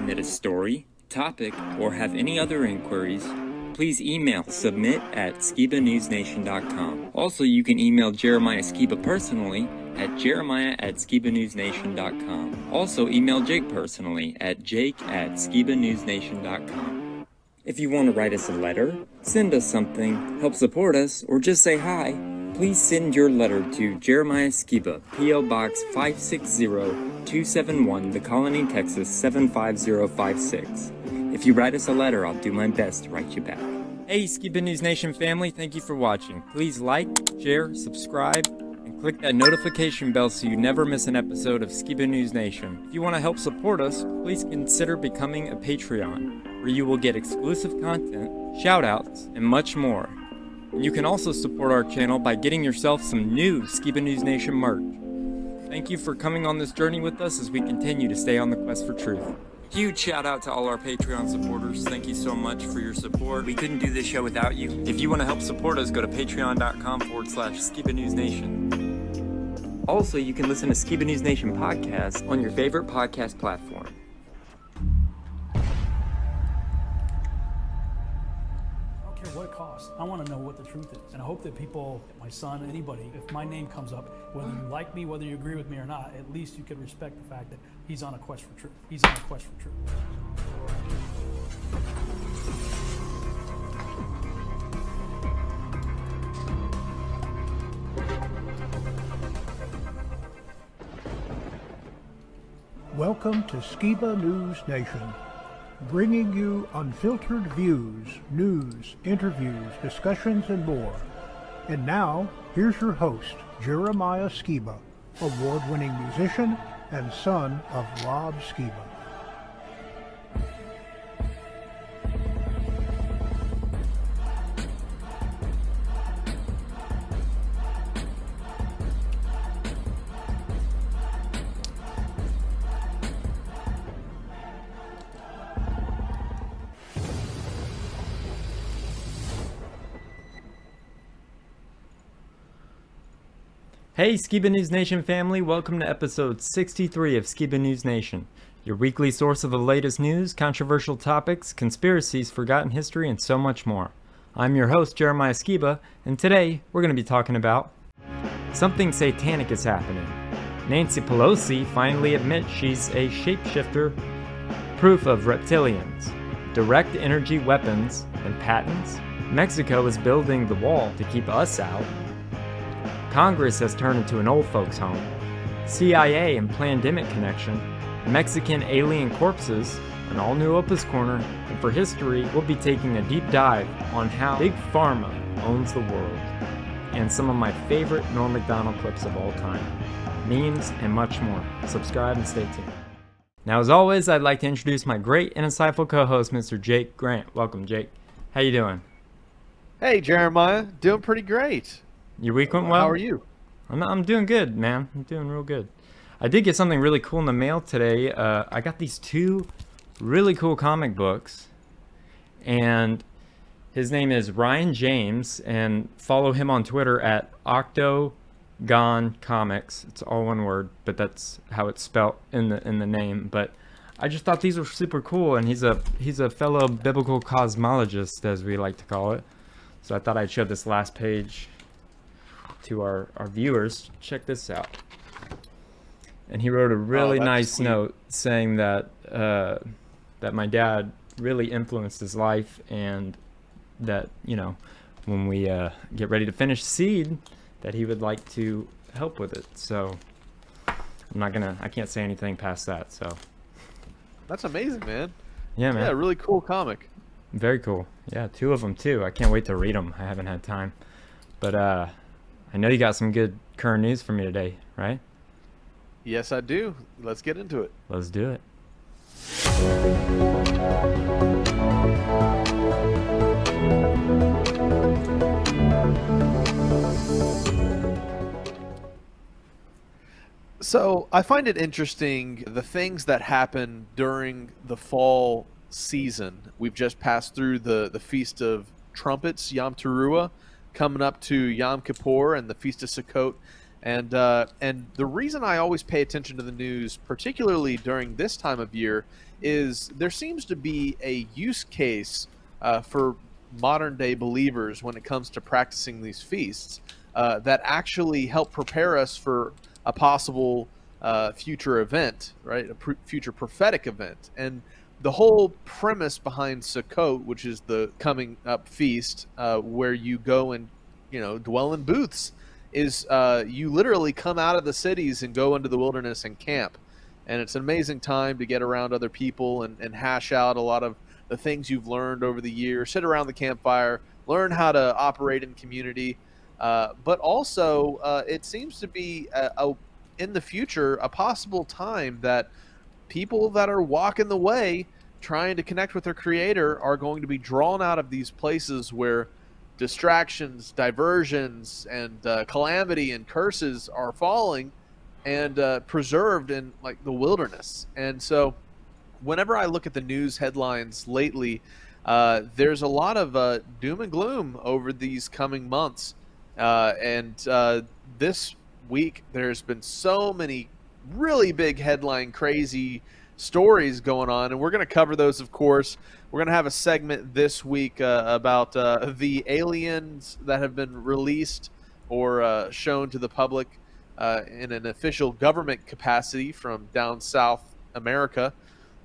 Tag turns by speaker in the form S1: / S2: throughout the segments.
S1: submit a story, topic, or have any other inquiries, please email submit@skibanewsnation.com. Also, you can email Jeremiah Skiba personally at jeremiah@skibanewsnation.com. Also, email Jake personally at jake@skibanewsnation.com. If you want to write us a letter, send us something, help support us, or just say hi, please send your letter to Jeremiah Skiba, P.O. Box 560-271, The Colony, Texas 75056. If you write us a letter, I'll do my best to write you back. Hey, Skiba News Nation family, thank you for watching. Please like, share, subscribe, and click that notification bell so you never miss an episode of Skiba News Nation. If you want to help support us, please consider becoming a Patreon, where you will get exclusive content, shoutouts, and much more. And you can also support our channel by getting yourself some new Skiba News Nation merch. Thank you for coming on this journey with us as we continue to stay on the quest for truth. Huge shout out to all our Patreon supporters. Thank you so much for your support. We couldn't do this show without you. If you want to help support us, go to patreon.com/Skiba News Nation. Also, you can listen to Skiba News Nation podcast on your favorite podcast platform.
S2: What it costs. I want to know what the truth is. And I hope that people, my son, anybody, if my name comes up, whether you like me, whether you agree with me or not, at least you can respect the fact that he's on a quest for truth. He's on a quest for truth.
S3: Welcome to Skiba News Nation, bringing you unfiltered views, news, interviews, discussions, and more. And now, here's your host, Jeremiah Skiba, award-winning musician and son of Rob Skiba.
S1: Hey Skiba News Nation family, welcome to episode 63 of Skiba News Nation, your weekly source of the latest news, controversial topics, conspiracies, forgotten history, and so much more. I'm your host, Jeremiah Skiba, and today we're going to be talking about something satanic is happening. Nancy Pelosi finally admits she's a shapeshifter, proof of reptilians, direct energy weapons and patents. Mexico is building the wall to keep us out. Congress has turned into an old folks' home. CIA and Plandemic Connection, Mexican alien corpses, an all-new OPA'S corner, and for history, we'll be taking a deep dive on how Big Pharma owns the world, and some of my favorite Norm Macdonald clips of all time, memes, and much more. Subscribe and stay tuned. Now, as always, I'd like to introduce my great and insightful co-host, Mr. Jake Grant. Welcome, Jake. How you doing?
S4: Hey, Jeremiah. Doing pretty great.
S1: Your week went well?
S4: How are you?
S1: I'm doing good, man. I'm doing real good. I did get something really cool in the mail today. I got these two really cool comic books, and his name is Ryan James, and follow him on Twitter at Octagon Comics. It's all one word, but that's how it's spelled in the name. But I just thought these were super cool, and he's a fellow biblical cosmologist, as we like to call it. So I thought I'd show this last page to our viewers. Check this out. And he wrote a really nice note saying that that my dad really influenced his life, and that, you know, when we get ready to finish Seed, that he would like to help with it. So I can't say anything past that. So
S4: that's amazing, man.
S1: Yeah, man.
S4: Yeah, really cool comic.
S1: Very cool. Yeah, two of them too. I can't wait to read them. I haven't had time, but I know you got some good current news for me today, right?
S4: Yes, I do. Let's get into it.
S1: Let's do it.
S4: So I find it interesting, the things that happen during the fall season. We've just passed through the Feast of Trumpets, Yom Teruah, coming up to Yom Kippur and the Feast of Sukkot. And the reason I always pay attention to the news, particularly during this time of year, is there seems to be a use case for modern day believers when it comes to practicing these feasts that actually help prepare us for a possible future event, right? A future prophetic event. And the whole premise behind Sukkot, which is the coming up feast where you go and, dwell in booths, is you literally come out of the cities and go into the wilderness and camp. And it's an amazing time to get around other people and hash out a lot of the things you've learned over the years, sit around the campfire, learn how to operate in community. But also, it seems to be, in the future, a possible time that people that are walking the way, trying to connect with their creator, are going to be drawn out of these places where distractions, diversions, and calamity and curses are falling and preserved in like the wilderness. And so whenever I look at the news headlines lately, there's a lot of doom and gloom over these coming months. And this week, there's been so many really big headline, crazy stories going on, and we're going to cover those, of course. We're going to have a segment this week about the aliens that have been released or shown to the public in an official government capacity from down South America.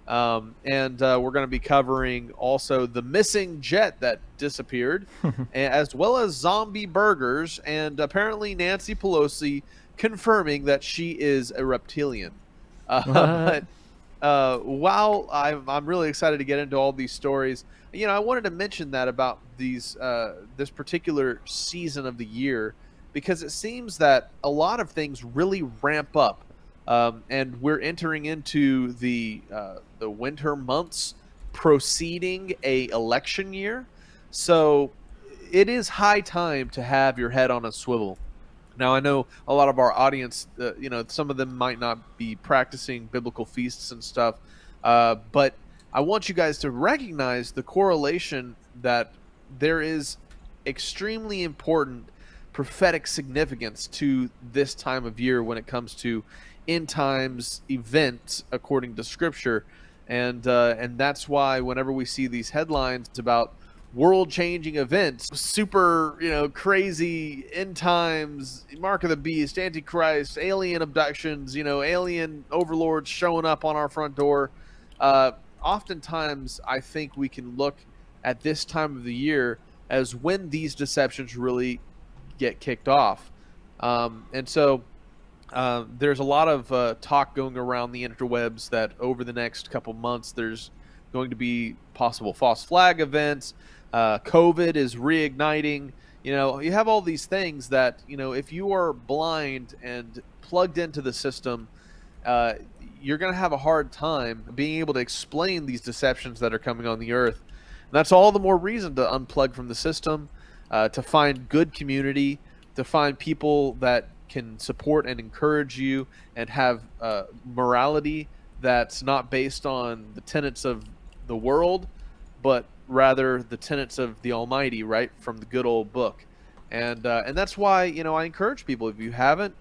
S4: And we're going to be covering also the missing jet that disappeared, as well as zombie burgers, and apparently Nancy Pelosi confirming that she is a reptilian. But while I'm really excited to get into all these stories, I wanted to mention that about these this particular season of the year, because it seems that a lot of things really ramp up. And we're entering into the winter months preceding a election year, so it is high time to have your head on a swivel. Now, I know a lot of our audience, some of them might not be practicing biblical feasts and stuff, but I want you guys to recognize the correlation that there is extremely important prophetic significance to this time of year when it comes to end times events according to Scripture, and that's why whenever we see these headlines about world-changing events, super crazy end times, mark of the beast, antichrist, alien abductions, alien overlords showing up on our front door, oftentimes I think we can look at this time of the year as when these deceptions really get kicked off. And so there's a lot of talk going around the interwebs that over the next couple months there's going to be possible false flag events. COVID is reigniting. You have all these things that, if you are blind and plugged into the system, you're going to have a hard time being able to explain these deceptions that are coming on the earth. And that's all the more reason to unplug from the system, to find good community, to find people that can support and encourage you and have morality that's not based on the tenets of the world, but rather the tenets of the Almighty, right, from the good old book. And that's why I encourage people, if you haven't,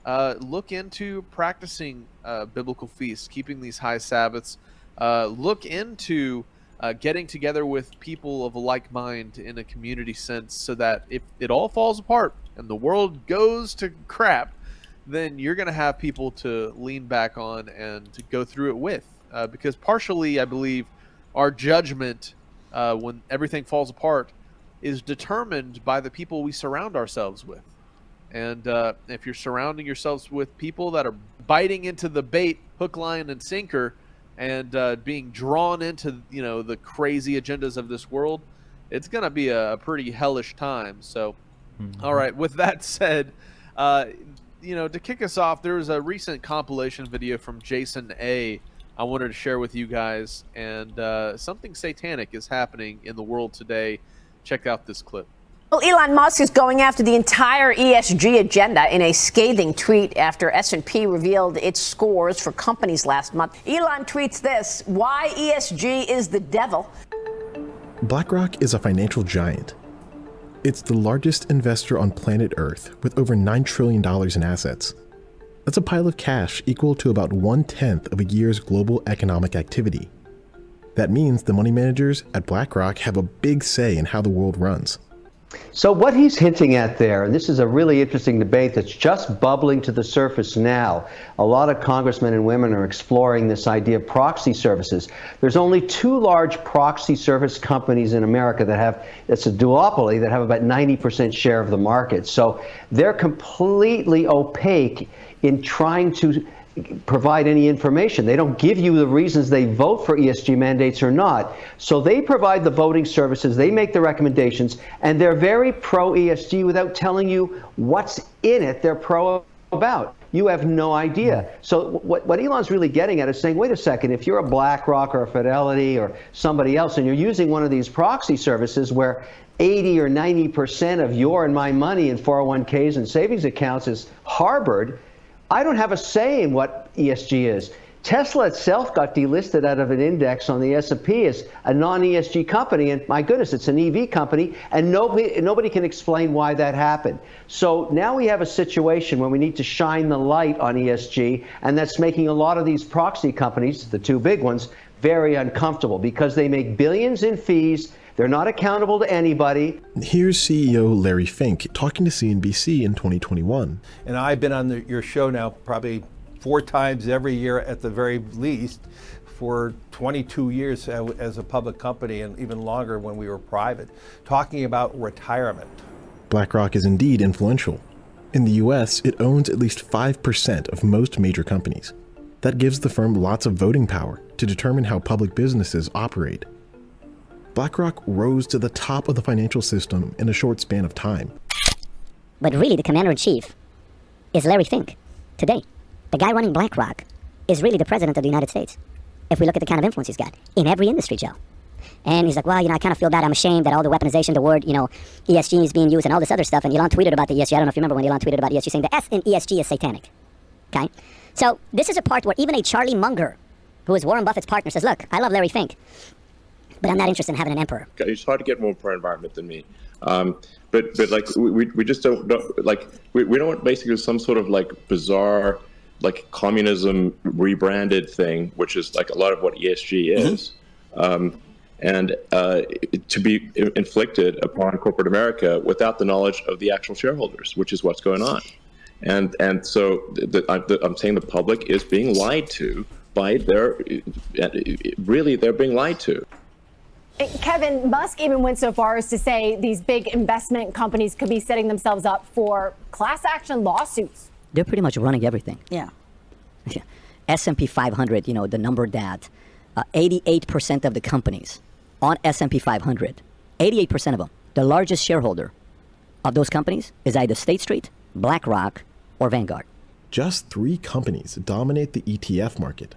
S4: look into practicing biblical feasts, keeping these high Sabbaths. Look into getting together with people of a like mind in a community sense, so that if it all falls apart and the world goes to crap, then you're going to have people to lean back on and to go through it with. Because partially, I believe, our judgment when everything falls apart is determined by the people we surround ourselves with. And if you're surrounding yourselves with people that are biting into the bait, hook, line, and sinker, and being drawn into the crazy agendas of this world, it's going to be a pretty hellish time. So, all right, with that said, to kick us off, there was a recent compilation video from Jason A. I wanted to share with you guys, and something satanic is happening in the world today. Check out this clip.
S5: Well, Elon Musk is going after the entire ESG agenda in a scathing tweet after S&P revealed its scores for companies last month. Elon tweets this: "Why ESG is the devil."
S6: BlackRock is a financial giant. It's the largest investor on planet Earth with over $9 trillion in assets. That's a pile of cash equal to about 1/10 of a year's global economic activity. That means the money managers at BlackRock have a big say in how the world runs.
S7: So what he's hinting at there, and this is a really interesting debate that's just bubbling to the surface now. A lot of congressmen and women are exploring this idea of proxy services. There's only 2 large proxy service companies in America that have, it's a duopoly, that have about 90% share of the market. So they're completely opaque in trying to provide any information. They don't give you the reasons they vote for ESG mandates or not. So they provide the voting services, they make the recommendations, and they're very pro ESG without telling you what's in it they're pro about. You have no idea. So what Elon's really getting at is saying, wait a second, if you're a BlackRock or a Fidelity or somebody else and you're using one of these proxy services where 80 or 90% of your and my money in 401ks and savings accounts is harbored, I don't have a say in what ESG is. Tesla itself got delisted out of an index on the S&P as a non-ESG company, and my goodness, it's an EV company, and nobody can explain why that happened. So now we have a situation where we need to shine the light on ESG, and that's making a lot of these proxy companies, the 2 big ones, very uncomfortable because they make billions in fees. They're not accountable to anybody.
S6: Here's CEO Larry Fink talking to CNBC in 2021.
S8: And I've been on your show now probably 4 times every year at the very least for 22 years as a public company, and even longer when we were private, talking about retirement.
S6: BlackRock is indeed influential. In the US, it owns at least 5% of most major companies. That gives the firm lots of voting power to determine how public businesses operate. BlackRock rose to the top of the financial system in a short span of time.
S9: But really, the commander-in-chief is Larry Fink today. The guy running BlackRock is really the president of the United States, if we look at the kind of influence he's got in every industry, Joe. And he's like, well, I kind of feel bad. I'm ashamed that all the weaponization, the word, ESG is being used and all this other stuff. And Elon tweeted about the ESG. I don't know if you remember when Elon tweeted about ESG, saying the S in ESG is satanic. Okay? So this is a part where even a Charlie Munger, who is Warren Buffett's partner, says, look, I love Larry Fink, but I'm not interested in having an emperor.
S10: It's hard to get more pro-environment than me. But like, we just don't like, we don't want basically some sort of like bizarre, like communism rebranded thing, which is like a lot of what ESG is. And to be inflicted upon corporate America without the knowledge of the actual shareholders, which is what's going on. And so I'm saying the public is being lied to by they're being lied to.
S11: Kevin, Musk even went so far as to say these big investment companies could be setting themselves up for class action lawsuits.
S9: They're pretty much running everything.
S11: Yeah.
S9: S&P 500, the number that 88% of the companies on S&P 500, 88% of them, the largest shareholder of those companies is either State Street, BlackRock, or Vanguard.
S6: Just 3 companies dominate the ETF market.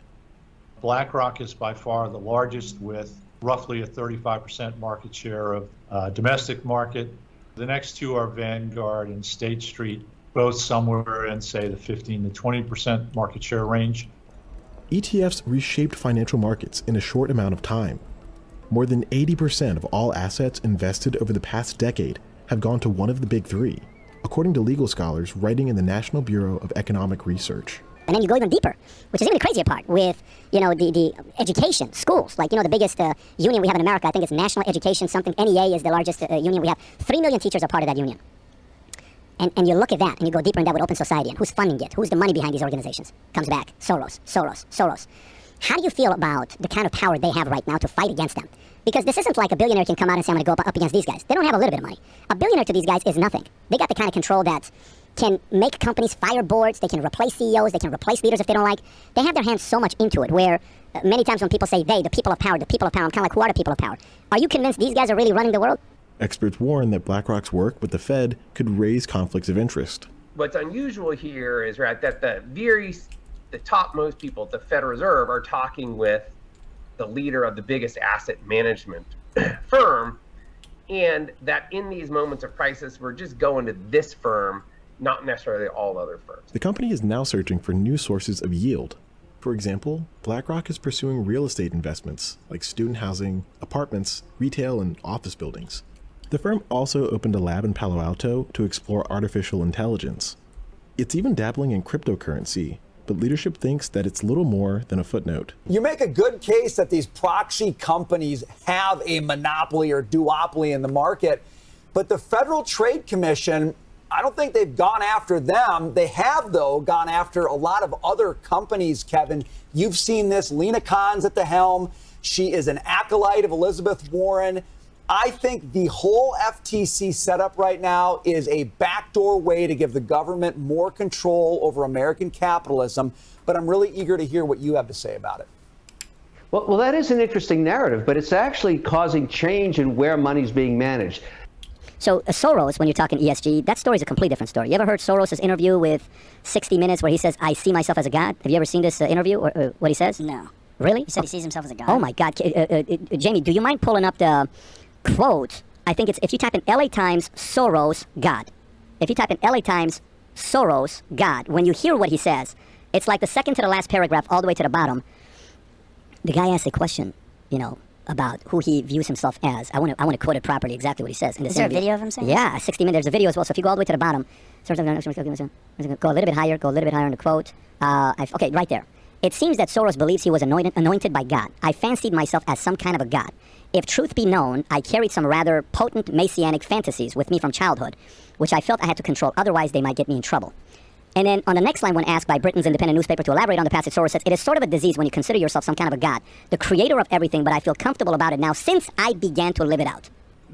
S12: BlackRock is by far the largest, with roughly a 35% market share of domestic market. The next 2 are Vanguard and State Street, both somewhere in, say, the 15 to 20% market share range.
S6: ETFs reshaped financial markets in a short amount of time. More than 80% of all assets invested over the past decade have gone to one of the big 3, according to legal scholars writing in the National Bureau of Economic Research.
S9: And then you go even deeper, which is even the crazier part, with, the education, schools. Like, the biggest union we have in America, I think it's National Education something. NEA is the largest union we have. 3 million teachers are part of that union. And you look at that, and you go deeper in that with Open Society, and who's funding it? Who's the money behind these organizations? Comes back. Soros. How do you feel about the kind of power they have right now to fight against them? Because this isn't like a billionaire can come out and say, I'm going to go up against these guys. They don't have a little bit of money. A billionaire to these guys is nothing. They got the kind of control that can make companies fire boards, they can replace CEOs, they can replace leaders if they don't like. They have their hands so much into it, where many times when people say they, the people of power, I'm kind of like, who are the people of power? Are you convinced these guys are really running the world?
S6: Experts warn that BlackRock's work with the Fed could raise conflicts of interest.
S13: What's unusual here is, right, that the topmost people at the Federal Reserve are talking with the leader of the biggest asset management firm, and that in these moments of crisis, we're just going to this firm, not necessarily all other firms.
S6: The company is now searching for new sources of yield. For example, BlackRock is pursuing real estate investments like student housing, apartments, retail, and office buildings. The firm also opened a lab in Palo Alto to explore artificial intelligence. It's even dabbling in cryptocurrency, but leadership thinks that it's little more than a footnote.
S14: You make a good case that these proxy companies have a monopoly or duopoly in the market, but the Federal Trade Commission, I don't think they've gone after them. They have, though, gone after a lot of other companies, Kevin. You've seen this. Lena Khan's at the helm. She is an acolyte of Elizabeth Warren. I think the whole FTC setup right now is a backdoor way to give the government more control over American capitalism, but I'm really eager to hear what you have to say about it.
S7: Well, that is an interesting narrative, but it's actually causing change in where money's being managed.
S9: So Soros, when you're talking ESG, that story is a completely different story. You ever heard Soros' interview with 60 Minutes where he says, I see myself as a god? Have you ever seen this interview or what he says?
S15: No.
S9: Really?
S15: He said he sees himself as a god.
S9: Oh, my God. Jamie, do you mind pulling up the quote? I think it's if you type in LA Times, Soros, God. If you type in LA Times, Soros, God, when you hear what he says, it's like the second to the last paragraph all the way to the bottom. The guy asks a question, about who he views himself as. I want to quote it properly, exactly what he says.
S15: Is there a video of him saying
S9: Yeah, 60 Minutes. There's a video as well. So if you go all the way to the bottom, go a little bit higher on the quote. Okay, right there. It seems that Soros believes he was anointed by God. I fancied myself as some kind of a god. If truth be known, I carried some rather potent messianic fantasies with me from childhood, which I felt I had to control, otherwise they might get me in trouble. And then on the next line, when asked by Britain's independent newspaper to elaborate on the passage, Soros says, it is sort of a disease when you consider yourself some kind of a god, the creator of everything, but I feel comfortable about it now since I began to live it out.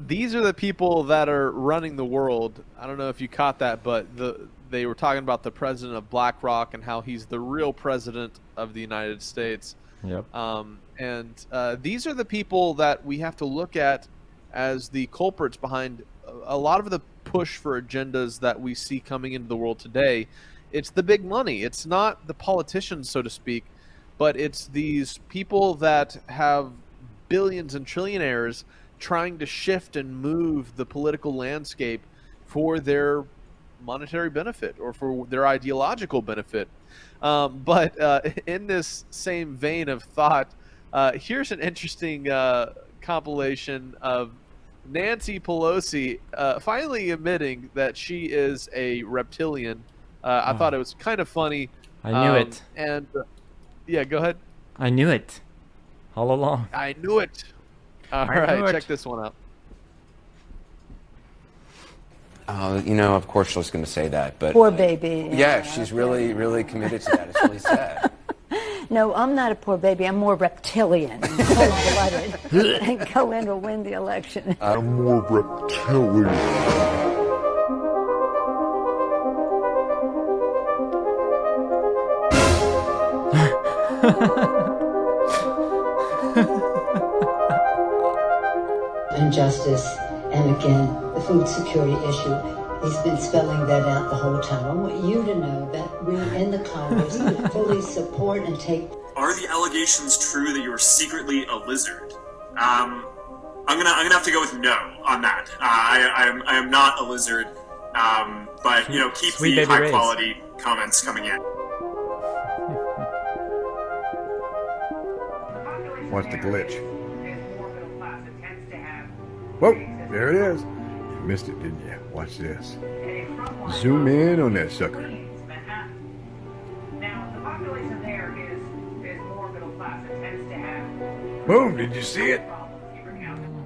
S4: These are the people that are running the world. I don't know if you caught that, but they were talking about the president of BlackRock and how he's the real president of the United States.
S1: Yep.
S4: These are the people that we have to look at as the culprits behind a lot of the push for agendas that we see coming into the world today. It's the big money. It's not the politicians, so to speak, but it's these people that have billions and trillionaires trying to shift and move the political landscape for their monetary benefit or for their ideological benefit. But in this same vein of thought, here's an interesting compilation of Nancy Pelosi finally admitting that she is a reptilian. I thought it was kind of funny.
S1: I knew it.
S4: And yeah, go ahead.
S1: I knew it all along.
S4: I knew it. All right, check this one out.
S16: Of course she was going to say that, but...
S17: Poor baby.
S16: Yeah, she's really, really committed to that. It's really sad.
S17: No, I'm not a poor baby. I'm more reptilian, cold-blooded, and go in to win the election.
S18: I'm more reptilian.
S19: Injustice, and again, the food security issue. He's been spelling that out the whole time. I want you to know that we in the Congress fully support and take.
S20: Are the allegations true that you are secretly a lizard? I'm gonna have to go with no on that. I am not a lizard, but keep
S1: Sweet
S20: the high
S1: Rays.
S20: quality comments coming in.
S18: What's the glitch? Whoa, there it is. You missed it, didn't you? Watch this. Zoom in on that sucker. Boom, did you see it?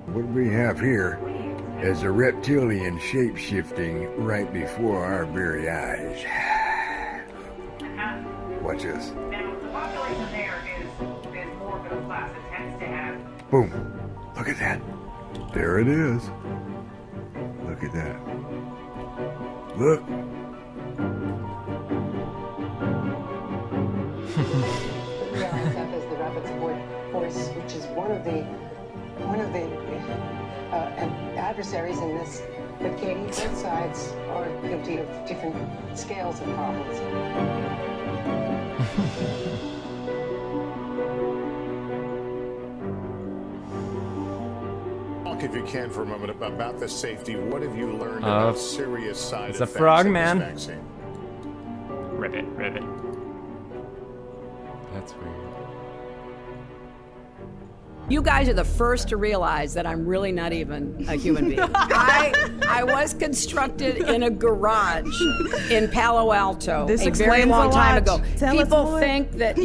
S18: What we have here is a reptilian shape-shifting right before our very eyes. Watch this. Boom. Look at that. There it is. Look at that. Look.
S21: The RSF is the rapid support force, which is one of the adversaries in this. But Katie, both sides are guilty of different scales of problems.
S22: If you can for a moment about the safety, what have you learned about serious side effects?
S1: It's a frog,
S22: of
S1: man.
S22: this vaccine?
S1: Ribbit. That's weird.
S2: You guys are the first to realize that I'm really not even a human being. I was constructed in a garage in Palo Alto a very long time ago. People think that,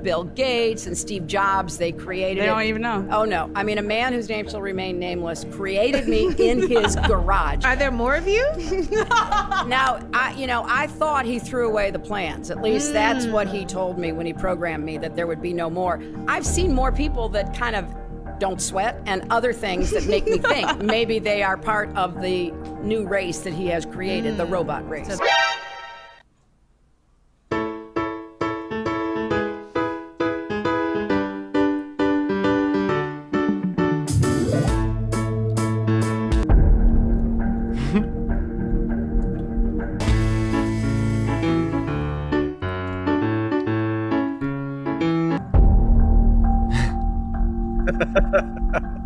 S2: Bill Gates and Steve Jobs, they created it.
S15: They don't even know.
S2: Oh, no. I mean, a man whose name shall remain nameless created me in his garage.
S15: Are there more of you?
S2: Now, I thought he threw away the plans. At least that's what he told me when he programmed me, that there would be no more. I've seen more people that kind of don't sweat and other things that make me think maybe they are part of the new race that he has created, the robot race.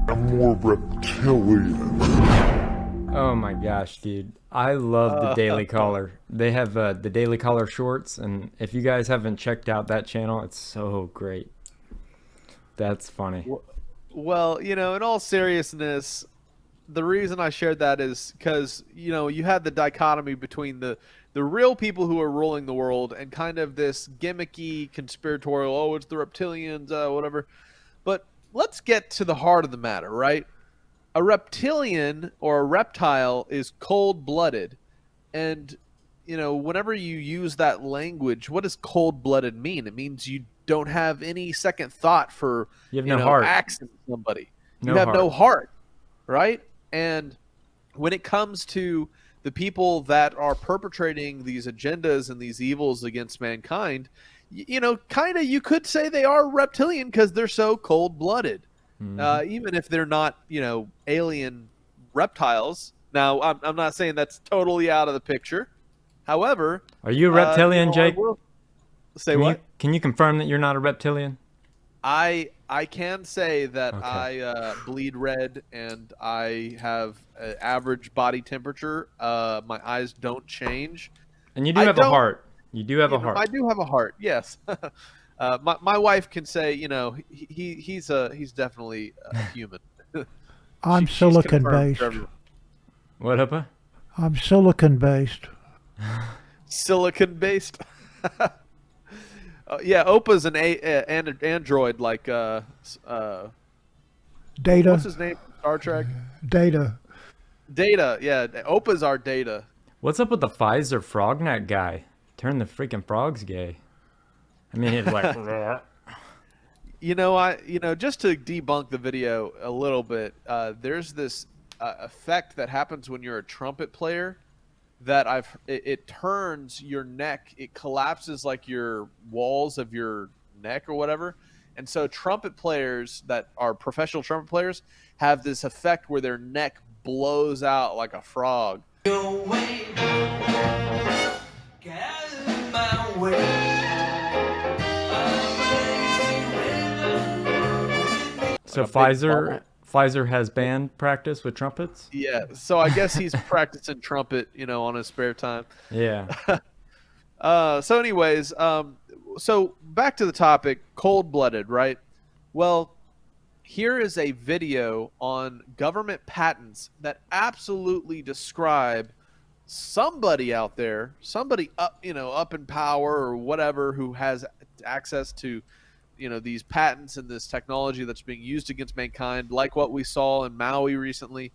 S22: I'm more reptilian.
S1: Oh my gosh, dude. I love the Daily Caller. They have the Daily Caller shorts, and if you guys haven't checked out that channel, it's so great. That's funny.
S4: Well, in all seriousness, the reason I shared that is because, you had the dichotomy between the real people who are ruling the world and kind of this gimmicky conspiratorial, oh, it's the reptilians, whatever. But let's get to the heart of the matter, right? A reptilian or a reptile is cold-blooded. And, whenever you use that language, what does cold-blooded mean? It means you don't have any second thought for,
S1: you have no heart.
S4: Axing somebody.
S1: No
S4: you have
S1: heart.
S4: no heart, right? And when it comes to the people that are perpetrating these agendas and these evils against mankind, kind of you could say they are reptilian because they're so cold-blooded. Even if they're not, alien reptiles. Now, I'm not saying that's totally out of the picture. However,
S1: are you a reptilian, Jake?
S4: Say what?
S1: Can you confirm that you're not a reptilian?
S4: I can say that
S1: Okay.
S4: I bleed red and I have an average body temperature. My eyes don't change.
S1: And you do have a heart. You do have a heart.
S4: I do have a heart. Yes. My wife can say, he's definitely a human.
S3: I'm silicon based.
S1: What, Huppa?
S3: I'm silicon based.
S4: Silicon based. Yeah, OPA'S an android like
S3: Data.
S4: What's his name? Star Trek.
S3: Data.
S4: Data. Yeah, OPA'S are Data.
S1: What's up with the Pfizer frognet guy? Turn the freaking frogs gay. I mean, he's like.
S4: Just to debunk the video a little bit, there's this effect that happens when you're a trumpet player that it turns your neck, it collapses like your walls of your neck or whatever. And so trumpet players that are professional trumpet players have this effect where their neck blows out like a frog.
S1: So Pfizer has band practice with trumpets?
S4: Yeah, so I guess he's practicing trumpet, on his spare time.
S1: Yeah.
S4: So anyways, so back to the topic, cold-blooded, right? Well, here is a video on government patents that absolutely describe somebody out there, somebody up in power or whatever, who has access to these patents and this technology that's being used against mankind, like what we saw in Maui recently,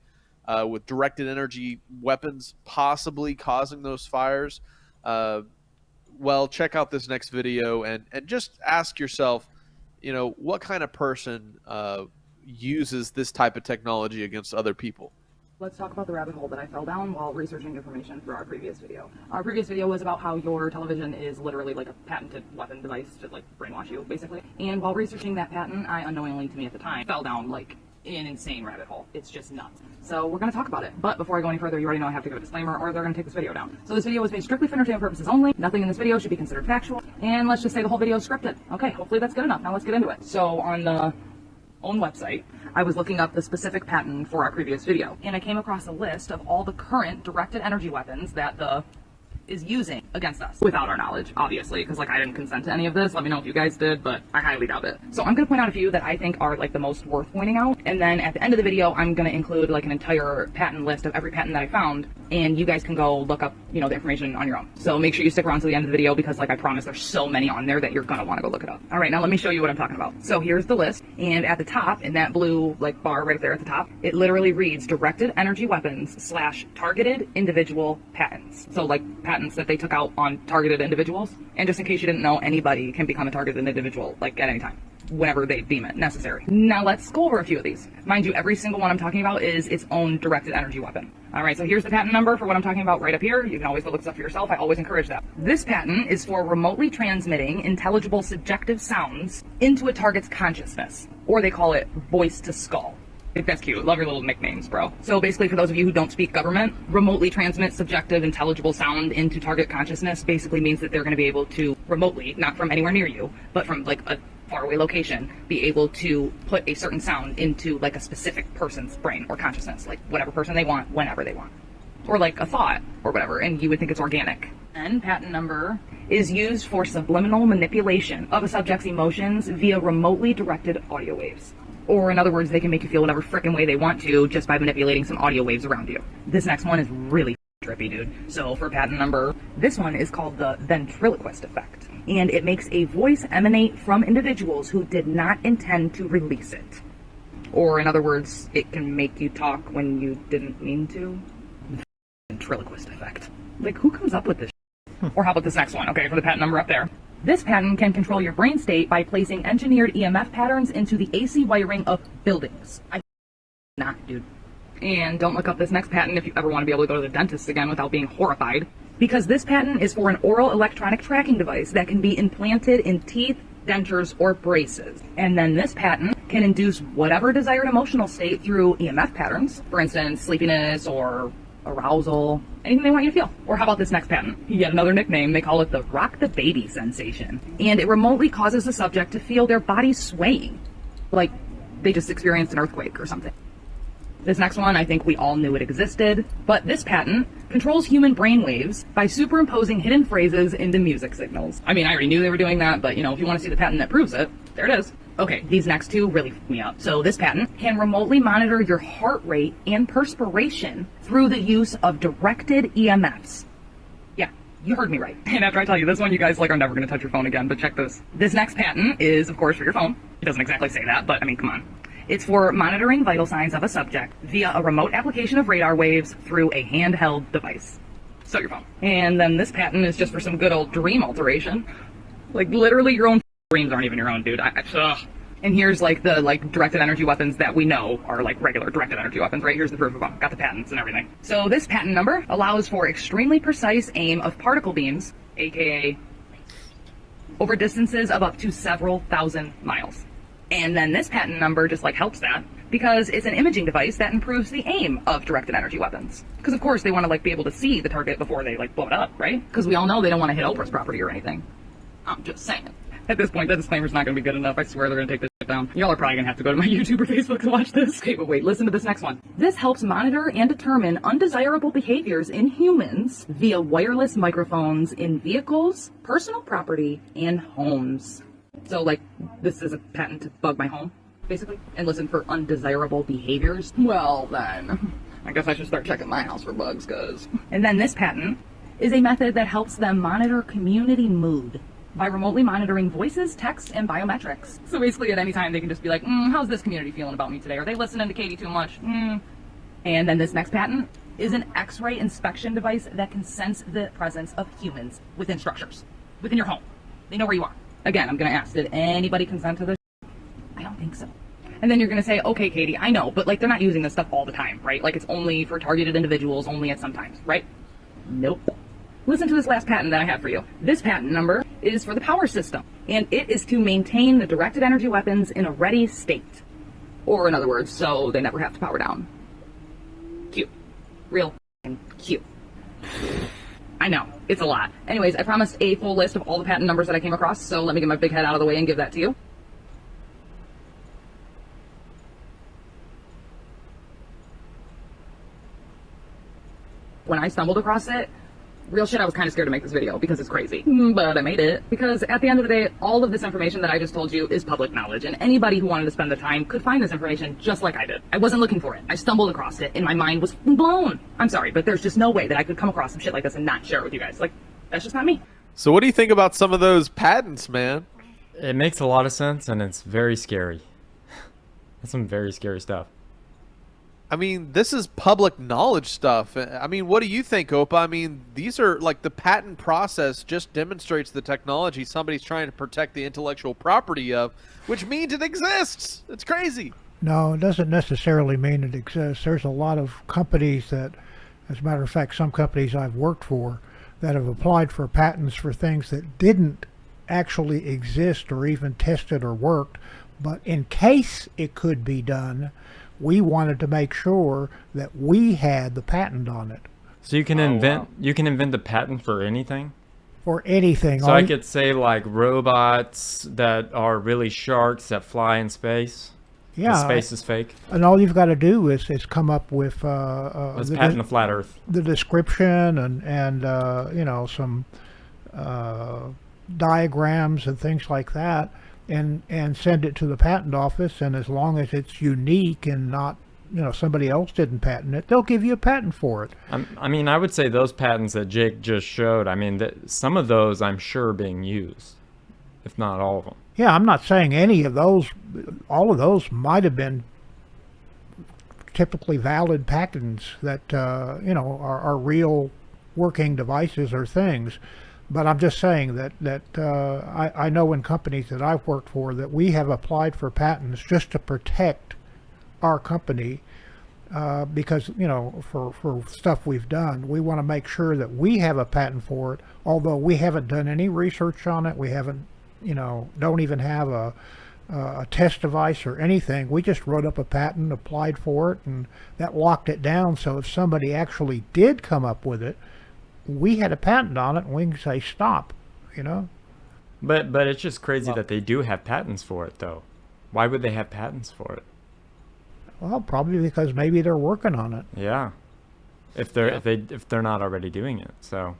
S4: with directed energy weapons possibly causing those fires. Well, check out this next video and just ask yourself, what kind of person uses this type of technology against other people?
S23: Let's talk about the rabbit hole that I fell down while researching information for our previous video. Our previous video was about how your television is literally like a patented weapon device to brainwash you, basically. And while researching that patent, I unknowingly to me at the time fell down an insane rabbit hole. It's just nuts. So we're going to talk about it. But before I go any further, you already know I have to give a disclaimer or they're going to take this video down. So this video was made strictly for entertainment purposes only. Nothing in this video should be considered factual. And let's just say the whole video is scripted. Okay, hopefully that's good enough. Now let's get into it. So on the own website, I was looking up the specific patent for our previous video, and I came across a list of all the current directed energy weapons that the is using against us without our knowledge, obviously, because like I didn't consent to any of this. Let me know if you guys did, but I highly doubt it. So I'm going to point out a few that I think are like the most worth pointing out, and then at the end of the video I'm going to include like an entire patent list of every patent that I found, and you guys can go look up, you know, the information on your own. So make sure you stick around to the end of the video, because like I promise there's so many on there that you're going to want to go look it up. All right, now let me show you what I'm talking about. So here's the list, and at the top, in that blue like bar right there at the top, it literally reads directed energy weapons / targeted individual patents. So like patents that they took out on targeted individuals. And just in case you didn't know, anybody can become a targeted individual like at any time, whenever they deem it necessary. Now let's go over a few of these. Mind you, every single one I'm talking about is its own directed energy weapon. All right, so here's the patent number for what I'm talking about right up here. You can always go look this up for yourself. I always encourage that. This patent is for remotely transmitting intelligible subjective sounds into a target's consciousness, or they call it voice to skull. I think that's cute. Love your little nicknames, bro. So basically, for those of you who don't speak government, remotely transmit subjective intelligible sound into target consciousness basically means that they're going to be able to remotely, not from anywhere near you, but from like a faraway location, be able to put a certain sound into like a specific person's brain or consciousness, like whatever person they want, whenever they want, or like a thought or whatever, and you would think it's organic. And patent number is used for subliminal manipulation of a subject's emotions via remotely directed audio waves. Or in other words, they can make you feel whatever frickin' way they want to just by manipulating some audio waves around you. This next one is really trippy, dude. So for patent number, this one is called the ventriloquist effect. And it makes a voice emanate from individuals who did not intend to release it. Or in other words, it can make you talk when you didn't mean to. Ventriloquist effect. Like, who comes up with this? Or how about this next one? Okay, for the patent number up there. This patent can control your brain state by placing engineered EMF patterns into the AC wiring of buildings. Not, dude. And don't look up this next patent if you ever want to be able to go to the dentist again without being horrified, because this patent is for an oral electronic tracking device that can be implanted in teeth, dentures, or braces. And then this patent can induce whatever desired emotional state through EMF patterns, for instance, sleepiness or arousal, anything they want you to feel. Or how about this next patent? Yet another nickname, they call it the rock the baby sensation. And it remotely causes the subject to feel their body swaying, like they just experienced an earthquake or something. This next one, I think we all knew it existed, but this patent controls human brain waves by superimposing hidden phrases into music signals. I mean, I already knew they were doing that, but you know, if you want to see the patent that proves it, there it is. Okay, these next two really f me up. So this patent can remotely monitor your heart rate and perspiration through the use of directed EMFs. Yeah, you heard me right. And after I tell you this one, you guys like are never going to touch your phone again, but check this. This next patent is, of course, for your phone. It doesn't exactly say that, but I mean, come on. It's for monitoring vital signs of a subject via a remote application of radar waves through a handheld device. So your phone. And then this patent is just for some good old dream alteration. Like literally your own dreams aren't even your own, dude. And here's like the directed energy weapons that we know are like regular directed energy weapons, right? Here's the proof of them. Got the patents and everything. So this patent number allows for extremely precise aim of particle beams, aka over distances of up to several thousand miles. And then this patent number just like helps that because it's an imaging device that improves the aim of directed energy weapons. Because of course they want to like be able to see the target before they like blow it up, right? Because we all know they don't want to hit Oprah's property or anything. I'm just saying. At this point, that disclaimer's not going to be good enough. I swear they're going to take this shit down. Y'all are probably going to have to go to my YouTube or Facebook to watch this. Okay, but wait, listen to this next one. This helps monitor and determine undesirable behaviors in humans via wireless microphones in vehicles, personal property, and homes. So, like, this is a patent to bug my home, basically, and listen for undesirable behaviors. Well, then, I guess I should start checking my house for bugs, cuz. And then this patent is a method that helps them monitor community mood by remotely monitoring voices, text, and biometrics. So basically at any time they can just be like, how's this community feeling about me today? Are they listening to Katie too much? And then this next patent is an X-ray inspection device that can sense the presence of humans within structures, within your home. They know where you are. Again, I'm gonna ask, did anybody consent to this? I don't think so. And then you're gonna say, okay, Katie, I know, but like they're not using this stuff all the time, right? Like it's only for targeted individuals, only at some times, right? Nope. Listen to this last patent that I have for you. This patent number is for the power system, and it is to maintain the directed energy weapons in a ready state. Or in other words, so they never have to power down. Cute. Real cute. I know, it's a lot. Anyways, I promised a full list of all the patent numbers that I came across, so let me get my big head out of the way and give that to you. When I stumbled across it, real shit, I was kind of scared to make this video because it's crazy. But I made it because at the end of the day, all of this information that I just told you is public knowledge, and anybody who wanted to spend the time could find this information just like I did. I wasn't looking for it. I stumbled across it and my mind was blown. I'm sorry, but there's just no way that I could come across some shit like this and not share it with you guys. Like, that's just not me.
S4: So what do you think about some of those patents, man?
S1: It makes a lot of sense, and it's very scary. That's some very scary stuff.
S4: I mean, this is public knowledge stuff. I mean, what do you think, Opa? I mean, these are like the patent process just demonstrates the technology somebody's trying to protect the intellectual property of, which means it exists. It's crazy.
S3: No, it doesn't necessarily mean it exists. There's a lot of companies that, as a matter of fact, some companies I've worked for that have applied for patents for things that didn't actually exist or even tested or worked, but in case it could be done, we wanted to make sure that we had the patent on it.
S1: So you can you can invent the patent for anything?
S3: For anything.
S1: So I could say like robots that are really sharks that fly in space.
S3: Yeah.
S1: The space is fake.
S3: And all you've got to do is come up with
S1: let's patent the flat Earth.
S3: The description and you know, some diagrams and things like that. And send it to the patent office, and as long as it's unique and not, you know, somebody else didn't patent it, they'll give you a patent for it.
S1: I mean, I would say those patents that Jake just showed, I mean, some of those I'm sure are being used, if not all of them.
S3: Yeah, I'm not saying any of those, all of those might have been typically valid patents that, you know, are real working devices or things. But I'm just saying that I know in companies that I've worked for that we have applied for patents just to protect our company because, you know, for stuff we've done, we want to make sure that we have a patent for it, although we haven't done any research on it. We haven't, you know, don't even have a test device or anything. We just wrote up a patent, applied for it, and that locked it down. So if somebody actually did come up with it, we had a patent on it, and we can say stop, you know.
S1: But it's just crazy that they do have patents for it, though. Why would they have patents for it?
S3: Well, probably because maybe they're working on it.
S1: Yeah, if they're not already doing it. So.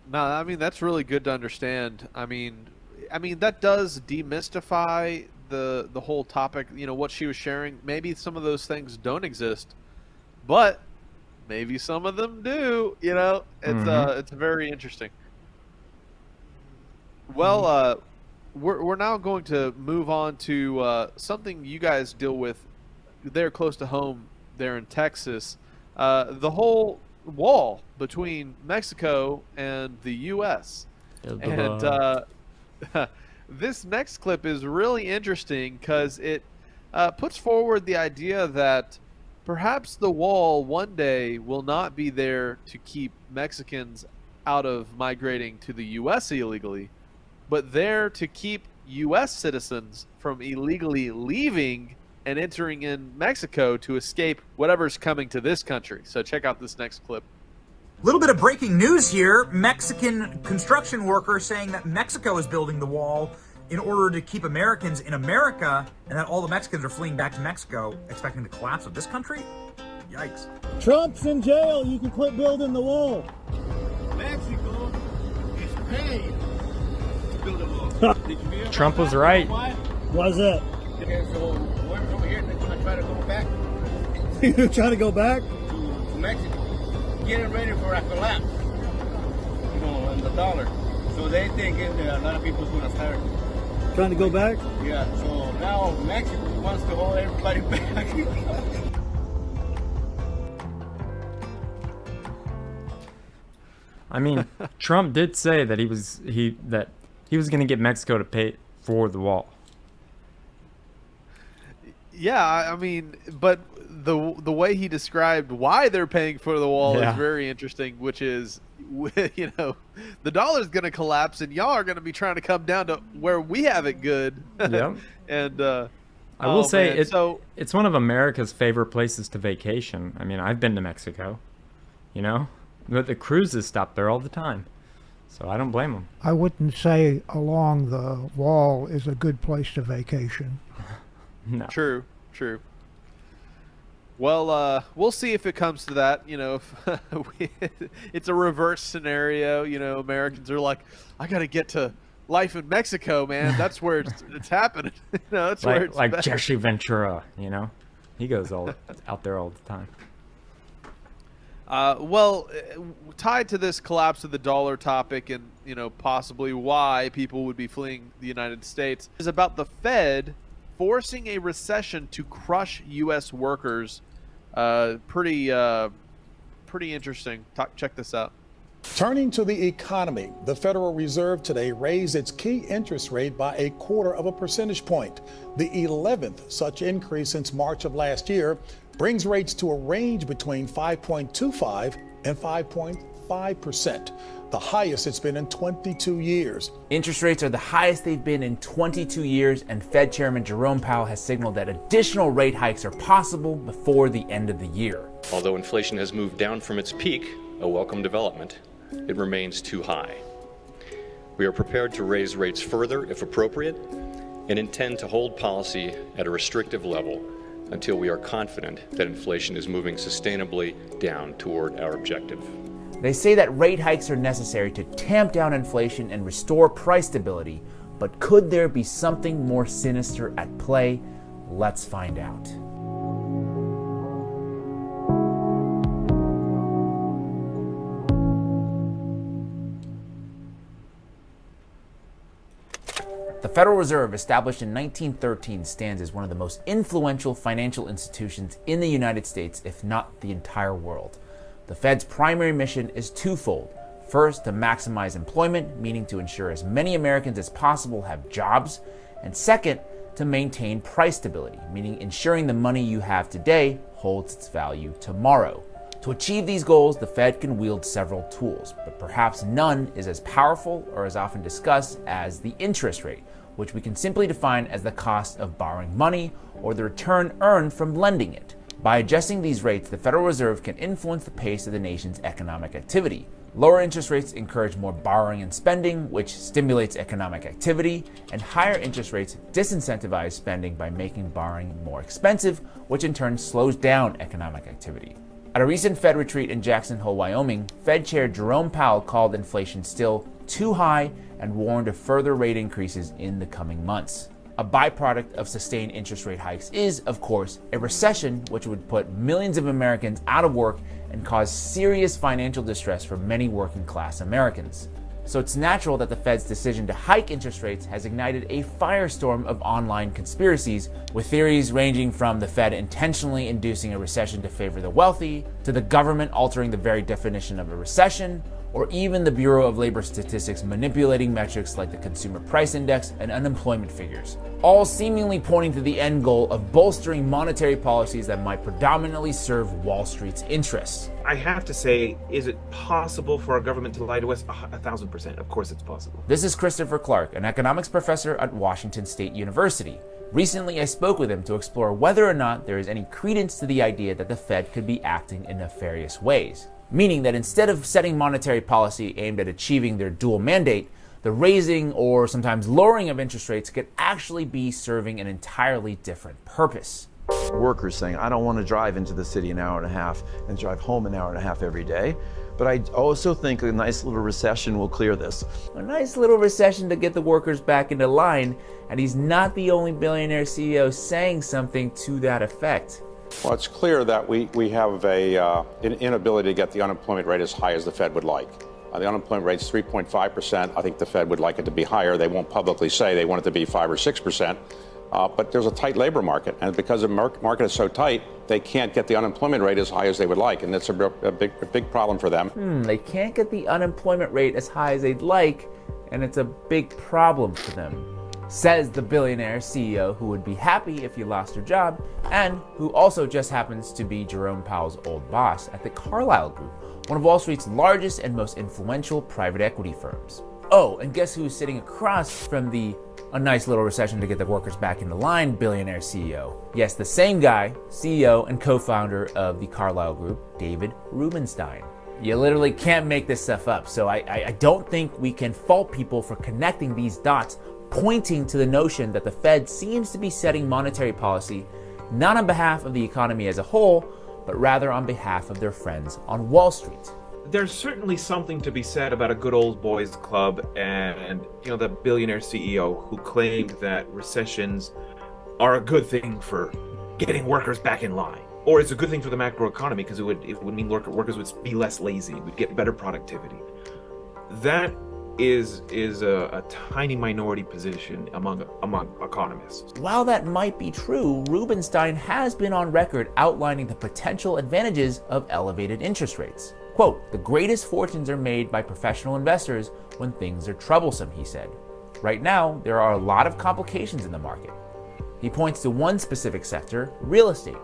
S4: No, I mean that's really good to understand. I mean that does demystify the whole topic. You know what she was sharing. Maybe some of those things don't exist, but maybe some of them do, you know. It's very interesting. Well, we're now going to move on to something you guys deal with there close to home there in Texas. The whole wall between Mexico and the U.S. And this next clip is really interesting because it puts forward the idea that perhaps the wall one day will not be there to keep Mexicans out of migrating to the U.S. illegally, but there to keep U.S. citizens from illegally leaving and entering in Mexico to escape whatever's coming to this country. So check out this next clip.
S5: Little bit of breaking news here. Mexican construction workers saying that Mexico is building the wall in order to keep Americans in America, and that all the Mexicans are fleeing back to Mexico, expecting the collapse of this country? Yikes.
S8: Trump's in jail. You can quit building the wall. Mexico is paid to build the wall.
S1: Trump was right.
S8: Why's that?
S15: Okay, so we're over here, they're going to try to go back.
S8: You're trying to go back?
S15: To Mexico. Getting ready for a collapse, you know, in the dollar. So they think a lot of people's going to start
S8: trying to go back?
S15: Yeah, so now Mexico wants to hold everybody back.
S1: I mean, Trump did say that he was going to get Mexico to pay for the wall.
S4: Yeah, I mean, but the way he described why they're paying for the wall is very interesting, which is, you know, the dollar's going to collapse and y'all are going to be trying to come down to where we have it good.
S1: Yeah.
S4: And
S1: I will say it's one of America's favorite places to vacation. I mean, I've been to Mexico, you know, but the cruises stop there all the time. So I don't blame them.
S3: I wouldn't say along the wall is a good place to vacation.
S1: No.
S4: True. Well, we'll see if it comes to that. It's a reverse scenario. Americans are like, I got to get to life in Mexico, man. That's where it's happening. That's where it's
S1: like
S4: better.
S1: Jesse Ventura. He goes out there all the time.
S4: Tied to this collapse of the dollar topic and, possibly why people would be fleeing the United States is about the Fed forcing a recession to crush U.S. workers. Pretty interesting. Check this out.
S10: Turning to the economy, the Federal Reserve today raised its key interest rate by 0.25 percentage point. The 11th such increase since March of last year brings rates to a range between 5.25 and 5.5%, the highest it's been in 22 years.
S11: Interest rates are the highest they've been in 22 years, and Fed Chairman Jerome Powell has signaled that additional rate hikes are possible before the end of the year.
S12: Although inflation has moved down from its peak, a welcome development, it remains too high. We are prepared to raise rates further if appropriate and intend to hold policy at a restrictive level until we are confident that inflation is moving sustainably down toward our objective.
S11: They say that rate hikes are necessary to tamp down inflation and restore price stability, but could there be something more sinister at play? Let's find out. The Federal Reserve, established in 1913, stands as one of the most influential financial institutions in the United States, if not the entire world. The Fed's primary mission is twofold. First, to maximize employment, meaning to ensure as many Americans as possible have jobs. And second, to maintain price stability, meaning ensuring the money you have today holds its value tomorrow. To achieve these goals, the Fed can wield several tools, but perhaps none is as powerful or as often discussed as the interest rate, which we can simply define as the cost of borrowing money or the return earned from lending it. By adjusting these rates, the Federal Reserve can influence the pace of the nation's economic activity. Lower interest rates encourage more borrowing and spending, which stimulates economic activity, and higher interest rates disincentivize spending by making borrowing more expensive, which in turn slows down economic activity. At a recent Fed retreat in Jackson Hole, Wyoming, Fed Chair Jerome Powell called inflation still too high and warned of further rate increases in the coming months. A byproduct of sustained interest rate hikes is, of course, a recession, which would put millions of Americans out of work and cause serious financial distress for many working class Americans. So it's natural that the Fed's decision to hike interest rates has ignited a firestorm of online conspiracies, with theories ranging from the Fed intentionally inducing a recession to favor the wealthy, to the government altering the very definition of a recession, or even the Bureau of Labor Statistics manipulating metrics like the Consumer Price Index and unemployment figures, all seemingly pointing to the end goal of bolstering monetary policies that might predominantly serve Wall Street's interests.
S24: I have to say, is it possible for our government to lie to us? 1,000%. Of course it's possible.
S11: This is Christopher Clark, an economics professor at Washington State University. Recently, I spoke with him to explore whether or not there is any credence to the idea that the Fed could be acting in nefarious ways. Meaning that instead of setting monetary policy aimed at achieving their dual mandate, the raising or sometimes lowering of interest rates could actually be serving an entirely different purpose.
S25: Workers saying, I don't want to drive into the city an hour and a half and drive home an hour and a half every day. But I also think a nice little recession will clear this.
S11: A nice little recession to get the workers back into line, and he's not the only billionaire CEO saying something to that effect.
S22: Well, it's clear that we have an inability to get the unemployment rate as high as the Fed would like. The unemployment rate is 3.5%. I think the Fed would like it to be higher. They won't publicly say they want it to be 5 or 6%. But there's a tight labor market, and because the market is so tight, they can't get the unemployment rate as high as they would like, and that's a big problem for them.
S11: They can't get the unemployment rate as high as they'd like, and it's a big problem for them. Says the billionaire CEO who would be happy if you lost your job, and who also just happens to be Jerome Powell's old boss at the Carlyle Group, one of Wall Street's largest and most influential private equity firms. Oh, and guess who's sitting across from the "a nice little recession to get the workers back into line" billionaire CEO? Yes, the same guy, CEO and co-founder of the Carlyle Group, David Rubenstein. You literally can't make this stuff up, so I don't think we can fault people for connecting these dots, pointing to the notion that the Fed seems to be setting monetary policy not on behalf of the economy as a whole, but rather on behalf of their friends on Wall Street.
S24: There's certainly something to be said about a good old boys club and, the billionaire CEO who claimed that recessions are a good thing for getting workers back in line. Or it's a good thing for the macroeconomy because it would mean workers would be less lazy, would get better productivity. That is a tiny minority position among economists.
S11: While that might be true, Rubenstein has been on record outlining the potential advantages of elevated interest rates. Quote, "The greatest fortunes are made by professional investors when things are troublesome," he said. Right now, there are a lot of complications in the market. He points to one specific sector, real estate.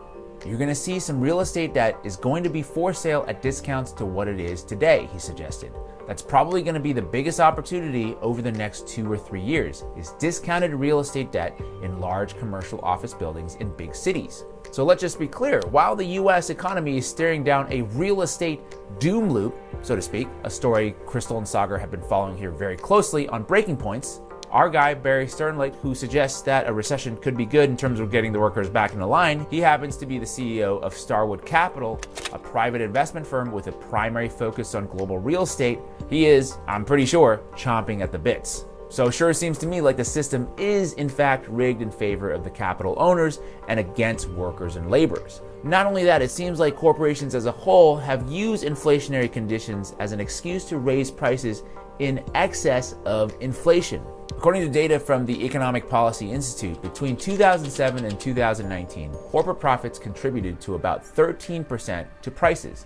S11: You're going to see some real estate that is going to be for sale at discounts to what it is today, he suggested. That's probably going to be the biggest opportunity over the next 2 or 3 years, is discounted real estate debt in large commercial office buildings in big cities. So let's just be clear, while the US economy is staring down a real estate doom loop, so to speak, a story Crystal and Sagar have been following here very closely on Breaking Points, our guy, Barry Sternlicht, who suggests that a recession could be good in terms of getting the workers back in the line, he happens to be the CEO of Starwood Capital, a private investment firm with a primary focus on global real estate. He is, I'm pretty sure, chomping at the bits. So it sure seems to me like the system is in fact rigged in favor of the capital owners and against workers and laborers. Not only that, it seems like corporations as a whole have used inflationary conditions as an excuse to raise prices in excess of inflation. According to data from the Economic Policy Institute, between 2007 and 2019, corporate profits contributed to about 13% to prices.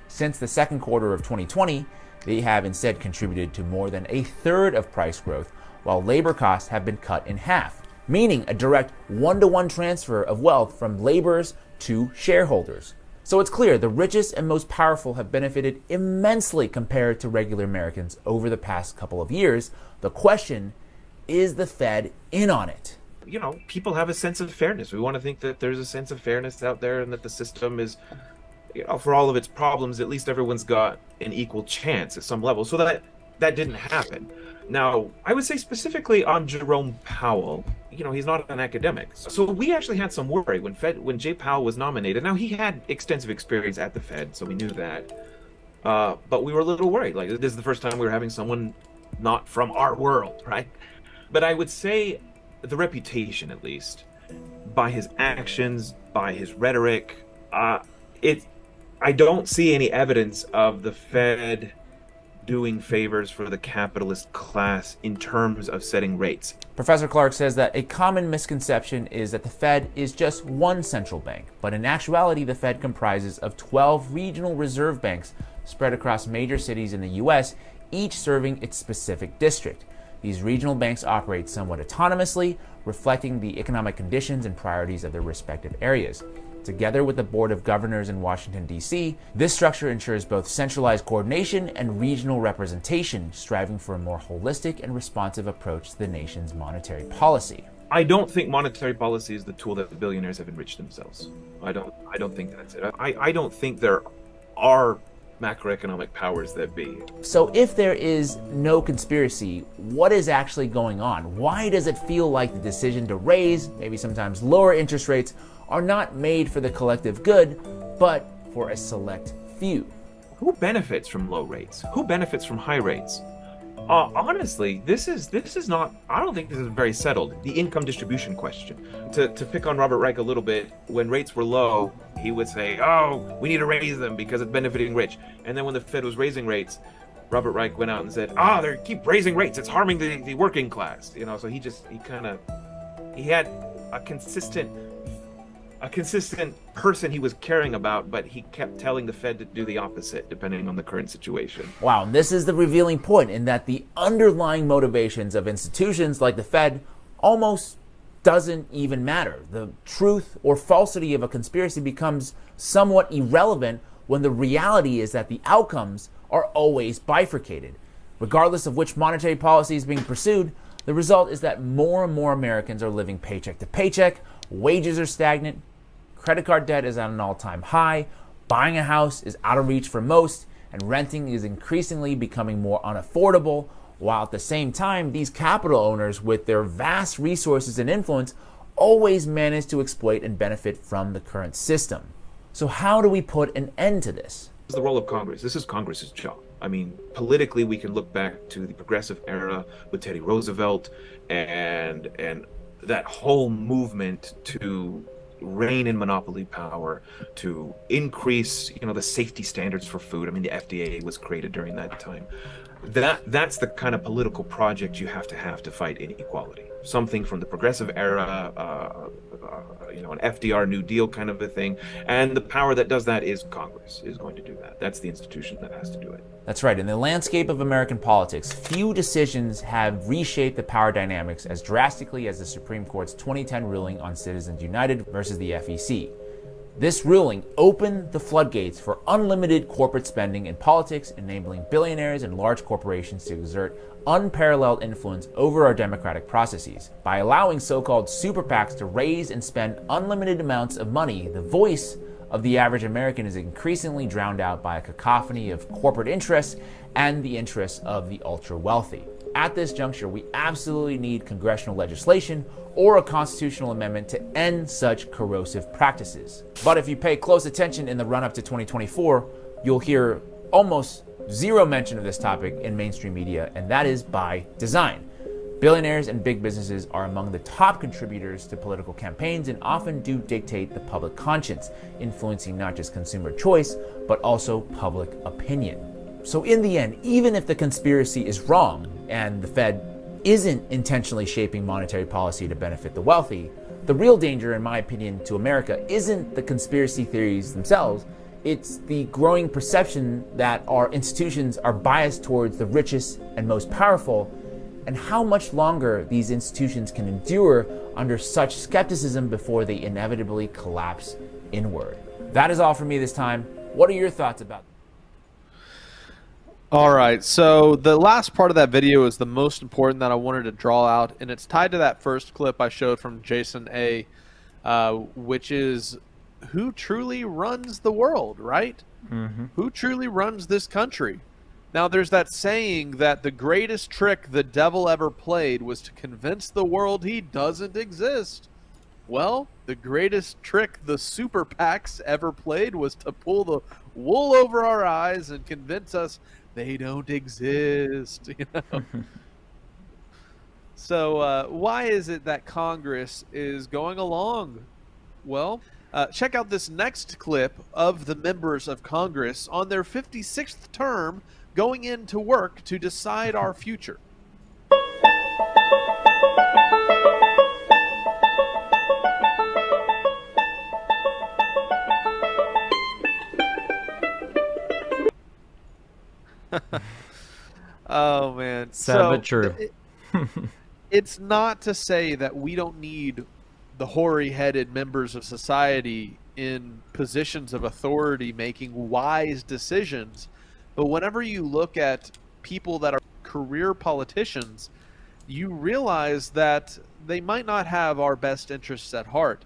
S11: Since the second quarter of 2020, they have instead contributed to more than a third of price growth, while labor costs have been cut in half, meaning a direct one-to-one transfer of wealth from laborers to shareholders. So it's clear the richest and most powerful have benefited immensely compared to regular Americans over the past couple of years. The question, is the Fed in on it?
S24: People have a sense of fairness. We want to think that there's a sense of fairness out there and that the system is, for all of its problems, at least everyone's got an equal chance at some level. So that didn't happen. Now, I would say specifically on Jerome Powell, he's not an academic. So we actually had some worry when Jay Powell was nominated. Now, he had extensive experience at the Fed, so we knew that. But we were a little worried. Like, this is the first time we were having someone not from our world, right? But I would say the reputation, at least, by his actions, by his rhetoric, I don't see any evidence of the Fed doing favors for the capitalist class in terms of setting rates.
S11: Professor Clark says that a common misconception is that the Fed is just one central bank, but in actuality, the Fed comprises of 12 regional reserve banks spread across major cities in the US, each serving its specific district. These regional banks operate somewhat autonomously, reflecting the economic conditions and priorities of their respective areas. Together with the Board of Governors in Washington, D.C., this structure ensures both centralized coordination and regional representation, striving for a more holistic and responsive approach to the nation's monetary policy.
S24: I don't think monetary policy is the tool that the billionaires have enriched themselves. I don't think that's it. I don't think there are macroeconomic powers that be.
S11: So if there is no conspiracy, what is actually going on? Why does it feel like the decision to raise, maybe sometimes lower interest rates, are not made for the collective good, but for a select few?
S24: Who benefits from low rates? Who benefits from high rates? Honestly, this is not, I don't think this is very settled. The income distribution question. To pick on Robert Reich a little bit, when rates were low, he would say, oh, we need to raise them because it's benefiting rich. And then when the Fed was raising rates, Robert Reich went out and said, they keep raising rates, it's harming the working class. So he had a consistent person he was caring about, but he kept telling the Fed to do the opposite depending on the current situation.
S11: Wow, and this is the revealing point in that the underlying motivations of institutions like the Fed almost doesn't even matter. The truth or falsity of a conspiracy becomes somewhat irrelevant when the reality is that the outcomes are always bifurcated. Regardless of which monetary policy is being pursued, the result is that more and more Americans are living paycheck to paycheck, wages are stagnant, credit card debt is at an all-time high, buying a house is out of reach for most, and renting is increasingly becoming more unaffordable, while at the same time, these capital owners with their vast resources and influence always manage to exploit and benefit from the current system. So how do we put an end to this?
S24: This is the role of Congress. This is Congress's job. I mean, politically, we can look back to the progressive era with Teddy Roosevelt and that whole movement to rein in monopoly power, to increase, the safety standards for food. I mean, the FDA was created during that time. That's the kind of political project you have to fight inequality. Something from the progressive era, an FDR New Deal kind of a thing. And the power that does that is Congress, is going to do that. That's the institution that has to do it.
S11: That's right. In the landscape of American politics, few decisions have reshaped the power dynamics as drastically as the Supreme Court's 2010 ruling on Citizens United versus the FEC. This ruling opened the floodgates for unlimited corporate spending in politics, enabling billionaires and large corporations to exert unparalleled influence over our democratic processes. By allowing so-called super PACs to raise and spend unlimited amounts of money, the voice of the average American is increasingly drowned out by a cacophony of corporate interests and the interests of the ultra-wealthy. At this juncture, we absolutely need congressional legislation or a constitutional amendment to end such corrosive practices. But if you pay close attention in the run-up to 2024, you'll hear almost zero mention of this topic in mainstream media, and that is by design. Billionaires and big businesses are among the top contributors to political campaigns and often do dictate the public conscience, influencing not just consumer choice, but also public opinion. So in the end, even if the conspiracy is wrong and the Fed isn't intentionally shaping monetary policy to benefit the wealthy, the real danger, in my opinion, to America isn't the conspiracy theories themselves. It's the growing perception that our institutions are biased towards the richest and most powerful, and how much longer these institutions can endure under such skepticism before they inevitably collapse inward. That is all for me this time. What are your thoughts about that?
S4: All right, so the last part of that video is the most important that I wanted to draw out, and it's tied to that first clip I showed from Jason A., which is who truly runs the world, right?
S1: Mm-hmm.
S4: Who truly runs this country? Now, there's that saying that the greatest trick the devil ever played was to convince the world he doesn't exist. Well, the greatest trick the super PACs ever played was to pull the wool over our eyes and convince us they don't exist, So why is it that Congress is going along? Well, check out this next clip of the members of Congress on their 56th term going into work to decide our future. Oh man,
S1: sad but true.
S4: It's not to say that we don't need the hoary-headed members of society in positions of authority making wise decisions, but whenever you look at people that are career politicians, you realize that they might not have our best interests at heart.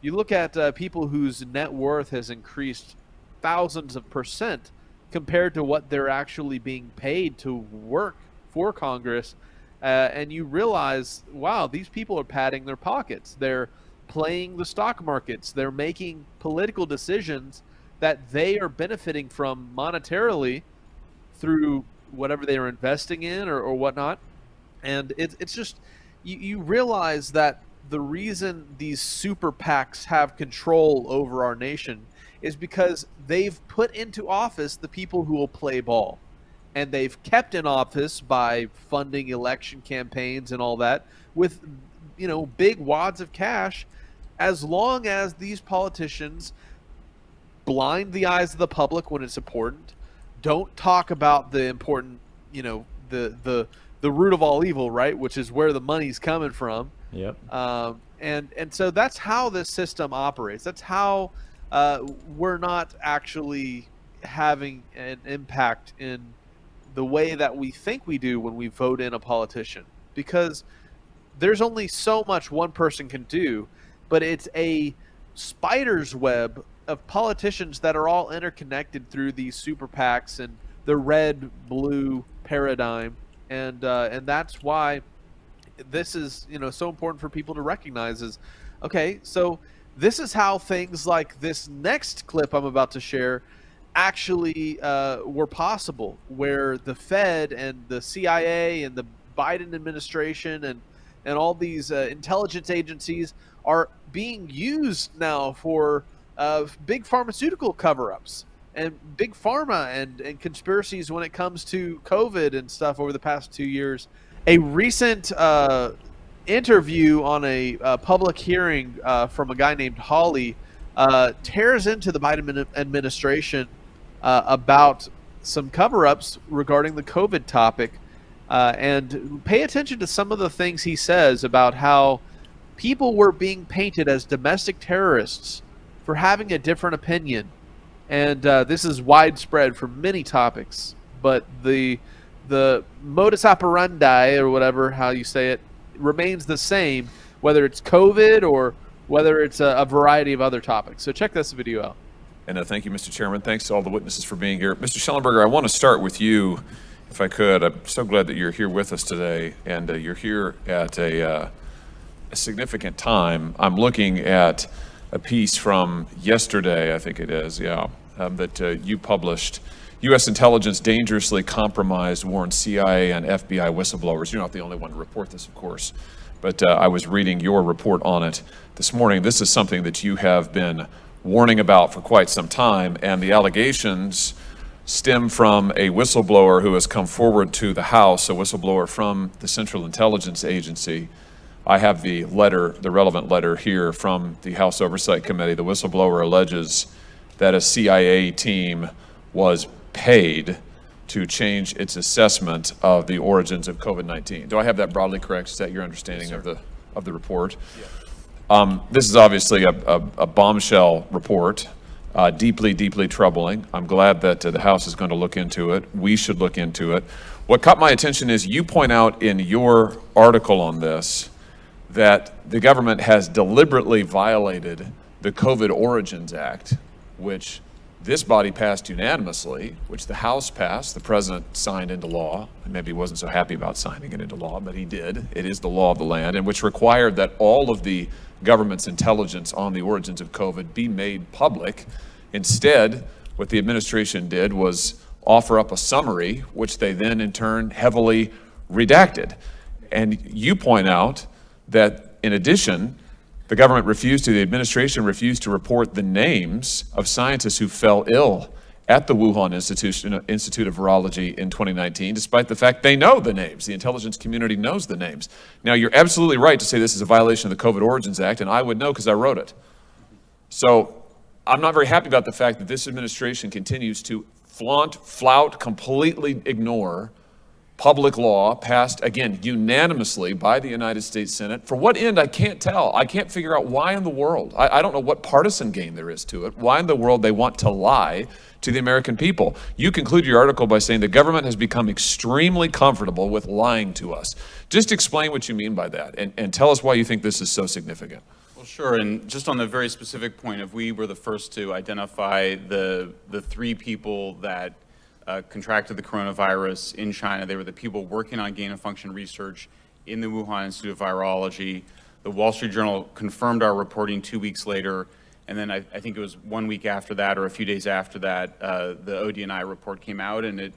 S4: You look at people whose net worth has increased thousands of percent compared to what they're actually being paid to work for Congress, and you realize, wow, these people are padding their pockets. They're playing the stock markets. They're making political decisions that they are benefiting from monetarily through whatever they are investing in or whatnot. And it's just, you realize that the reason these super PACs have control over our nation is because they've put into office the people who will play ball. And they've kept in office by funding election campaigns and all that with, big wads of cash, as long as these politicians blind the eyes of the public when it's important, don't talk about the important, the root of all evil, right, which is where the money's coming from.
S1: Yep.
S4: And so that's how this system operates. That's how we're not actually having an impact in the way that we think we do when we vote in a politician, because there's only so much one person can do, but it's a spider's web of politicians that are all interconnected through these super PACs and the red-blue paradigm, and that's why this is, so important for people to recognize is, okay, so this is how things like this next clip I'm about to share actually were possible, where the Fed and the CIA and the Biden administration and all these intelligence agencies are being used now for big pharmaceutical cover-ups and big pharma and conspiracies when it comes to COVID and stuff over the past 2 years. A recent interview on a public hearing from a guy named Hawley tears into the Biden administration about some cover-ups regarding the COVID topic. And pay attention to some of the things he says about how people were being painted as domestic terrorists for having a different opinion. And this is widespread for many topics. But the modus operandi, or whatever, how you say it, remains the same, whether it's COVID or whether it's a variety of other topics. So check this video out.
S6: And thank you, Mr. Chairman. Thanks to all the witnesses for being here. Mr. Schellenberger, I want to start with you, if I could. I'm so glad that you're here with us today, and you're here at a significant time. I'm looking at a piece from yesterday, I think it is, that you published. U.S. intelligence dangerously compromised, warned CIA and FBI whistleblowers. You're not the only one to report this, of course, but I was reading your report on it this morning. This is something that you have been warning about for quite some time, and the allegations stem from a whistleblower who has come forward to the House, a whistleblower from the Central Intelligence Agency. I have the letter, the relevant letter here from the House Oversight Committee. The whistleblower alleges that a CIA team was paid to change its assessment of the origins of COVID-19. Do I have that broadly correct? Is that your understanding
S4: Yes,
S6: of the report? Yeah. This is obviously a bombshell report, deeply, deeply troubling. I'm glad that the House is going to look into it. We should look into it. What caught my attention is you point out in your article on this that the government has deliberately violated the COVID Origins Act, which this body passed unanimously, which the House passed, the president signed into law. Maybe he wasn't so happy about signing it into law, but he did. It is the law of the land, and which required that all of the government's intelligence on the origins of COVID be made public. Instead, what the administration did was offer up a summary, which they then in turn heavily redacted. And you point out that in addition, the administration refused to report the names of scientists who fell ill at the Wuhan Institute of Virology in 2019, despite the fact they know the names. The intelligence community knows the names. Now, you're absolutely right to say this is a violation of the COVID Origins Act, and I would know because I wrote it. So I'm not very happy about the fact that this administration continues to flout, completely ignore public law passed, again, unanimously by the United States Senate. For what end, I can't tell. I can't figure out why in the world. I don't know what partisan game there is to it. Why in the world they want to lie to the American people. You conclude your article by saying the government has become extremely comfortable with lying to us. Just explain what you mean by that, and tell us why you think this is so significant.
S7: Well, sure, and just on the very specific point of we were the first to identify the 3 people that contracted the coronavirus in China. They were the people working on gain-of-function research in the Wuhan Institute of Virology. The Wall Street Journal confirmed our reporting 2 weeks later, and then I think it was 1 week after that or a few days after that, the ODNI report came out, and it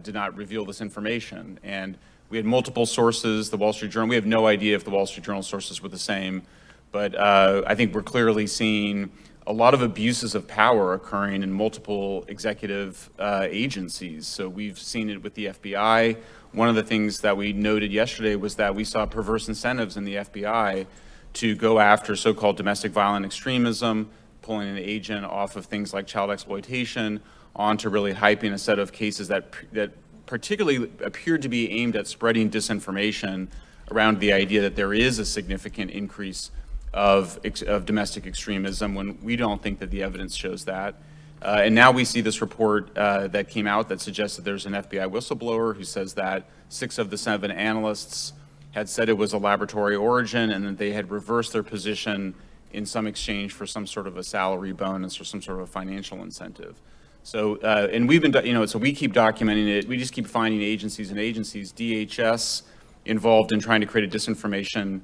S7: did not reveal this information. And we had multiple sources. The Wall Street Journal, we have no idea if the Wall Street Journal sources were the same, but I think we're clearly seeing a lot of abuses of power occurring in multiple executive agencies. So we've seen it with the FBI. One of the things that we noted yesterday was that we saw perverse incentives in the FBI to go after so-called domestic violent extremism, pulling an agent off of things like child exploitation onto really hyping a set of cases that particularly appeared to be aimed at spreading disinformation around the idea that there is a significant increase of domestic extremism when we don't think that the evidence shows that. And now we see this report that came out that suggests that there's an FBI whistleblower who says that 6 of the 7 analysts had said it was a laboratory origin and that they had reversed their position in some exchange for some sort of a salary bonus or some sort of a financial incentive. So, and we've been, so we keep documenting it. We just keep finding agencies and agencies. DHS involved in trying to create a disinformation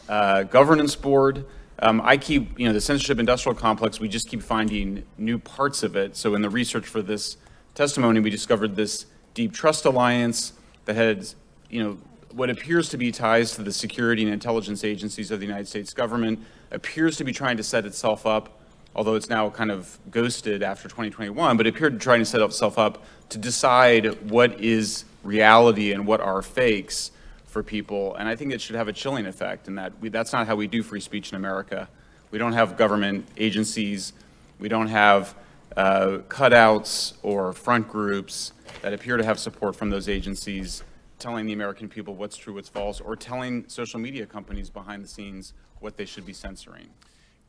S7: governance board. I keep, the censorship industrial complex, we just keep finding new parts of it. So in the research for this testimony, we discovered this deep trust alliance that had, what appears to be ties to the security and intelligence agencies of the United States government, appears to be trying to set itself up, although it's now kind of ghosted after 2021, but it appeared to try to set itself up to decide what is reality and what are fakes for people. And I think it should have a chilling effect in that that's not how we do free speech in America. We don't have government agencies. We don't have cutouts or front groups that appear to have support from those agencies telling the American people what's true, what's false, or telling social media companies behind the scenes what they should be censoring.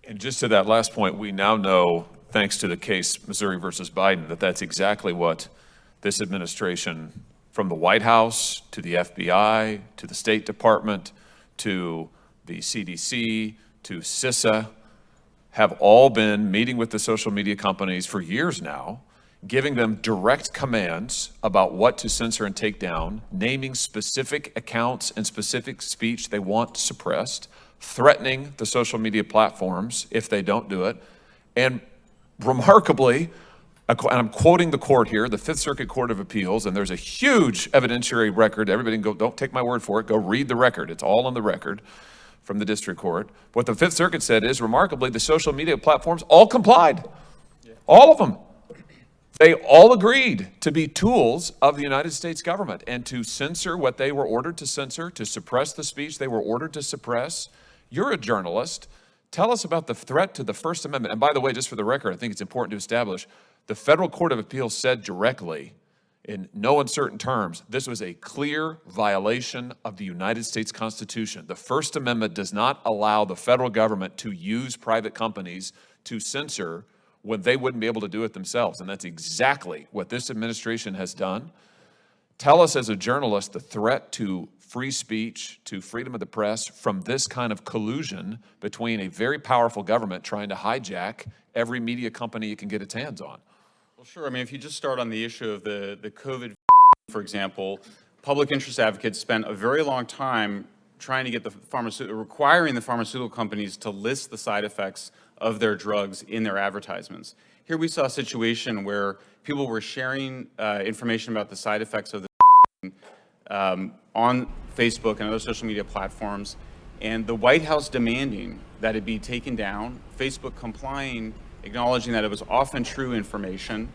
S6: And just to that last point, we now know, thanks to the case Missouri versus Biden, that that's exactly what this administration, from the White House to the FBI to the State Department to the CDC to CISA, have all been meeting with the social media companies for years now, giving them direct commands about what to censor and take down, naming specific accounts and specific speech they want suppressed, threatening the social media platforms if they don't do it. And remarkably, and I'm quoting the court here, the Fifth Circuit Court of Appeals, and there's a huge evidentiary record. Everybody can go, don't take my word for it, go read the record. It's all on the record from the district court. What the Fifth Circuit said is, remarkably, the social media platforms all complied. All of them. They all agreed to be tools of the United States government and to censor what they were ordered to censor, to suppress the speech they were ordered to suppress. You're a journalist. Tell us about the threat to the First Amendment. And by the way, just for the record, I think it's important to establish, the Federal Court of Appeals said directly, in no uncertain terms, this was a clear violation of the United States Constitution. The First Amendment does not allow the federal government to use private companies to censor when they wouldn't be able to do it themselves. And that's exactly what this administration has done. Tell us as a journalist the threat to free speech, to freedom of the press from this kind of collusion between a very powerful government trying to hijack every media company it can get its hands on.
S7: Well, sure. I mean, if you just start on the issue of the COVID, for example, public interest advocates spent a very long time trying to get requiring the pharmaceutical companies to list the side effects of their drugs in their advertisements. Here we saw a situation where people were sharing information about the side effects of the on Facebook and other social media platforms, and the White House demanding that it be taken down, Facebook complying, acknowledging that it was often true information.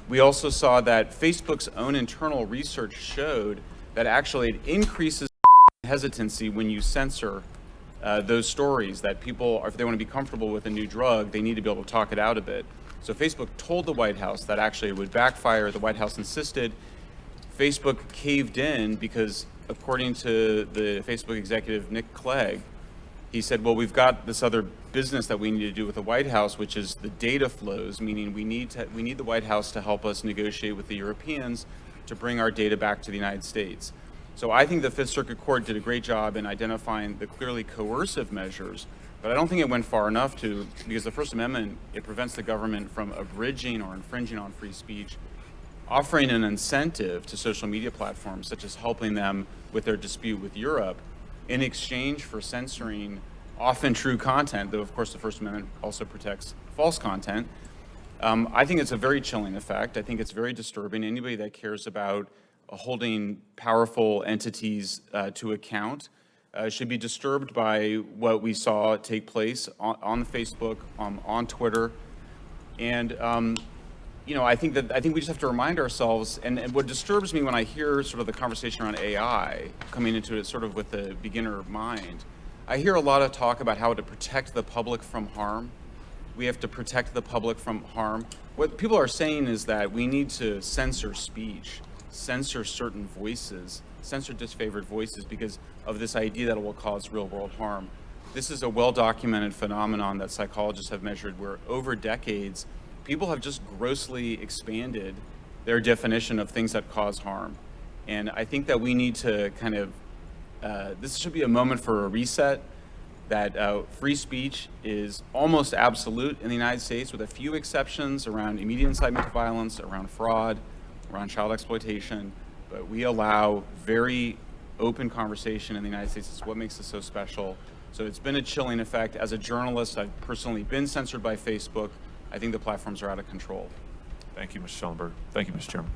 S7: We also saw that Facebook's own internal research showed that actually it increases hesitancy when you censor those stories, that people, if they want to be comfortable with a new drug, they need to be able to talk it out a bit. So Facebook told the White House that actually it would backfire. The White House insisted. Facebook caved in because, according to the Facebook executive Nick Clegg, he said, well, we've got this other business that we need to do with the White House, which is the data flows, meaning we need the White House to help us negotiate with the Europeans to bring our data back to the United States. So I think the Fifth Circuit Court did a great job in identifying the clearly coercive measures, but I don't think it went far enough because the First Amendment, it prevents the government from abridging or infringing on free speech, offering an incentive to social media platforms, such as helping them with their dispute with Europe, in exchange for censoring often true content, though of course the First Amendment also protects false content. I think it's a very chilling effect. I think it's very disturbing. Anybody that cares about holding powerful entities to account should be disturbed by what we saw take place on Facebook, on Twitter, and I think we just have to remind ourselves. And what disturbs me when I hear sort of the conversation around AI coming into it sort of with a beginner mind, I hear a lot of talk about how to protect the public from harm. We have to protect the public from harm. What people are saying is that we need to censor speech, censor certain voices, censor disfavored voices because of this idea that it will cause real world harm. This is a well-documented phenomenon that psychologists have measured where over decades, people have just grossly expanded their definition of things that cause harm. And I think that we need to kind of, this should be a moment for a reset, that free speech is almost absolute in the United States with a few exceptions around immediate incitement to violence, around fraud, around child exploitation, but we allow very open conversation in the United States is what makes us so special. So it's been a chilling effect. As a journalist, I've personally been censored by Facebook. I think the platforms are out of control.
S6: Thank you, Mr. Schellenberg. Thank you, Mr. Chairman.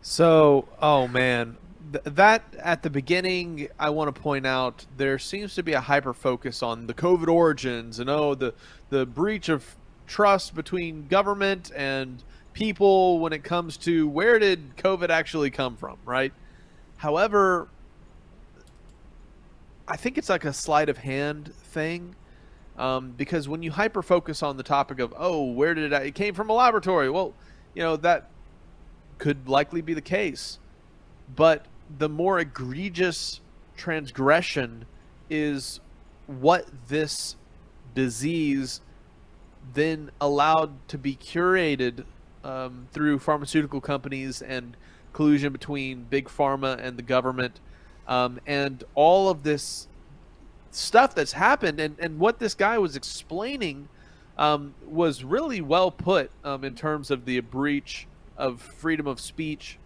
S4: So, oh man, that at the beginning, I want to point out there seems to be a hyper focus on the COVID origins and the breach of trust between government and people when it comes to where did COVID actually come from, right? However, I think it's like a sleight of hand thing, because when you hyper focus on the topic of, oh, where did it came from a laboratory? Well, that could likely be the case, but the more egregious transgression is what this disease then allowed to be curated through pharmaceutical companies and collusion between big pharma and the government, and all of this stuff that's happened. And what this guy was explaining was really well put in terms of the breach of freedom of speech,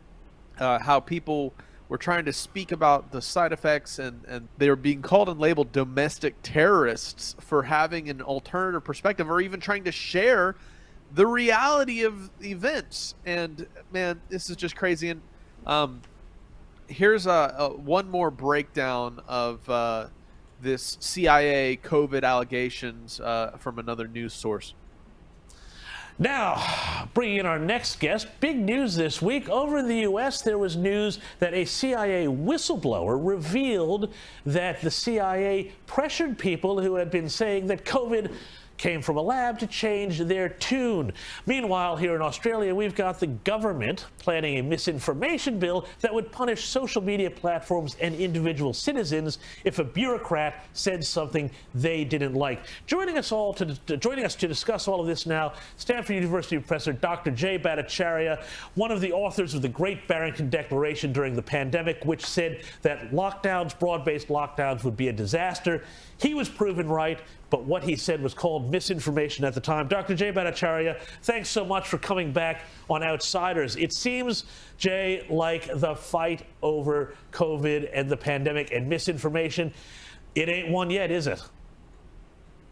S4: how people were trying to speak about the side effects, and they were being called and labeled domestic terrorists for having an alternative perspective or even trying to share the reality of events. And man, this is just crazy. And here's one more breakdown of this CIA COVID allegations from another news source.
S9: Now, bringing in our next guest, big news this week. Over in the U.S., there was news that a CIA whistleblower revealed that the CIA pressured people who had been saying that COVID came from a lab to change their tune. Meanwhile, here in Australia, we've got the government planning a misinformation bill that would punish social media platforms and individual citizens if a bureaucrat said something they didn't like. Joining us to discuss all of this now, Stanford University professor Dr. Jay Bhattacharya, one of the authors of the Great Barrington Declaration during the pandemic, which said that lockdowns, broad-based lockdowns, would be a disaster. He was proven right, but what he said was called misinformation at the time. Dr. Jay Bhattacharya, thanks so much for coming back on Outsiders. It seems, Jay, like the fight over COVID and the pandemic and misinformation, it ain't won yet, is it?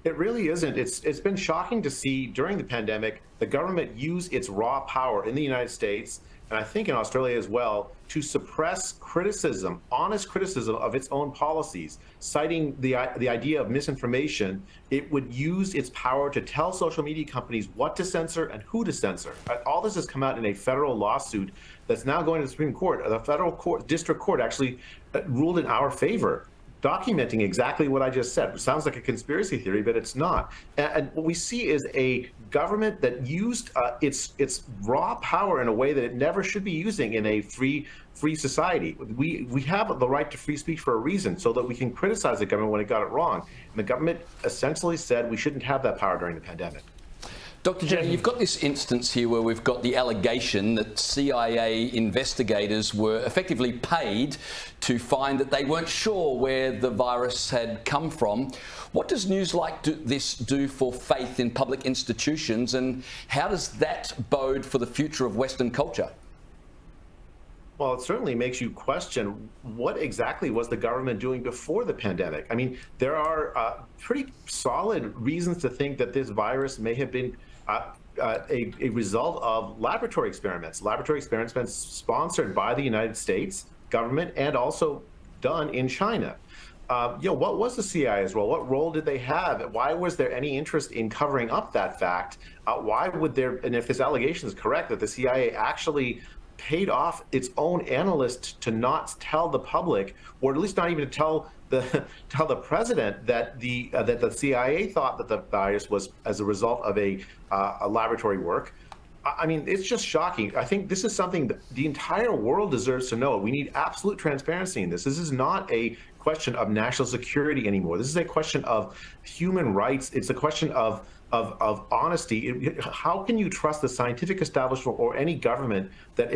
S13: It really isn't. It's been shocking to see during the pandemic the government use its raw power in the United States, and I think in Australia as well, to suppress criticism, honest criticism of its own policies, citing the idea of misinformation. It would use its power to tell social media companies what to censor and who to censor. All this has come out in a federal lawsuit that's now going to the Supreme Court. The federal court, district court actually ruled in our favor, documenting exactly what I just said. It sounds like a conspiracy theory, but it's not. And what we see is a government that used its raw power in a way that it never should be using in a free society. We have the right to free speech for a reason, so that we can criticize the government when it got it wrong. And the government essentially said we shouldn't have that power during the pandemic.
S14: Dr. J, you've got this instance here where we've got the allegation that CIA investigators were effectively paid to find that they weren't sure where the virus had come from. What does news like this do for faith in public institutions, and how does that bode for the future of Western culture?
S13: Well, it certainly makes you question what exactly was the government doing before the pandemic. I mean, there are pretty solid reasons to think that this virus may have been a result of laboratory experiments. Laboratory experiments sponsored by the United States government and also done in China. What was the CIA's role? What role did they have? Why was there any interest in covering up that fact? Why would there, and if this allegation is correct, that the CIA actually paid off its own analysts to not tell the public, or at least not even to tell the president that the CIA thought that the virus was as a result of a laboratory work. I mean, it's just shocking. I think this is something that the entire world deserves to know. We need absolute transparency in this. This is not a question of national security anymore. This is a question of human rights. It's a question of honesty. How can you trust the scientific establishment or any government that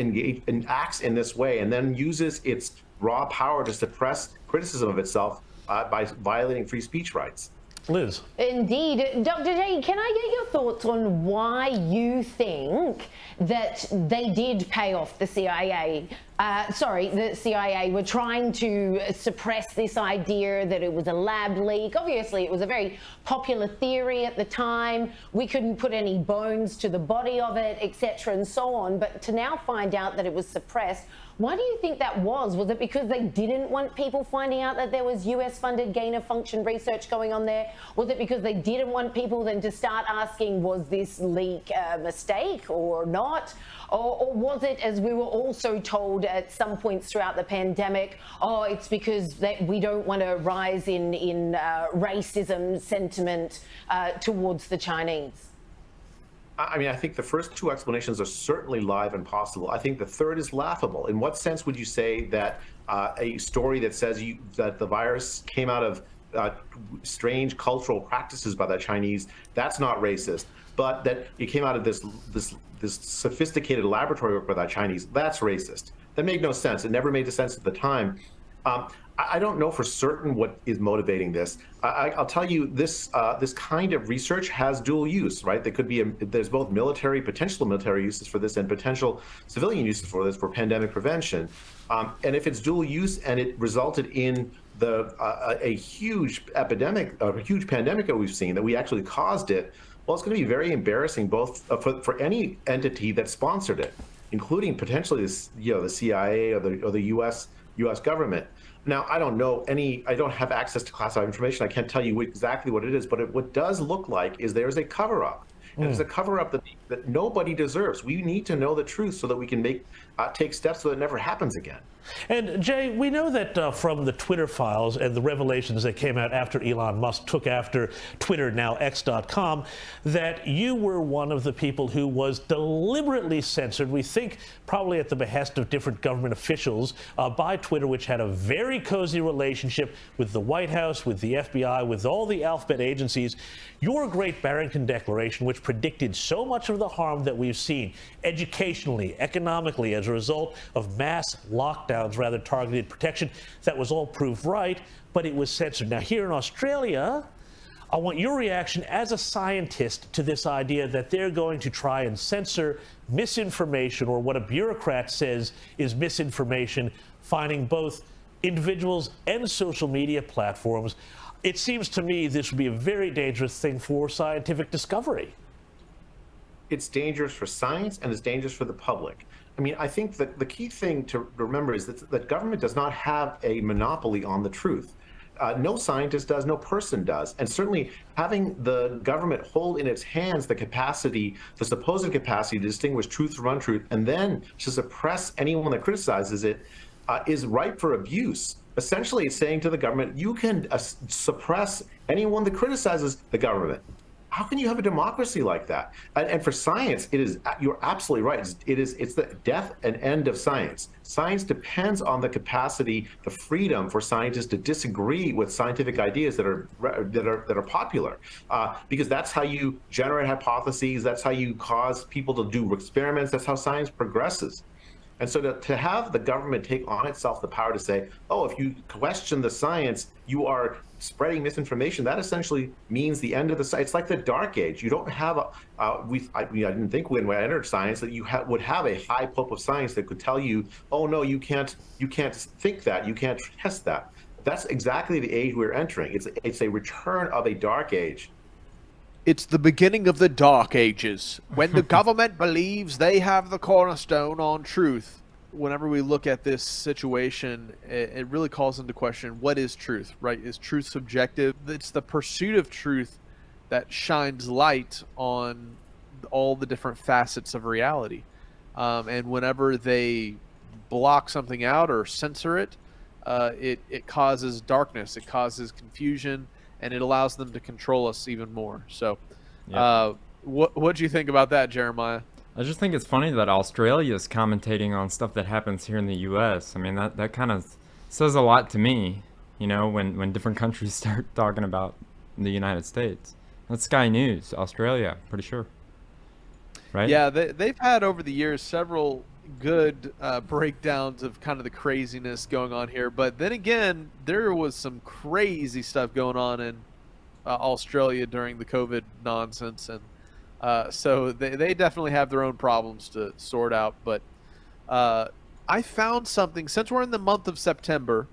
S13: acts in this way and then uses its raw power to suppress criticism of itself by violating free speech rights?
S9: Liz.
S16: Indeed. Dr. J, can I get your thoughts on why you think that they did pay off the CIA the CIA were trying to suppress this idea that it was a lab leak. Obviously, it was a very popular theory at the time. We couldn't put any bones to the body of it, etc., and so on. But to now find out that it was suppressed, why do you think that was? Was it because they didn't want people finding out that there was US-funded gain-of-function research going on there? Was it because they didn't want people then to start asking, was this leak a mistake or not? Or was it, as we were also told at some points throughout the pandemic, oh, it's because we don't want a rise in racism sentiment towards the Chinese?
S13: I mean, I think the first two explanations are certainly live and possible. I think the third is laughable. In what sense would you say that a story that says that the virus came out of strange cultural practices by the Chinese, that's not racist, but that it came out of this sophisticated laboratory work by the Chinese, that's racist? That made no sense. It never made sense at the time. I don't know for certain what is motivating this. I'll tell you, this kind of research has dual use, right? There could be there's both potential military uses for this and potential civilian uses for this for pandemic prevention. And if it's dual use and it resulted in a huge epidemic, a huge pandemic that we've seen, that we actually caused it, well, it's going to be very embarrassing both for any entity that sponsored it, including potentially the CIA or the U.S. government. Now, I don't know I don't have access to classified information. I can't tell you exactly what it is, but what does look like is there's a cover-up. And there's a cover-up that nobody deserves. We need to know the truth so that we can take steps so that it never happens again.
S9: And Jay, we know that from the Twitter files and the revelations that came out after Elon Musk took after Twitter, now X.com, that you were one of the people who was deliberately censored, we think probably at the behest of different government officials, by Twitter, which had a very cozy relationship with the White House, with the FBI, with all the alphabet agencies. Your Great Barrington Declaration, which predicted so much of the harm that we've seen educationally, economically, as a result of mass lockdowns, rather targeted protection, that was all proved right, but it was censored. Now, here in Australia, I want your reaction as a scientist to this idea that they're going to try and censor misinformation, or what a bureaucrat says is misinformation, finding both individuals and social media platforms. It seems to me this would be a very dangerous thing for scientific discovery.
S13: It's dangerous for science and it's dangerous for the public. I mean, I think that the key thing to remember is that government does not have a monopoly on the truth. No scientist does, no person does. And certainly having the government hold in its hands the supposed capacity to distinguish truth from untruth, and then to suppress anyone that criticizes it, is ripe for abuse. Essentially, it's saying to the government, you can suppress anyone that criticizes the government. How can you have a democracy like that? And for science, you're absolutely right. It's the death and end of science. Science depends on the capacity, the freedom for scientists to disagree with scientific ideas that are popular, because that's how you generate hypotheses. That's how you cause people to do experiments. That's how science progresses. And so to have the government take on itself the power to say, oh, if you question the science, you are spreading misinformation, that essentially means the end of the science. It's like the Dark Age. You don't have I didn't think when I entered science that you would have a high pope of science that could tell you, oh no, you can't think that, you can't test that. That's exactly the age we're entering. It's a return of a Dark Age.
S4: It's the beginning of the Dark Ages, when the government believes they have the cornerstone on truth. Whenever we look at this situation, it really calls into question, what is truth, right? Is truth subjective? It's the pursuit of truth that shines light on all the different facets of reality. And whenever they block something out or censor it, it causes darkness, it causes confusion, and it allows them to control us even more. So what do you think about that, Jeremiah?
S1: I just think it's funny that Australia is commentating on stuff that happens here in the U.S. I mean, that kind of says a lot to me, when different countries start talking about the United States. That's Sky News, Australia, pretty sure. Right?
S4: Yeah, they've had over the years several good breakdowns of kind of the craziness going on here. But then again, there was some crazy stuff going on in Australia during the COVID nonsense. And so they definitely have their own problems to sort out. But I found something, since we're in the month of September,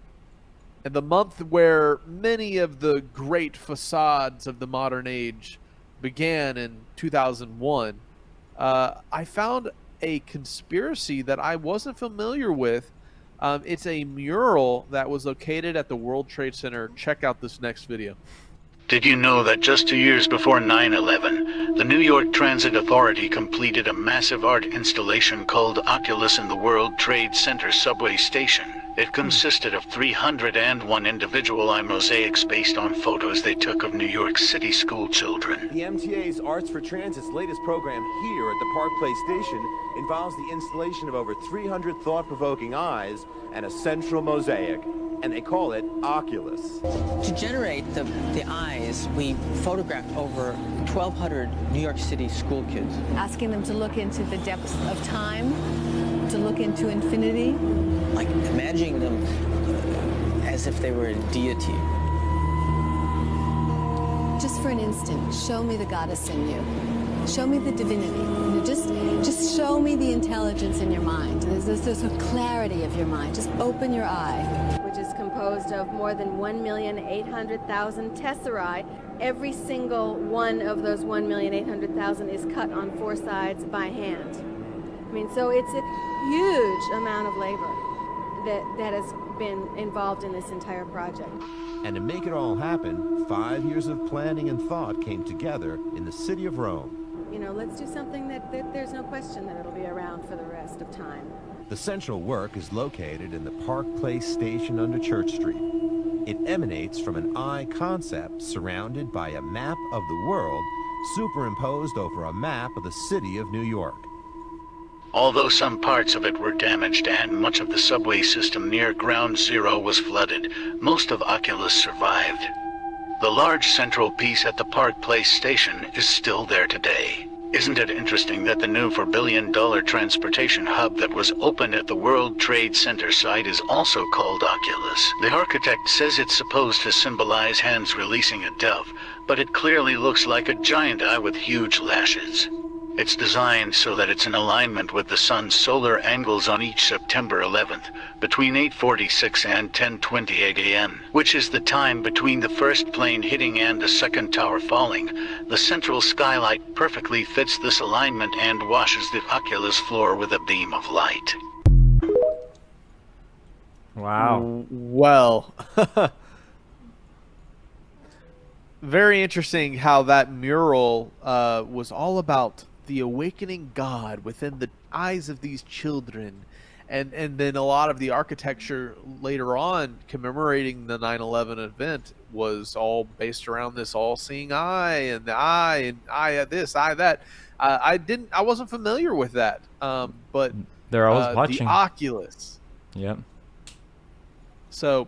S4: and the month where many of the great facades of the modern age began in 2001, I found a conspiracy that I wasn't familiar with. It's a mural that was located at the World Trade Center. Check out this next video.
S17: Did you know that just 2 years before 9/11, the New York Transit Authority completed a massive art installation called Oculus in the World Trade Center subway station? It consisted of 301 individual eye mosaics based on photos they took of New York City school children.
S18: The MTA's Arts for Transit's latest program here at the Park Place station involves the installation of over 300 thought-provoking eyes and a central mosaic, and they call it Oculus.
S19: To generate the eyes, we photographed over 1,200 New York City school kids.
S20: Asking them to look into the depths of time, to look into infinity.
S19: Like imagining them as if they were a deity.
S20: Just for an instant, show me the goddess in you. Show me the divinity. You know, just show me the intelligence in your mind. There's a clarity of your mind. Just open your eye.
S21: Which is composed of more than 1,800,000 tesserae. Every single one of those 1,800,000 is cut on 4 sides by hand. I mean, so it's a huge amount of labor that has been involved in this entire project.
S18: And to make it all happen, 5 years of planning and thought came together in the city of Rome.
S21: You know, let's do something that there's no question that it'll be around for the rest of time.
S18: The central work is located in the Park Place station under Church Street. It emanates from an eye concept surrounded by a map of the world superimposed over a map of the city of New York.
S17: Although some parts of it were damaged and much of the subway system near Ground Zero was flooded, most of Oculus survived. The large central piece at the Park Place station is still there today. Isn't it interesting that the new $4 billion transportation hub that was opened at the World Trade Center site is also called Oculus? The architect says it's supposed to symbolize hands releasing a dove, but it clearly looks like a giant eye with huge lashes. It's designed so that it's in alignment with the sun's solar angles on each September 11th, between 8:46 and 10:28 a.m., which is the time between the first plane hitting and the second tower falling. The central skylight perfectly fits this alignment and washes the Oculus floor with a beam of light.
S1: Wow.
S4: Well, very interesting how that mural was all about the awakening God within the eyes of these children, and then a lot of the architecture later on commemorating the 9/11 event was all based around this all-seeing eye and the eye and eye this, eye that. I wasn't familiar with that, but
S1: they're always watching
S4: the Oculus.
S1: Yep.
S4: So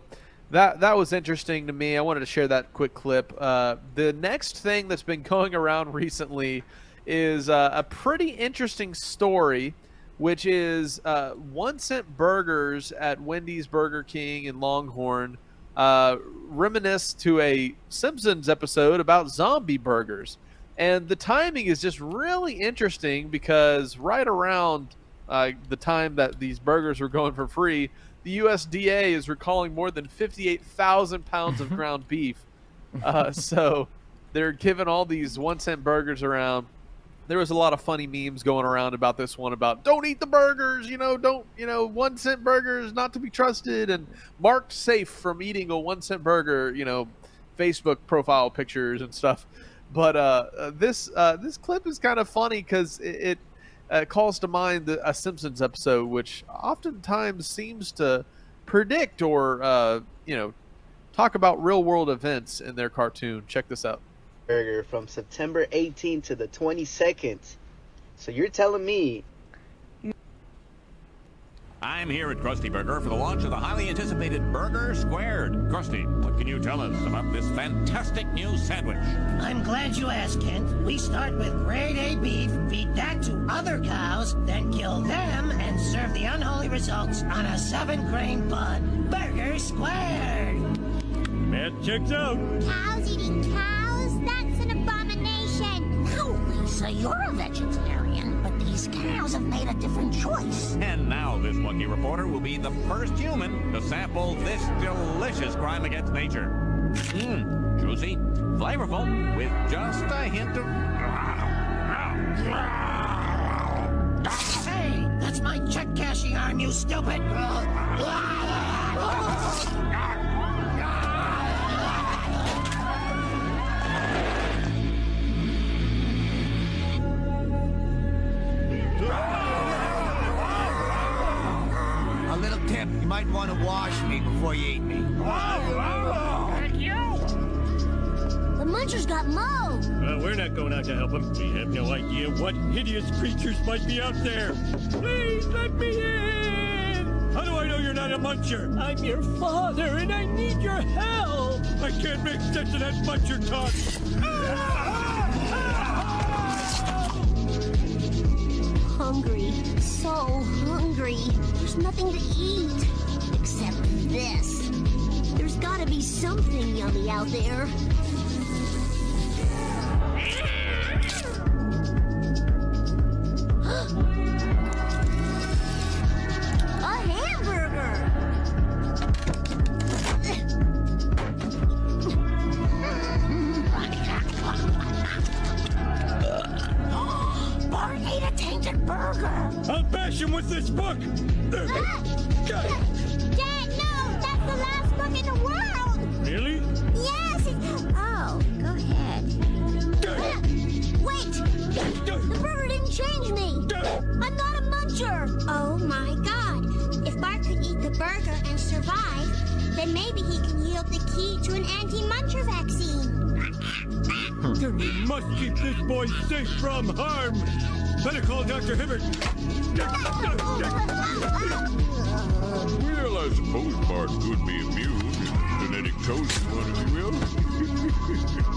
S4: that was interesting to me. I wanted to share that quick clip. The next thing that's been going around recently is a pretty interesting story, which is 1-cent burgers at Wendy's, Burger King, and Longhorn reminisce to a Simpsons episode about zombie burgers. And the timing is just really interesting because right around the time that these burgers were going for free, the USDA is recalling more than 58,000 pounds of ground beef. So they're giving all these 1-cent burgers around. There was a lot of funny memes going around about this one about don't eat the burgers, don't, 1-cent burgers not to be trusted, and marked safe from eating a 1-cent burger, Facebook profile pictures and stuff. But this clip is kind of funny because it calls to mind a Simpsons episode, which oftentimes seems to predict or, talk about real world events in their cartoon. Check this out.
S26: Burger from September 18th to the 22nd. So you're telling me...
S27: I'm here at Krusty Burger for the launch of the highly anticipated Burger Squared. Krusty, what can you tell us about this fantastic new sandwich?
S28: I'm glad you asked, Kent. We start with grade A beef, feed that to other cows, then kill them and serve the unholy results on a 7-grain bun. Burger Squared!
S27: That checks out.
S29: Cows eating cows? That's an abomination.
S28: No, Lisa, you're a vegetarian, but these These cows have made a different choice.
S27: And now this monkey reporter will be the first human to sample this delicious crime against nature. Juicy, flavorful, with just a hint of...
S28: Hey, that's my check cashing arm, you stupid!
S2: A little tip, you might want to wash me before you eat me.
S28: Thank you! The muncher's got Mo!
S3: Well, we're not going out to help him. We have no idea what hideous creatures might be out there. Please let me in! How do I know you're not a muncher? I'm your father, and I need your help! I can't make sense of that muncher talk!
S28: Hungry. So hungry. There's nothing to eat. Except this. There's gotta be something yummy out there. A hamburger! Bart ate a tainted burger!
S3: I'll bash him with this book!
S28: Dad, no! That's the last book in the world!
S3: Really?
S28: Yes! Oh, go ahead. Wait! The burger didn't change me! I'm not a muncher! Oh my god! If Bart could eat the burger and survive, then maybe he can yield the key to an anti-muncher vaccine.
S3: We must keep this boy safe from harm! Better call Dr. Hibbert!
S27: Well, I suppose Bart could be immune. Genetic chosen one, if you will.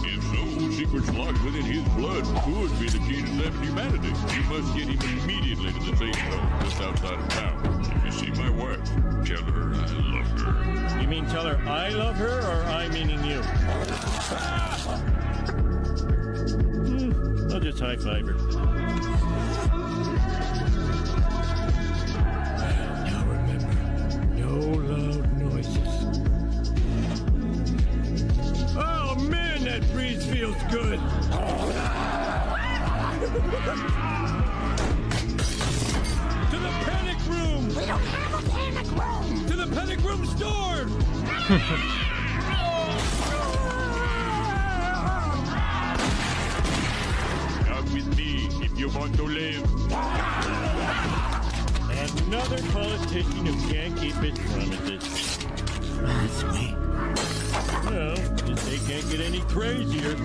S27: If so, secrets locked within his blood could be the key to saving humanity. You must get him immediately to the safe zone just outside of town. If you see my wife, tell her I love her.
S3: You mean tell her I love her, or I meaning you? I'll just high-five her. Now remember, no loud noises. Oh man, that breeze feels good! To the panic room!
S28: We don't have a panic room!
S3: To the panic room store!
S27: Come with me if you want to live.
S3: Another politician who can't keep his promises.
S28: That's me.
S3: Well, they can't get any crazier.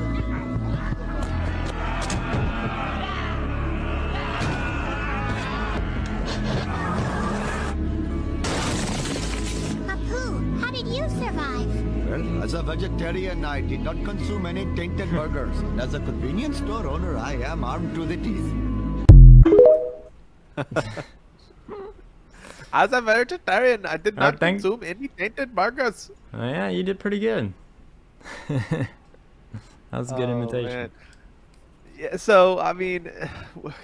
S28: Apu, how did you survive?
S2: Well, as a vegetarian, I did not consume any tainted burgers. As a convenience store owner, I am armed to the teeth.
S4: As a vegetarian, I did not consume any tainted burgers.
S1: Oh, yeah, you did pretty good. That was a good imitation.
S4: Man. Yeah, so, I mean,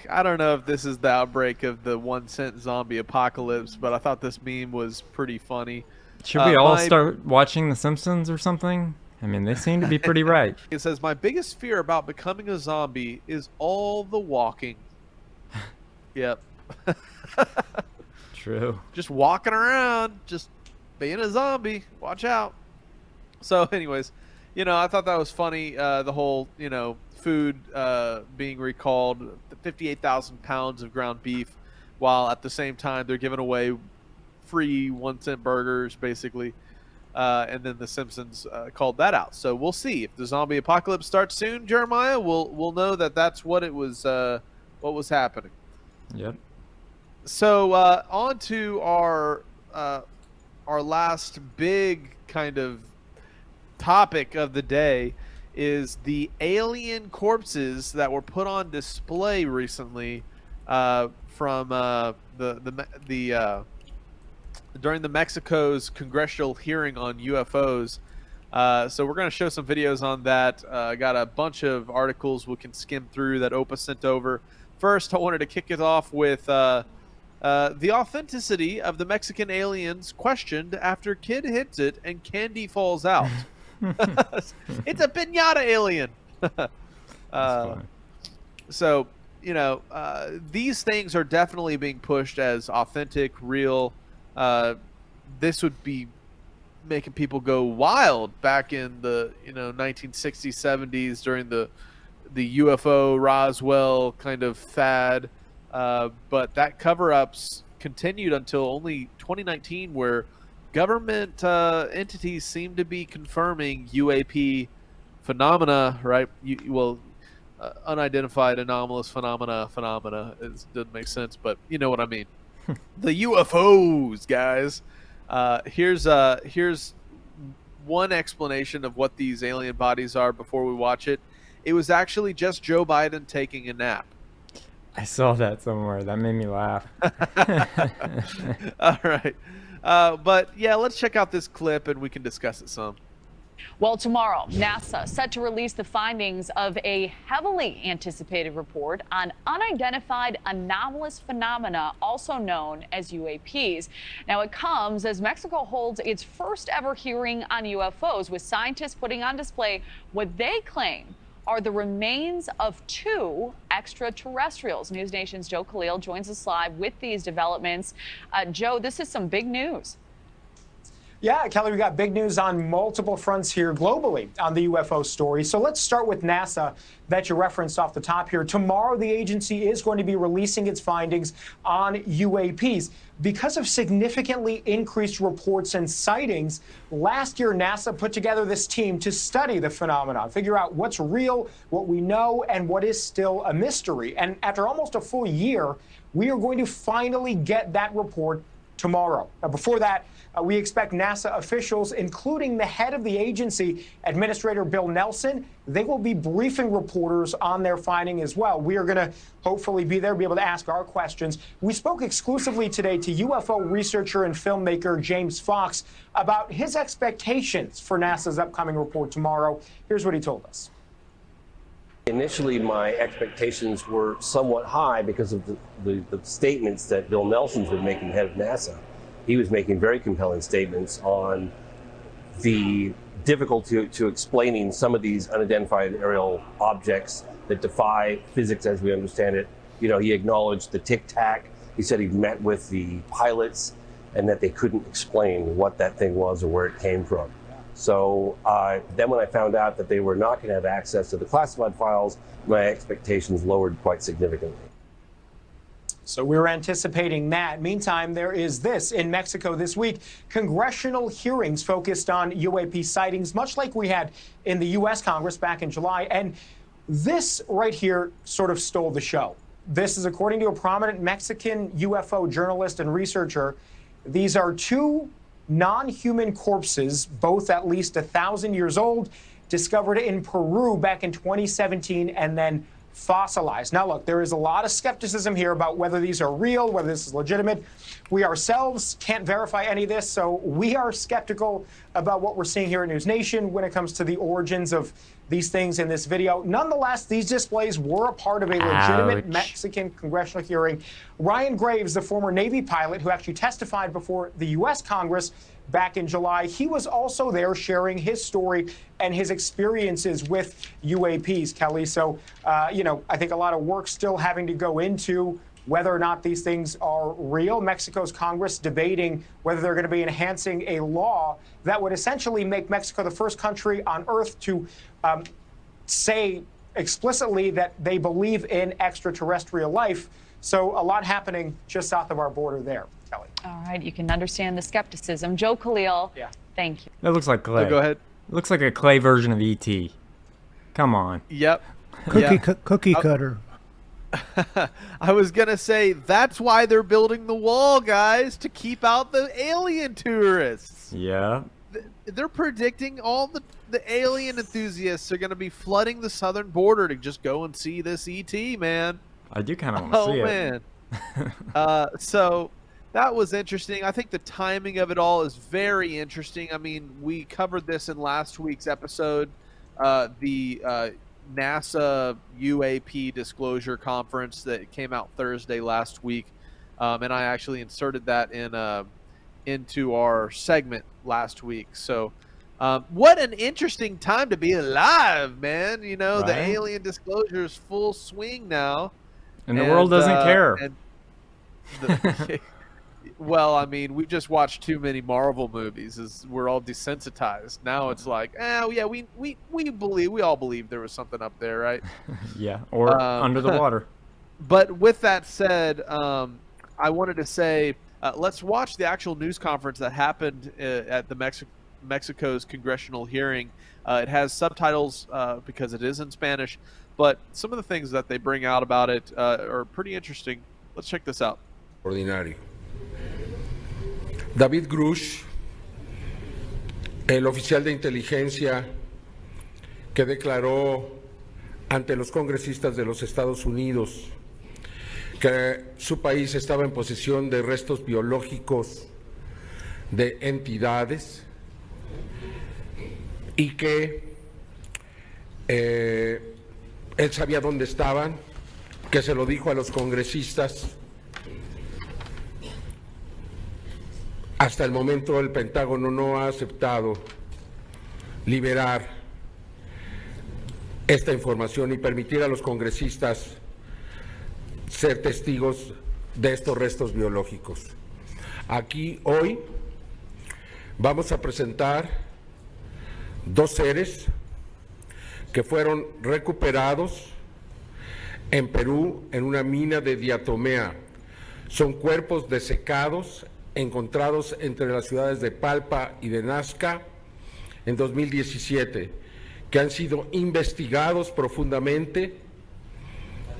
S4: I don't know if this is the outbreak of the 1 cent zombie apocalypse, but I thought this meme was pretty funny.
S1: Should we all start watching The Simpsons or something? I mean, they seem to be pretty right.
S4: It says, my biggest fear about becoming a zombie is all the walking. Yep.
S1: True.
S4: Just walking around, just being a zombie. Watch out. So anyways, you know, I thought that was funny. The whole, you know, food being recalled, 58,000 pounds of ground beef, while at the same time they're giving away free 1 cent burgers, basically. And then the Simpsons called that out. So we'll see if the zombie apocalypse starts soon, Jeremiah. We'll know that that's what it was. What was happening.
S1: Yep.
S4: So on to our last big kind of topic of the day is the alien corpses that were put on display recently from during the Mexico's congressional hearing on UFOs. So we're going to show some videos on that. Got a bunch of articles we can skim through that OPA sent over. first, I wanted to kick it off with the authenticity of the Mexican aliens questioned after kid hits it and candy falls out. It's a piñata alien. So, you know, these things are definitely being pushed as authentic, real. This would be making people go wild back in the 1960s, 70s during the UFO Roswell kind of fad, but that cover-ups continued until only 2019, where government entities seem to be confirming UAP phenomena, right? Unidentified anomalous phenomena. It doesn't make sense, but you know what I mean. The UFOs, guys. Here's one explanation of what these alien bodies are before we watch it. It was actually just Joe Biden taking a nap.
S1: I saw that somewhere. That made me laugh.
S4: All right. But yeah, let's check out this clip and we can discuss it some.
S5: Well, tomorrow, NASA set to release the findings of a heavily anticipated report on unidentified anomalous phenomena, also known as UAPs. Now, it comes as Mexico holds its first ever hearing on UFOs, with scientists putting on display what they claim are the remains of 2 extraterrestrials. News Nation's Joe Khalil joins us live with these developments. Joe, this is some big news.
S8: Yeah, Kelly, we got big news on multiple fronts here globally on the UFO story. So let's start with NASA that you referenced off the top here. Tomorrow, the agency is going to be releasing its findings on UAPs. Because of significantly increased reports and sightings, last year NASA put together this team to study the phenomenon, figure out what's real, what we know, and what is still a mystery. And after almost a full year, we are going to finally get that report tomorrow. Now, before that, we expect NASA officials, including the head of the agency, Administrator Bill Nelson, they will be briefing reporters on their finding as well. We are going to hopefully be there, be able to ask our questions. We spoke exclusively today to UFO researcher and filmmaker James Fox about his expectations for NASA's upcoming report tomorrow. Here's what he told us.
S10: Initially, my expectations were somewhat high because of the statements that Bill Nelson's been making, head of NASA. He was making very compelling statements on the difficulty to explaining some of these unidentified aerial objects that defy physics as we understand it. You know, he acknowledged the tic-tac. He said he'd met with the pilots and that they couldn't explain what that thing was or where it came from. So then when I found out that they were not going to have access to the classified files, my expectations lowered quite significantly.
S8: So we're anticipating that. Meantime, there is this in Mexico this week. Congressional hearings focused on UAP sightings, much like we had in the U.S. Congress back in July. And this right here sort of stole the show. This is according to a prominent Mexican UFO journalist and researcher. These are 2 non-human corpses, both at least 1,000 years old, discovered in Peru back in 2017 and then fossilized. Now, look, there is a lot of skepticism here about whether these are real, whether this is legitimate. We ourselves can't verify any of this, so we are skeptical about what we're seeing here at News Nation when it comes to the origins of these things in this video. Nonetheless, these displays were a part of a legitimate Mexican congressional hearing. Ryan Graves, the former Navy pilot who actually testified before the U.S. Congress back in July, he was also there sharing his story and his experiences with UAPs, Kelly. So, I think a lot of work still having to go into whether or not these things are real. Mexico's Congress debating whether they're going to be enhancing a law that would essentially make Mexico the first country on earth to say explicitly that they believe in extraterrestrial life. So a lot happening just south of our border there, Kelly.
S5: All right, you can understand the skepticism. Joe Khalil, thank you.
S1: That looks like clay.
S4: Go ahead.
S1: It looks like a clay version of E.T. Come on.
S4: Yep.
S12: Cookie cutter.
S4: I was going to say, that's why they're building the wall, guys, to keep out the alien tourists.
S1: Yeah.
S4: They're predicting all the alien enthusiasts are going to be flooding the southern border to just go and see this ET, man.
S1: I do kind of want to see
S4: it. Oh, man. So that was interesting. I think the timing of it all is very interesting. I mean, we covered this in last week's episode. The NASA UAP disclosure conference that came out Thursday last week, and I actually inserted that into our segment last week. So what an interesting time to be alive, man. You know,
S1: Right?
S4: The alien disclosure is full swing now.
S1: And the world doesn't care.
S4: Well, I mean, we've just watched too many Marvel movies. We're all desensitized. Now it's like, yeah, we all believe there was something up there, right?
S1: Yeah, or under the water.
S4: But with that said, I wanted to say, let's watch the actual news conference that happened at the Mexico's congressional hearing. It has subtitles because it is in Spanish, but some of the things that they bring out about it are pretty interesting. Let's check this out.
S6: Ordinario. David Grush, el oficial de inteligencia que declaró ante los congresistas de los Estados Unidos que su país estaba en posesión de restos biológicos de entidades y que él sabía dónde estaban, que se lo dijo a los congresistas. Hasta el momento el Pentágono no ha aceptado liberar esta información y permitir a los congresistas ser testigos de estos restos biológicos. Aquí hoy vamos a presentar dos seres que fueron recuperados en Perú en una mina de diatomea. Son cuerpos desecados encontrados entre las ciudades de Palpa y de Nazca en 2017, que han sido investigados profundamente,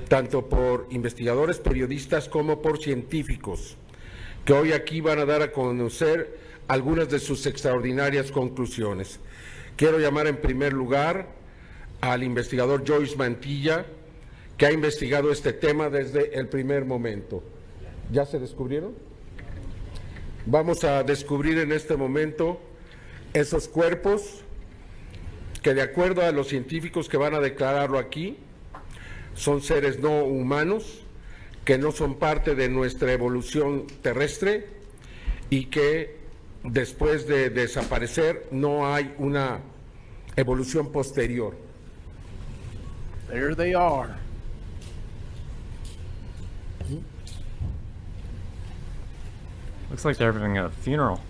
S6: tanto por investigadores, periodistas, como por científicos, que hoy aquí van a dar a conocer algunas de sus extraordinarias conclusiones. Quiero llamar en primer lugar al investigador Joyce Mantilla, que ha investigado este tema desde el primer momento. ¿Ya se descubrieron? Vamos a descubrir en este momento esos cuerpos que, de acuerdo a los científicos que van a declararlo aquí, son seres no humanos, que no son parte de nuestra evolución terrestre y que después de desaparecer no hay una evolución posterior.
S4: There they are.
S1: Looks like they're having a funeral.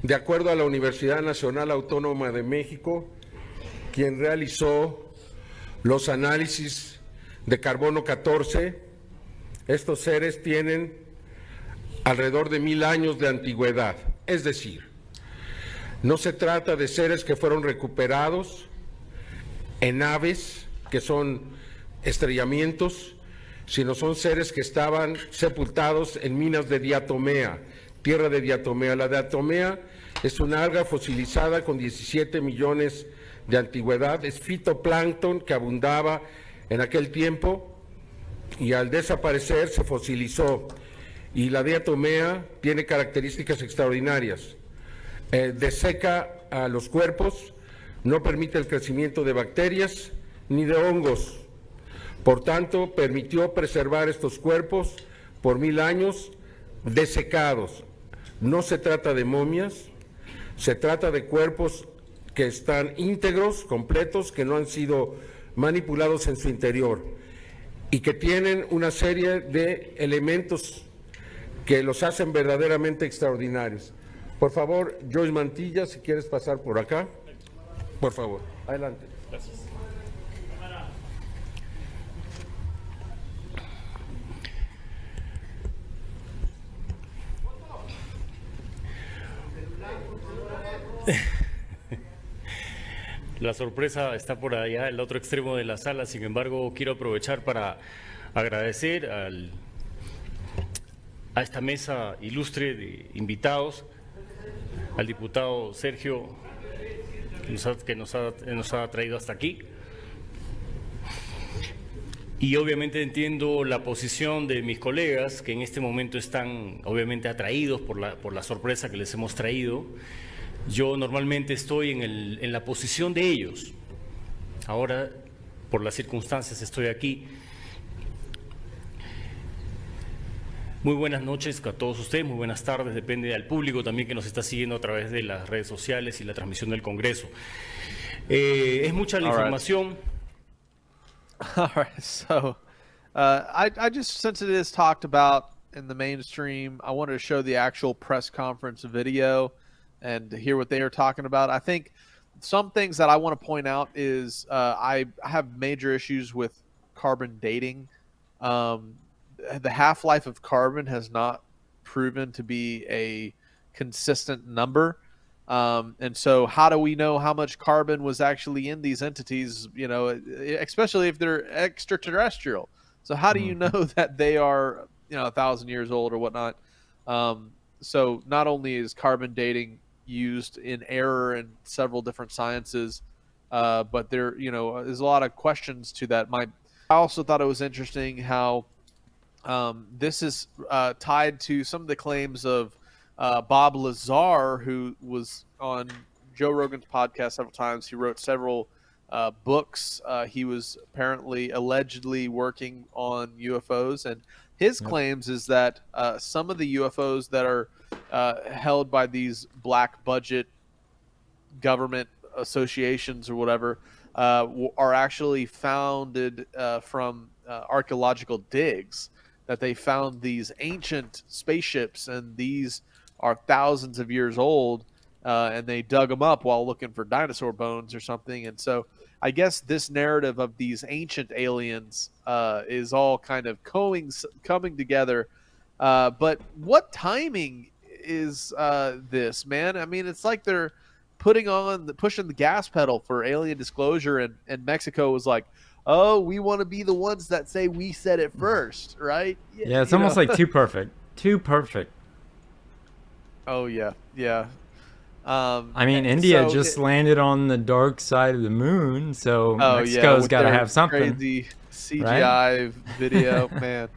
S6: De acuerdo a la Universidad Nacional Autónoma de México, quien realizó los análisis de carbono 14, estos seres tienen alrededor de 1000 años de antigüedad. Es decir, no se trata de seres que fueron recuperados en naves, que son estrellamientos, sino son seres que estaban sepultados en minas de diatomea, tierra de diatomea. La diatomea es una alga fosilizada con 17 millones de antigüedad, es fitoplancton que abundaba en aquel tiempo y al desaparecer se fosilizó. Y la diatomea tiene características extraordinarias. Deseca a los cuerpos, no permite el crecimiento de bacterias ni de hongos. Por tanto, permitió preservar estos cuerpos por 1000 años desecados. No se trata de momias, se trata de cuerpos que están íntegros, completos, que no han sido manipulados en su interior y que tienen una serie de elementos que los hacen verdaderamente extraordinarios. Por favor, Joyce Mantilla, si quieres pasar por acá, por favor, adelante.
S7: Gracias. La sorpresa está por allá, el otro extremo de la sala. Sin embargo, quiero aprovechar para agradecer a esta mesa ilustre de invitados, al diputado Sergio, que nos ha traído hasta aquí. Y obviamente entiendo la posición de mis colegas, que en este momento están obviamente atraídos por la sorpresa que les hemos traído. Yo normalmente estoy en la posición de ellos. Ahora, por las circunstancias, estoy aquí. Muy buenas noches a todos ustedes, muy buenas tardes, depende del público también que nos está siguiendo a través de las redes sociales y la transmisión del Congreso. Es mucha la información.
S4: All right, so I just, since it is talked about in the mainstream, I wanted to show the actual press conference video and to hear what they are talking about. I think some things that I want to point out is I have major issues with carbon dating. The half-life of carbon has not proven to be a consistent number. And so how do we know how much carbon was actually in these entities, you know, especially if they're extraterrestrial? So how do you know that they are, you know, 1,000 years old or whatnot? So not only is carbon dating used in error in several different sciences, but there, you know, there's a lot of questions to that. I also thought it was interesting how this is tied to some of the claims of Bob Lazar, who was on Joe Rogan's podcast several times. He wrote several books. He was apparently allegedly working on UFOs, and his claims is that some of the UFOs that are held by these black budget government associations or whatever are actually founded from archaeological digs, that they found these ancient spaceships, and these are thousands of years old, and they dug them up while looking for dinosaur bones or something. And so I guess this narrative of these ancient aliens is all kind of coming together. But what timing is this, man? I mean, it's like they're pushing the gas pedal for alien disclosure, and Mexico was like, oh, we want to be the ones that say we said it first, right?
S1: Yeah, it's almost like too perfect. Too perfect.
S4: Oh, yeah. Yeah.
S1: I mean, India just landed on the dark side of the moon, so Mexico's got to have something.
S4: Crazy CGI video, man.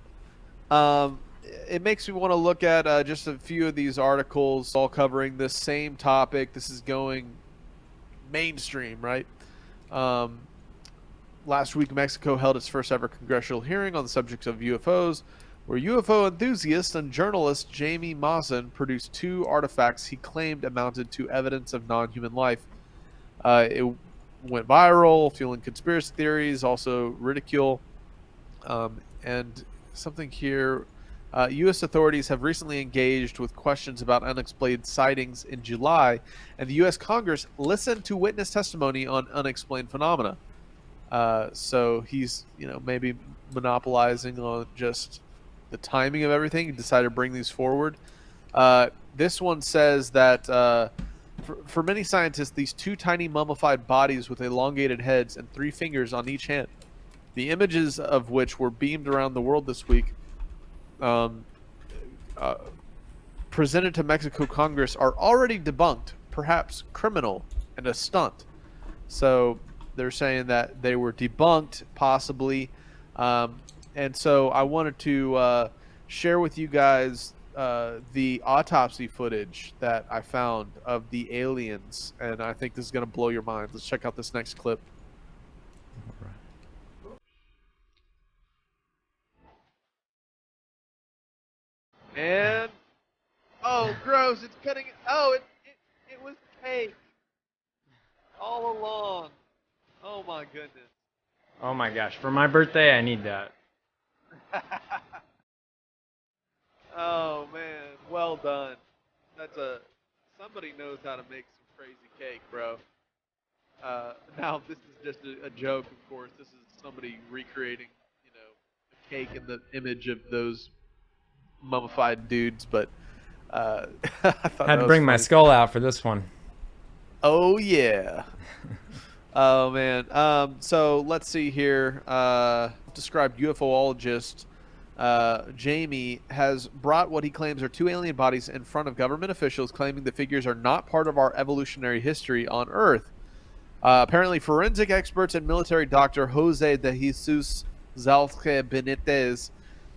S4: It makes me want to look at just a few of these articles all covering the same topic. This is going mainstream, right? Last week, Mexico held its first ever congressional hearing on the subject of UFOs, where UFO enthusiast and journalist Jamie Maussan produced 2 artifacts he claimed amounted to evidence of non-human life. It went viral, fueling conspiracy theories, also ridicule. And something here, U.S. authorities have recently engaged with questions about unexplained sightings in July, and the U.S. Congress listened to witness testimony on unexplained phenomena. So he's, you know, maybe monopolizing on just the timing of everything. He decided to bring these forward. This one says that for many scientists, these 2 tiny mummified bodies with elongated heads and 3 fingers on each hand, the images of which were beamed around the world this week, presented to Mexico Congress, are already debunked, perhaps criminal, and a stunt. So they're saying that they were debunked, possibly. And so I wanted to share with you guys the autopsy footage that I found of the aliens. And I think this is going to blow your mind. Let's check out this next clip. And, oh, gross, it's cutting, oh, it was cake all along. Oh my goodness.
S1: Oh my gosh, for my birthday, I need that.
S4: Oh man, well done. Somebody knows how to make some crazy cake, bro. Now this is just a joke, of course. This is somebody recreating, you know, a cake in the image of those mummified dudes, but I thought
S1: had to bring my skull out for this one.
S4: Oh yeah. Oh man. So let's see here. Described UFOologist Jamie has brought what he claims are 2 alien bodies in front of government officials, claiming the figures are not part of our evolutionary history on Earth. Apparently, forensic experts and military doctor Jose de Jesus Zalce Benitez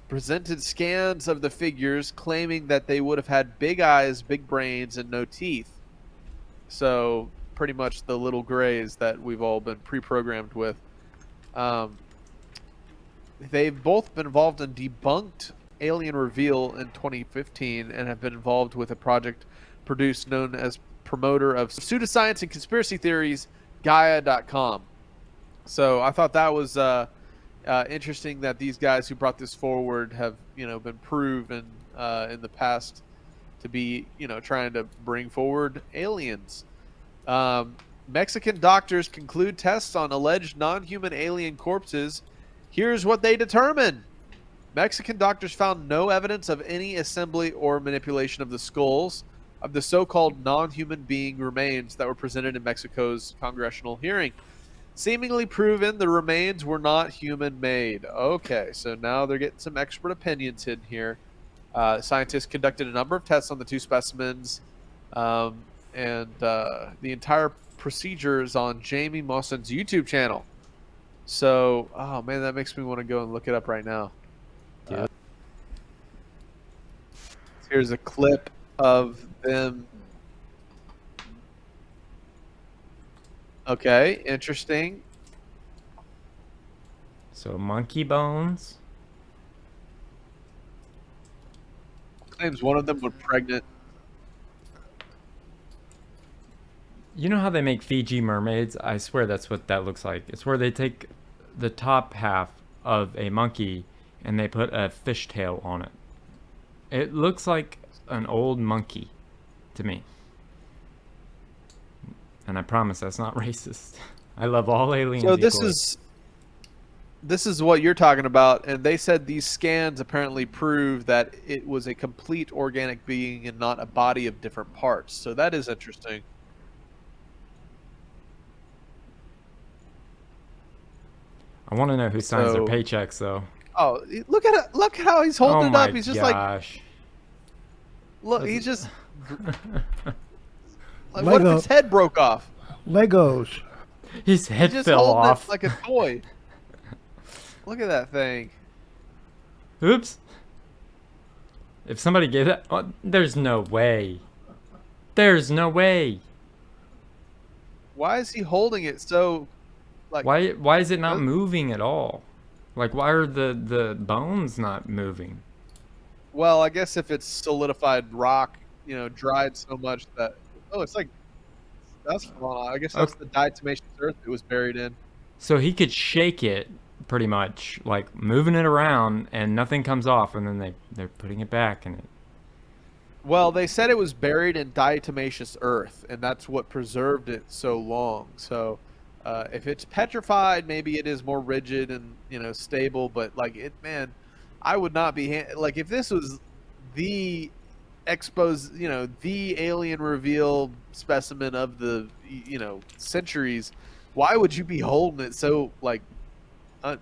S4: presented scans of the figures, claiming that they would have had big eyes, big brains, and no teeth. So pretty much the little grays that we've all been pre-programmed with. They've both been involved in debunked alien reveal in 2015 and have been involved with a project produced known as promoter of pseudoscience and conspiracy theories, Gaia.com. So I thought that was interesting that these guys who brought this forward have, been proven in the past to be, trying to bring forward aliens. Mexican doctors conclude tests on alleged non-human alien corpses. Here's what they determined. Mexican doctors found no evidence of any assembly or manipulation of the skulls of the so-called non-human being remains that were presented in Mexico's congressional hearing. Seemingly proven the remains were not human-made. Okay, so now they're getting some expert opinions in here. Scientists conducted a number of tests on the two specimens, and the entire procedure is on Jamie Mawson's YouTube channel. So, oh man, that makes me want to go and look it up right now. Here's a clip of them. Okay, interesting.
S1: So monkey bones.
S4: Claims one of them was pregnant.
S1: You know how they make Fiji mermaids? I swear that's what that looks like. It's where they take the top half of a monkey and they put a fishtail on it. It looks like an old monkey to me. And I promise that's not racist. I love all aliens.
S4: So
S1: equally.
S4: this is what you're talking about, and they said these scans apparently prove that it was a complete organic being and not a body of different parts. So that is interesting.
S1: I want to know who signs their paychecks, though.
S4: Oh, look at it! Look at how he's holding it up. He's just
S1: gosh.
S4: look. He's just. Like, what if his head broke off?
S12: Legos.
S1: His head
S4: just
S1: fell
S4: holding
S1: off
S4: it like a toy. Look at that thing.
S1: Oops. If somebody gave that, there's no way. There's no way.
S4: Why is he holding it so? Like,
S1: why is it not moving at all? Like, why are the bones not moving?
S4: Well, I guess if it's solidified rock, dried so much that it's like that's I guess that's the diatomaceous earth it was buried in.
S1: So he could shake it pretty much, like moving it around, and nothing comes off, and then they're putting it back in it.
S4: Well, they said it was buried in diatomaceous earth, and that's what preserved it so long. So. If it's petrified, maybe it is more rigid and stable. But I would not be like if this was the the alien reveal specimen of the centuries. Why would you be holding it so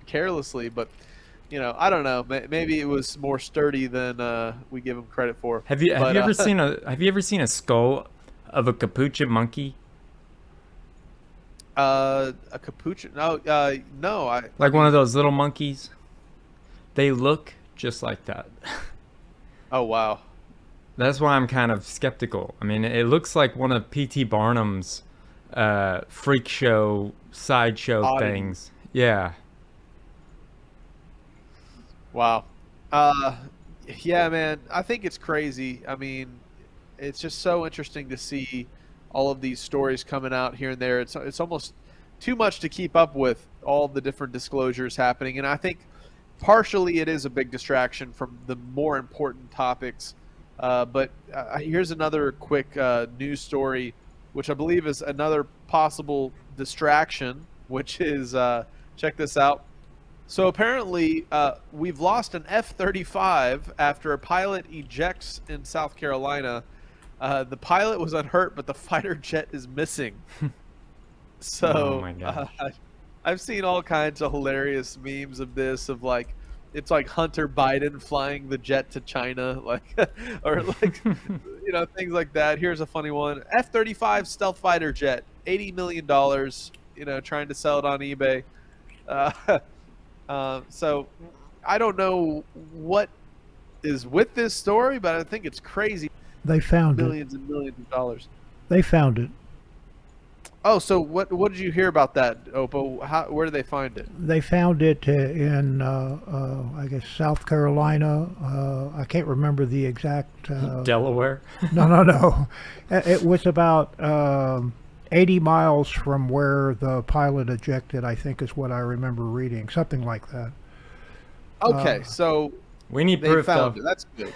S4: carelessly? But I don't know. Maybe it was more sturdy than we give him credit for.
S1: Have you ever seen a skull of a capuchin monkey?
S4: A capuchin? No, no.
S1: Like one of those little monkeys. They look just like that.
S4: Oh wow.
S1: That's why I'm kind of skeptical. I mean, it looks like one of P.T. Barnum's freak show sideshow things. Yeah.
S4: Wow. Yeah, man. I think it's crazy. I mean, it's just so interesting to see all of these stories coming out here and there. It's almost too much to keep up with all the different disclosures happening. And I think partially it is a big distraction from the more important topics. But here's another quick news story, which I believe is another possible distraction, which is, check this out. So apparently we've lost an F-35 after a pilot ejects in South Carolina. The pilot was unhurt, but the fighter jet is missing. So
S1: oh my gosh.
S4: I've seen all kinds of hilarious memes of this, of it's like Hunter Biden flying the jet to China, or things like that. Here's a funny one: F-35 stealth fighter jet, $80 million. Trying to sell it on eBay. So I don't know what is with this story, but I think it's crazy.
S12: They found
S4: millions and millions of dollars.
S12: They found it.
S4: Oh, so what did you hear about that, Opa? Where did they find it?
S12: They found it in, I guess, South Carolina. I can't remember the exact...
S1: Delaware?
S12: No. It was about 80 miles from where the pilot ejected, I think is what I remember reading. Something like that.
S4: Okay, so...
S1: We need
S4: they
S1: proof,
S4: found
S1: though.
S4: it. That's good.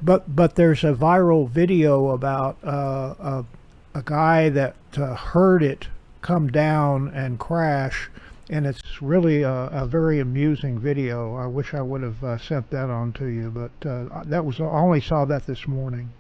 S12: But there's a viral video about a guy that heard it come down and crash, and it's really a very amusing video. I wish I would have sent that on to you, but I only saw that this morning.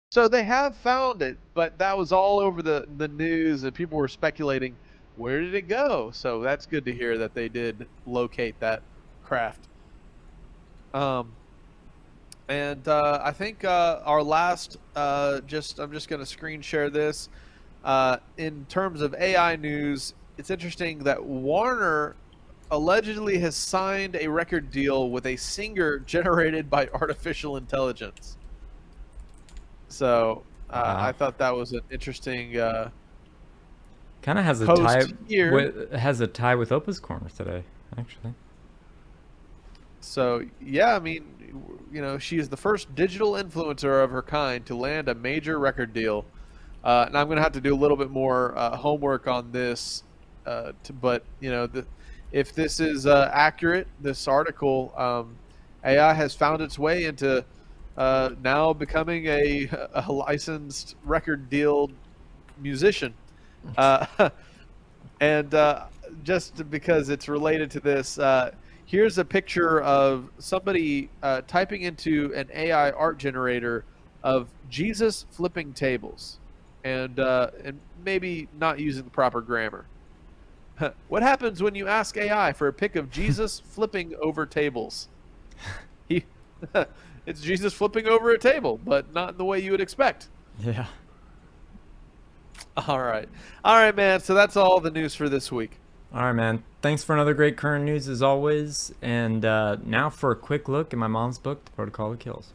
S4: So they have found it, but that was all over the news, and people were speculating, where did it go? So that's good to hear that they did locate that craft. And I think our last, I'm just going to screen share this. In terms of AI news, it's interesting that Warner allegedly has signed a record deal with a singer generated by artificial intelligence. So I thought that was an interesting.
S1: Kind of has a tie with Opa's Corner today, actually.
S4: So yeah, I mean, she is the first digital influencer of her kind to land a major record deal. And I'm going to have to do a little bit more homework on this. But if this is accurate, this article, AI has found its way into now becoming a licensed record deal musician. And just because it's related to this, here's a picture of somebody typing into an AI art generator of Jesus flipping tables, and maybe not using the proper grammar. What happens when you ask AI for a pic of Jesus flipping over tables? It's Jesus flipping over a table, but not in the way you would expect.
S1: Yeah.
S4: All right, man. So that's all the news for this week.
S1: All right, man. Thanks for another great current news as always. And now for a quick look at my mom's book, The Protocol that Kills.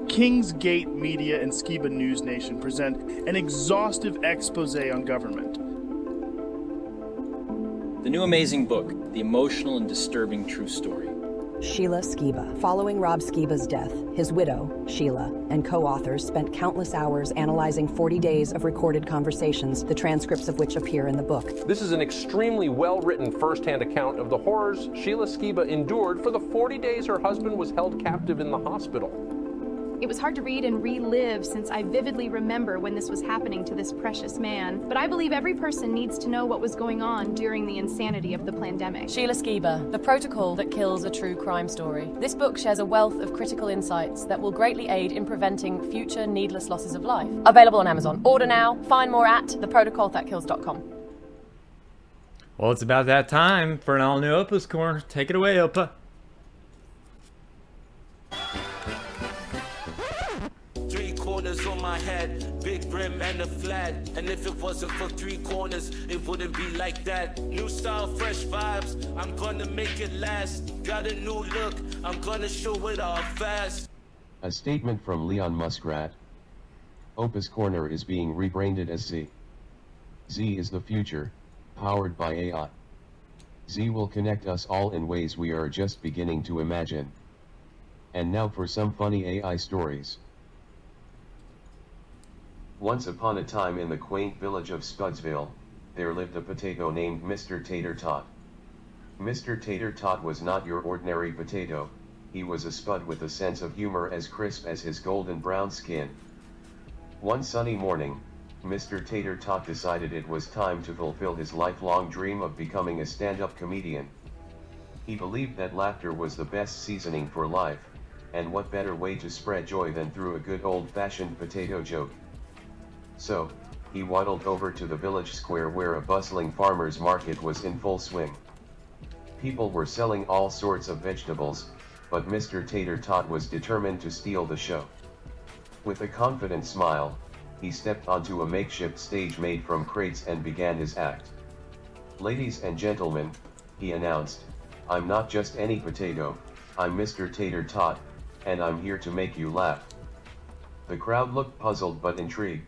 S11: Kingsgate Media and Skiba News Nation present an exhaustive expose on government.
S14: The new amazing book, The Emotional and Disturbing True Story.
S9: Sheila Skiba. Following Rob Skiba's death, his widow, Sheila, and co-authors spent countless hours analyzing 40 days of recorded conversations, the transcripts of which appear in the book.
S14: This is an extremely well-written first-hand account of the horrors Sheila Skiba endured for the 40 days her husband was held captive in the hospital.
S15: It was hard to read and relive since I vividly remember when this was happening to this precious man. But I believe every person needs to know what was going on during the insanity of the Plandemic.
S16: Sheila Skiba, The Protocol That Kills a True Crime Story. This book shares a wealth of critical insights that will greatly aid in preventing future needless losses of life. Available on Amazon. Order now. Find more at theprotocolthatkills.com.
S1: Well, it's about that time for an all-new Opa's Corner. Take it away, Opa.
S22: On my head, big brim and a flat. And if it wasn't for three corners, it wouldn't be like that. New style, fresh vibes, I'm gonna make it last. Got a new look, I'm gonna show it off fast.
S23: A statement from Leon Muskrat. Opa's Corner is being rebranded as Z. Z is the future, powered by AI. Z will connect us all in ways we are just beginning to imagine. And now for some funny AI stories. Once upon a time in the quaint village of Spudsville, there lived a potato named Mr. Tater Tot. Mr. Tater Tot was not your ordinary potato, he was a spud with a sense of humor as crisp as his golden brown skin. One sunny morning, Mr. Tater Tot decided it was time to fulfill his lifelong dream of becoming a stand-up comedian. He believed that laughter was the best seasoning for life, and what better way to spread joy than through a good old-fashioned potato joke. So, he waddled over to the village square where a bustling farmer's market was in full swing. People were selling all sorts of vegetables, but Mr. Tater Tot was determined to steal the show. With a confident smile, he stepped onto a makeshift stage made from crates and began his act. "Ladies and gentlemen," he announced, "I'm not just any potato, I'm Mr. Tater Tot, and I'm here to make you laugh." The crowd looked puzzled but intrigued.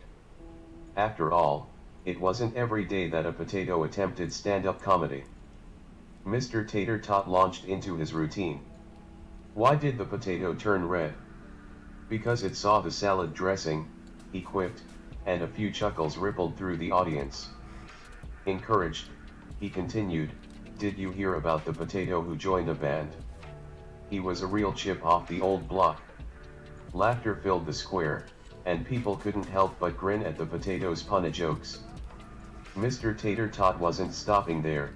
S23: After all, it wasn't every day that a potato attempted stand-up comedy. Mr. Tater Tot launched into his routine. Why did the potato turn red? Because it saw the salad dressing, he quipped, and a few chuckles rippled through the audience. Encouraged, he continued, "Did you hear about the potato who joined a band? He was a real chip off the old block." Laughter filled the square, and people couldn't help but grin at the potato's punny jokes. Mr. Tater Tot wasn't stopping there.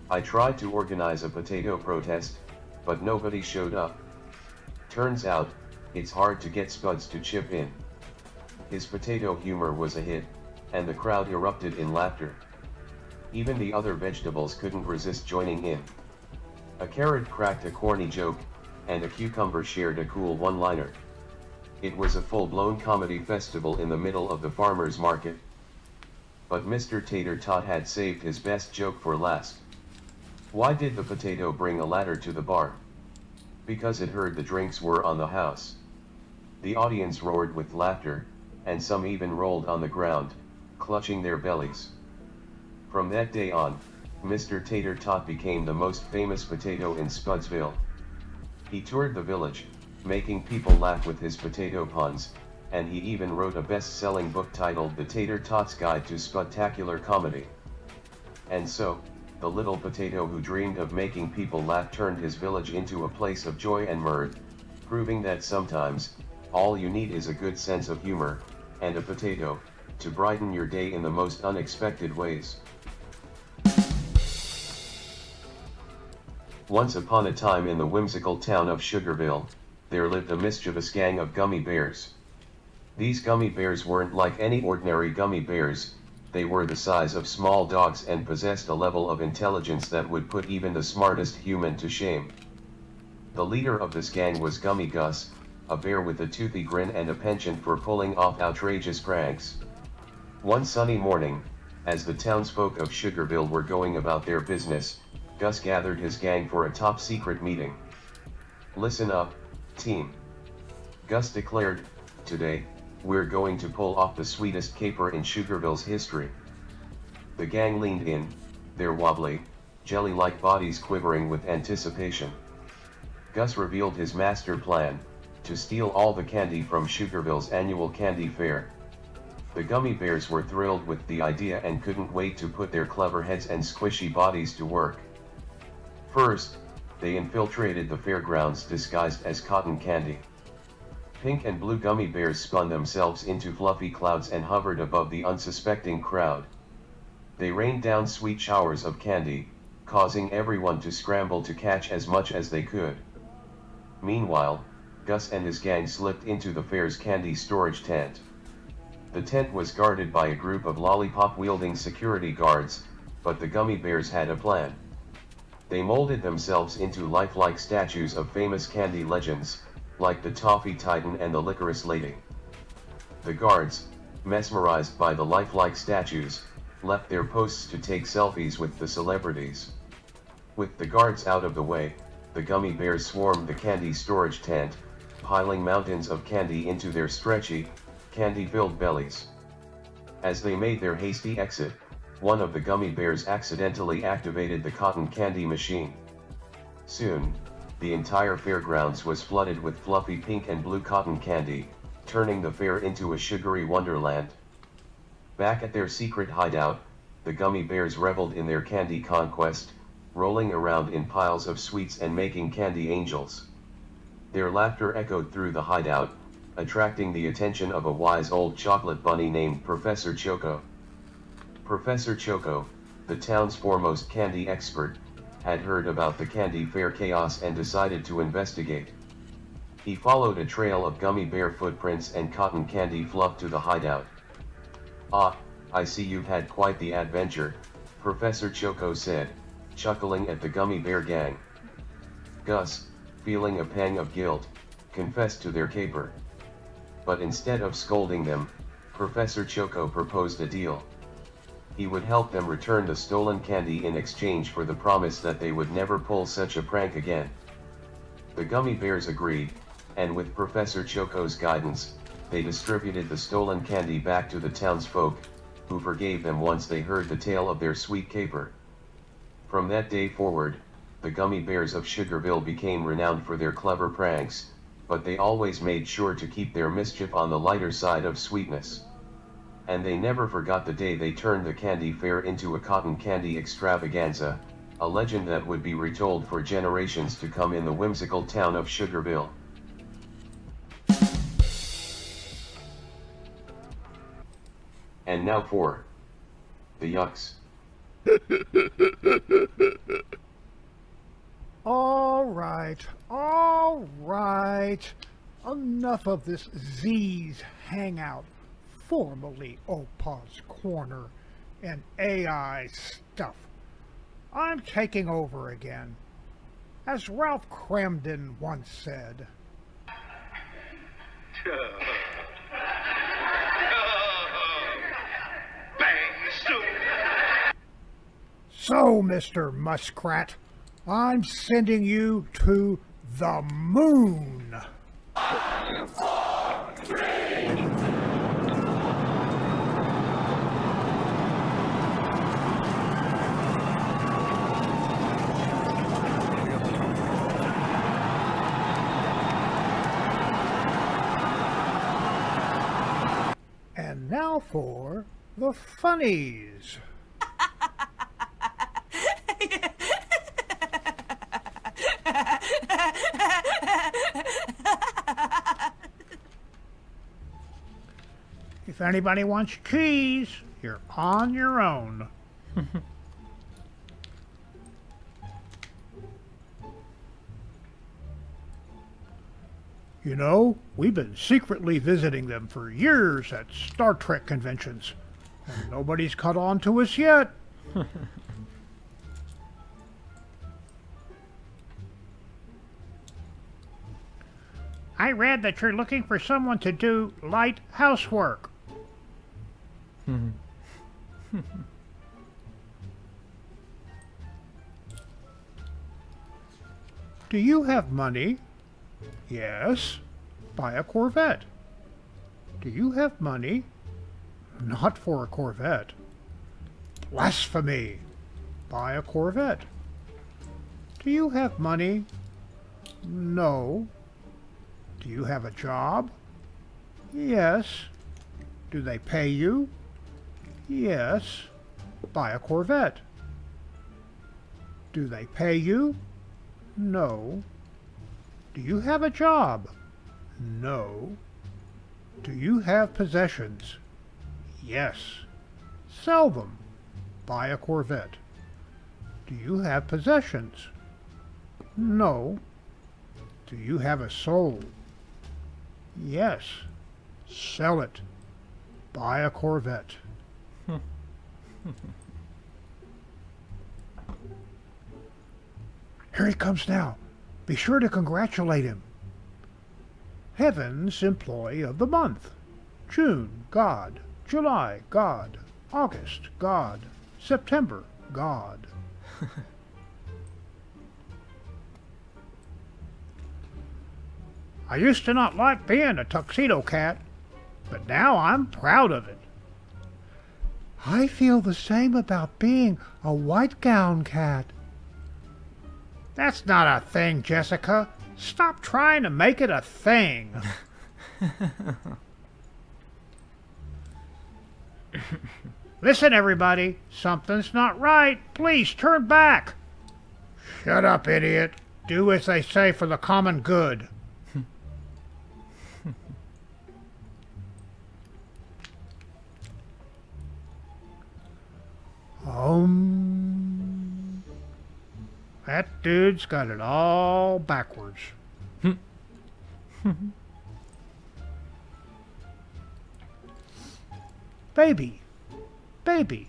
S23: "I tried to organize a potato protest, but nobody showed up. Turns out, it's hard to get spuds to chip in." His potato humor was a hit, and the crowd erupted in laughter. Even the other vegetables couldn't resist joining in. A carrot cracked a corny joke, and a cucumber shared a cool one-liner. It was a full-blown comedy festival in the middle of the farmer's market. But Mr. Tater Tot had saved his best joke for last. Why did the potato bring a ladder to the bar? Because it heard the drinks were on the house. The audience roared with laughter, and some even rolled on the ground, clutching their bellies. From that day on, Mr. Tater Tot became the most famous potato in Spudsville. He toured the village, making people laugh with his potato puns, and he even wrote a best-selling book titled The Tater Tot's Guide to Spudtacular Comedy. And so, the little potato who dreamed of making people laugh turned his village into a place of joy and mirth, proving that sometimes, all you need is a good sense of humor, and a potato, to brighten your day in the most unexpected ways. Once upon a time in the whimsical town of Sugarville, there lived a mischievous gang of gummy bears. These gummy bears weren't like any ordinary gummy bears, they were the size of small dogs and possessed a level of intelligence that would put even the smartest human to shame. The leader of this gang was Gummy Gus, a bear with a toothy grin and a penchant for pulling off outrageous pranks. One sunny morning, as the townsfolk of Sugarville were going about their business, Gus gathered his gang for a top-secret meeting. "Listen up, team," Gus declared, "today, we're going to pull off the sweetest caper in Sugarville's history." The gang leaned in, their wobbly, jelly-like bodies quivering with anticipation. Gus revealed his master plan, to steal all the candy from Sugarville's annual candy fair. The gummy bears were thrilled with the idea and couldn't wait to put their clever heads and squishy bodies to work. First, they infiltrated the fairgrounds disguised as cotton candy. Pink and blue gummy bears spun themselves into fluffy clouds and hovered above the unsuspecting crowd. They rained down sweet showers of candy, causing everyone to scramble to catch as much as they could. Meanwhile, Gus and his gang slipped into the fair's candy storage tent. The tent was guarded by a group of lollipop-wielding security guards, but the gummy bears had a plan. They molded themselves into lifelike statues of famous candy legends, like the Toffee Titan and the Licorice Lady. The guards, mesmerized by the lifelike statues, left their posts to take selfies with the celebrities. With the guards out of the way, the gummy bears swarmed the candy storage tent, piling mountains of candy into their stretchy, candy-filled bellies. As they made their hasty exit, one of the gummy bears accidentally activated the cotton candy machine. Soon, the entire fairgrounds was flooded with fluffy pink and blue cotton candy, turning the fair into a sugary wonderland. Back at their secret hideout, the gummy bears reveled in their candy conquest, rolling around in piles of sweets and making candy angels. Their laughter echoed through the hideout, attracting the attention of a wise old chocolate bunny named Professor Choco. Professor Choco, the town's foremost candy expert, had heard about the candy fair chaos and decided to investigate. He followed a trail of gummy bear footprints and cotton candy fluff to the hideout. "Ah, I see you've had quite the adventure," Professor Choco said, chuckling at the gummy bear gang. Gus, feeling a pang of guilt, confessed to their caper. But instead of scolding them, Professor Choco proposed a deal. He would help them return the stolen candy in exchange for the promise that they would never pull such a prank again. The gummy bears agreed, and with Professor Choco's guidance, they distributed the stolen candy back to the townsfolk, who forgave them once they heard the tale of their sweet caper. From that day forward, the gummy bears of Sugarville became renowned for their clever pranks, but they always made sure to keep their mischief on the lighter side of sweetness. And they never forgot the day they turned the candy fair into a cotton candy extravaganza, a legend that would be retold for generations to come in the whimsical town of Sugarville. And now for the yucks.
S12: All right. Enough of this Z's hangout, formerly OPA'S Corner, and AI stuff. I'm taking over again. As Ralph Cramden once said, "So, Mr. Muskrat, I'm sending you to the moon." And now for the funnies. If anybody wants cheese, you're on your own. You know, we've been secretly visiting them for years at Star Trek conventions, and nobody's caught on to us yet. I read that you're looking for someone to do light housework. Do you have money? Yes. Buy a Corvette. Do you have money? Not for a Corvette. Blasphemy. Buy a Corvette. Do you have money? No. Do you have a job? Yes. Do they pay you? Yes. Buy a Corvette. Do they pay you? No. Do you have a job? No. Do you have possessions? Yes. Sell them. Buy a Corvette. Do you have possessions? No. Do you have a soul? Yes. Sell it. Buy a Corvette. Here he comes now. Be sure to congratulate him. Heaven's Employee of the Month. June, God. July, God. August, God. September, God. I used to not like being a tuxedo cat, but now I'm proud of it. I feel the same about being a white gown cat. That's not a thing, Jessica. Stop trying to make it a thing. Listen, everybody. Something's not right. Please turn back. Shut up, idiot. Do as they say for the common good. That dude's got it all backwards. Baby. Baby.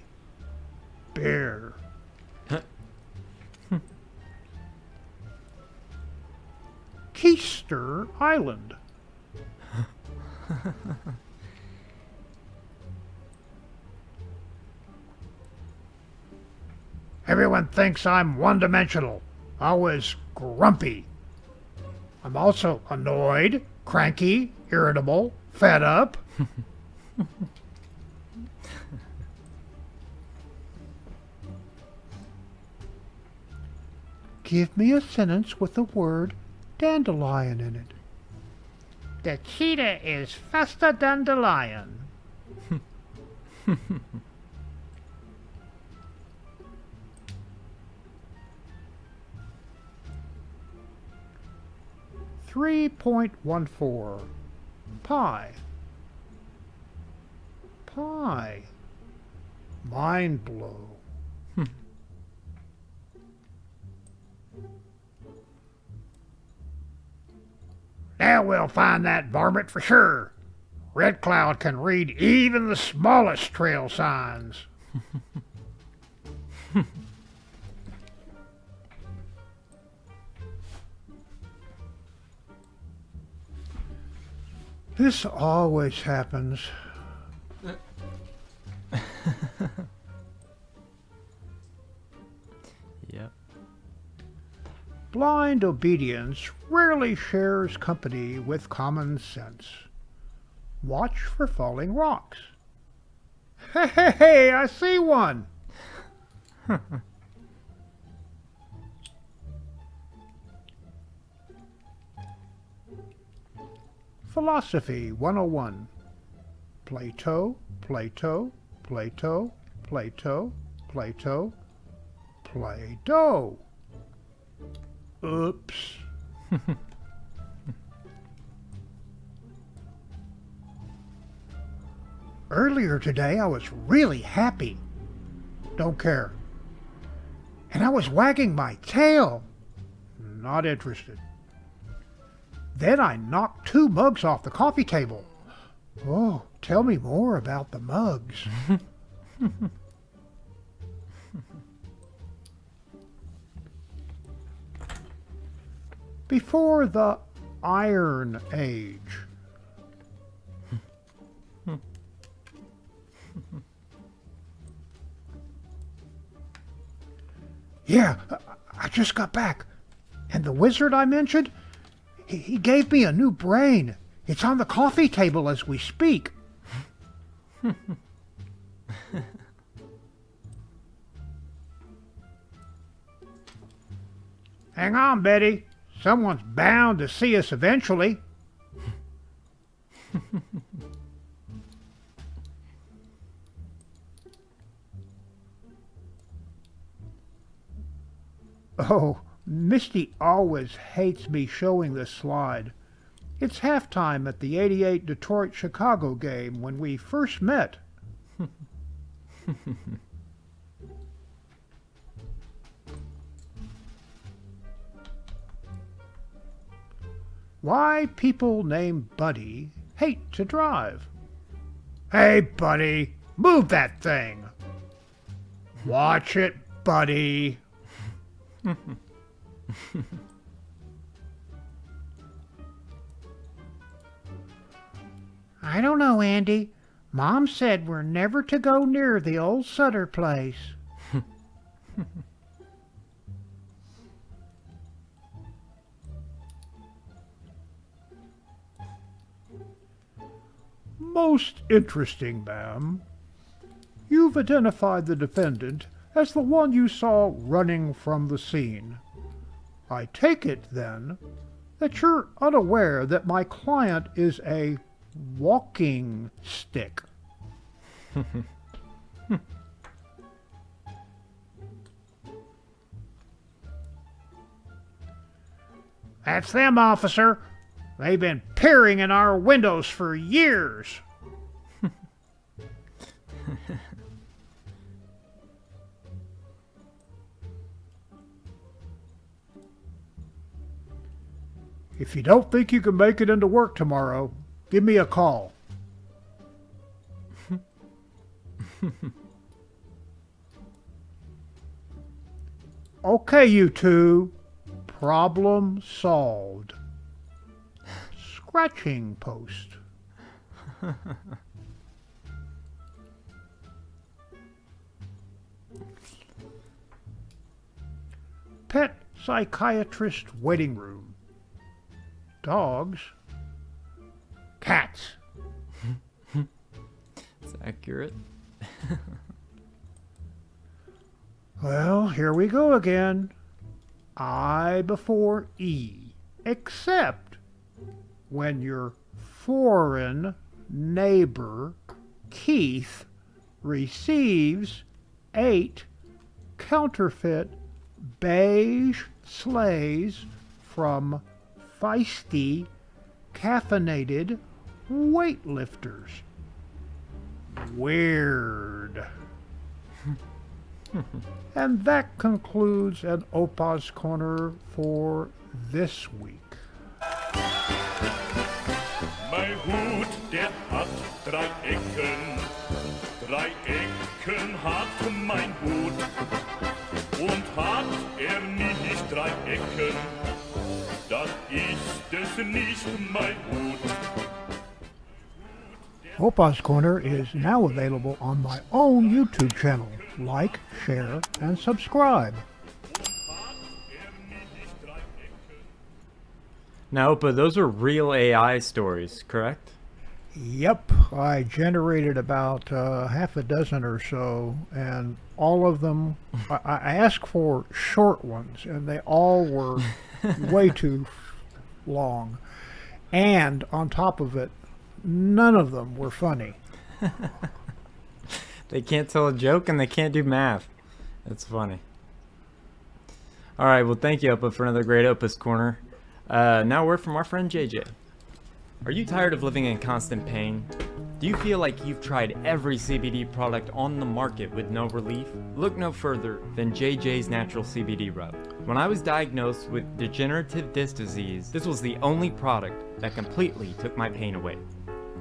S12: Bear. Keister Island. Everyone thinks I'm one-dimensional, always grumpy. I'm also annoyed, cranky, irritable, fed up. Give me a sentence with the word dandelion in it. The cheetah is faster than the lion. 3.14 Pi. Pi. Mind blow. Now we'll find that varmint for sure. Red Cloud can read even the smallest trail signs. This always happens.
S1: Yep.
S12: Blind obedience rarely shares company with common sense. Watch for falling rocks. Hey, I see one! Philosophy 101. Plato, Plato, Plato, Plato, Plato, Play-Doh. Oops. Earlier today I was really happy. Don't care. And I was wagging my tail. Not interested. Then I knocked 2 mugs off the coffee table. Oh, tell me more about the mugs. Before the Iron Age. Yeah, I just got back. And the wizard I mentioned, he gave me a new brain. It's on the coffee table as we speak. Hang on, Betty. Someone's bound to see us eventually. Oh, Misty always hates me showing this slide. It's halftime at the '88 Detroit-Chicago game when we first met. Why people named Buddy hate to drive. Hey, Buddy, move that thing. Watch it, Buddy. I don't know, Andy. Mom said we're never to go near the old Sutter place. Most interesting, ma'am. You've identified the defendant as the one you saw running from the scene. I take it, then, that you're unaware that my client is a walking stick. That's them, officer. They've been peering in our windows for years. If you don't think you can make it into work tomorrow, give me a call. Okay, you two. Problem solved. Scratching post. Pet psychiatrist waiting room. Dogs. Cats.
S1: It's accurate.
S12: Well, here we go again. I before E. Except when your foreign neighbor, Keith, receives 8 counterfeit beige sleighs from feisty, caffeinated weightlifters. Weird. And that concludes an OPA'S Corner for this week.
S3: Mein Hut, der hat 3 Ecken. 3 Ecken hat mein Hut. Und hat nicht 3 Ecken, dann ist es nicht mein Hut.
S12: OPA'S Corner is now available on my own YouTube channel. Like, share, and subscribe.
S1: Now, Opa, those are real AI stories, correct?
S12: Yep, I generated about half a dozen or so, and all of them, I asked for short ones, and they all were way too long. And on top of it, none of them were funny.
S1: They can't tell a joke and they can't do math. That's funny. Alright, well thank you, Opa, for another great OPA'S Corner. Now a word from our friend JJ. Are you tired of living in constant pain? Do you feel like you've tried every CBD product on the market with no relief? Look no further than JJ's Natural CBD Rub. When I was diagnosed with degenerative disc disease, this was the only product that completely took my pain away.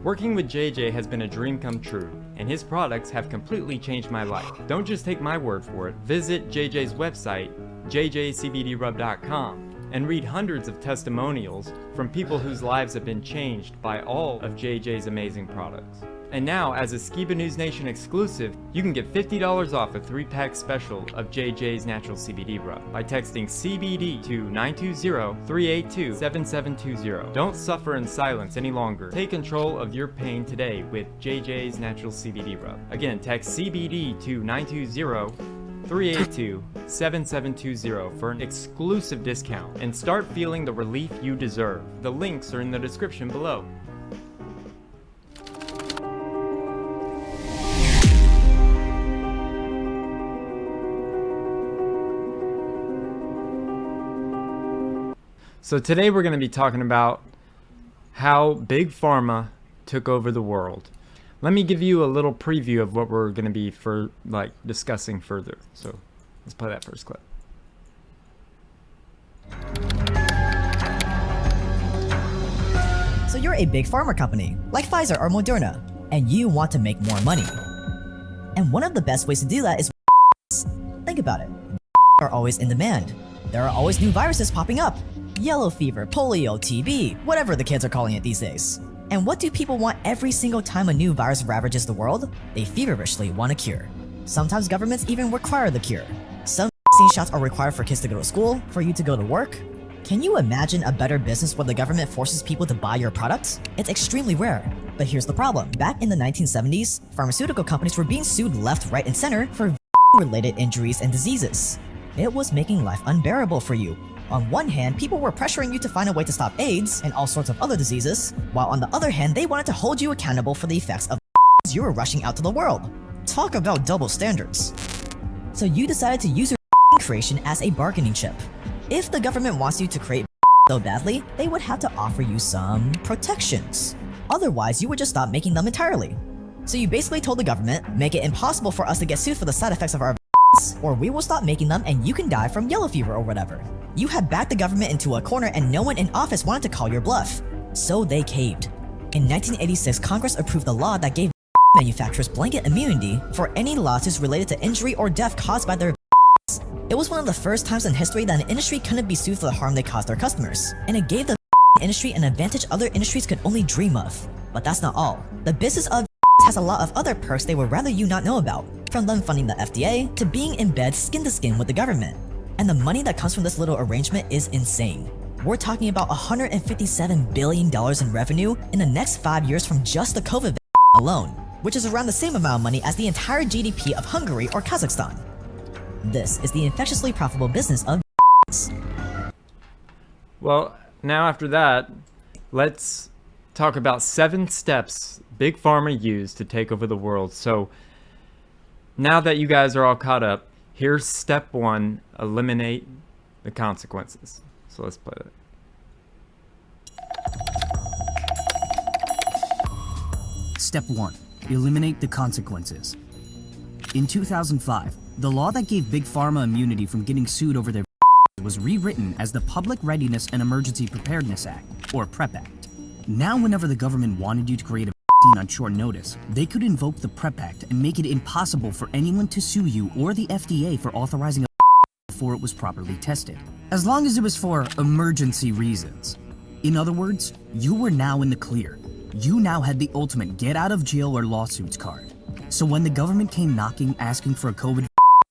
S1: Working with JJ has been a dream come true, and his products have completely changed my life. Don't just take my word for it. Visit JJ's website, jjcbdrub.com, and read hundreds of testimonials from people whose lives have been changed by all of JJ's amazing products. And now, as a Skiba News Nation exclusive, you can get $50 off a 3-pack special of JJ's Natural CBD Rub by texting CBD to 920-382-7720. Don't suffer in silence any longer. Take control of your pain today with JJ's Natural CBD Rub. Again, text CBD to 920 382-7720 for an exclusive discount and start feeling the relief you deserve. The links are in the description below. So today we're going to be talking about how Big Pharma took over the world. Let me give you a little preview of what we're going to be discussing further. So let's play that first clip.
S13: So you're a big pharma company, like Pfizer or Moderna, and you want to make more money. And one of the best ways to do that is think about it. Are always in demand. There are always new viruses popping up. Yellow fever, polio, TB, whatever the kids are calling it these days. And what do people want every single time a new virus ravages the world? They feverishly want a cure. Sometimes governments even require the cure. Some vaccine shots are required for kids to go to school, for you to go to work. Can you imagine a better business where the government forces people to buy your products? It's extremely rare. But here's the problem. Back in the 1970s, pharmaceutical companies were being sued left, right, and center for related injuries and diseases. It was making life unbearable for you. On one hand, people were pressuring you to find a way to stop AIDS and all sorts of other diseases, while on the other hand, they wanted to hold you accountable for the effects of you were rushing out to the world. Talk about double standards. So you decided to use your creation as a bargaining chip. If the government wants you to create so badly, they would have to offer you some protections. Otherwise, you would just stop making them entirely. So you basically told the government, make it impossible for us to get sued for the side effects of our or we will stop making them and you can die from yellow fever or whatever. You had backed the government into a corner and no one in office wanted to call your bluff. So they caved. In 1986, Congress approved the law that gave manufacturers blanket immunity for any lawsuits related to injury or death caused by their It was one of the first times in history that an industry couldn't be sued for the harm they caused their customers, and it gave the industry an advantage other industries could only dream of. But that's not all. The business of has a lot of other perks they would rather you not know about, from them funding the FDA to being in bed skin to skin with the government. And the money that comes from this little arrangement is insane. We're talking about $157 billion in revenue in the next 5 years from just the COVID alone, which is around the same amount of money as the entire GDP of Hungary or Kazakhstan. This is the infectiously profitable business of
S1: Well, now after that, let's talk about 7 steps Big Pharma used to take over the world. So now that you guys are all caught up, here's step 1, eliminate the consequences. So let's play that.
S17: Step 1, eliminate the consequences. In 2005, the law that gave Big Pharma immunity from getting sued over their was rewritten as the Public Readiness and Emergency Preparedness Act, or PrEP Act. Now whenever the government wanted you to create a vaccine on short notice, they could invoke the PrEP Act and make it impossible for anyone to sue you or the FDA for authorizing a before it was properly tested, as long as it was for emergency reasons. In other words, you were now in the clear. You now had the ultimate get out of jail or lawsuits card. So when the government came knocking asking for a COVID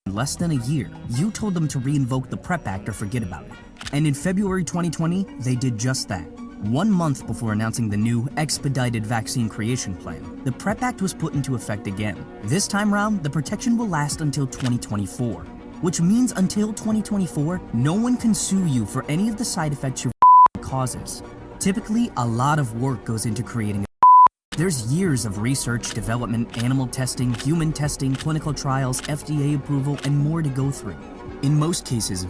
S17: in less than a year, you told them to reinvoke the PrEP Act or forget about it. And in February 2020, they did just that. 1 month before announcing the new expedited vaccine creation plan, the PrEP Act was put into effect again. This time round, the protection will last until 2024, which means until 2024, no one can sue you for any of the side effects your causes. Typically, a lot of work goes into creating a There's years of research, development, animal testing, human testing, clinical trials, FDA approval, and more to go through. In most cases,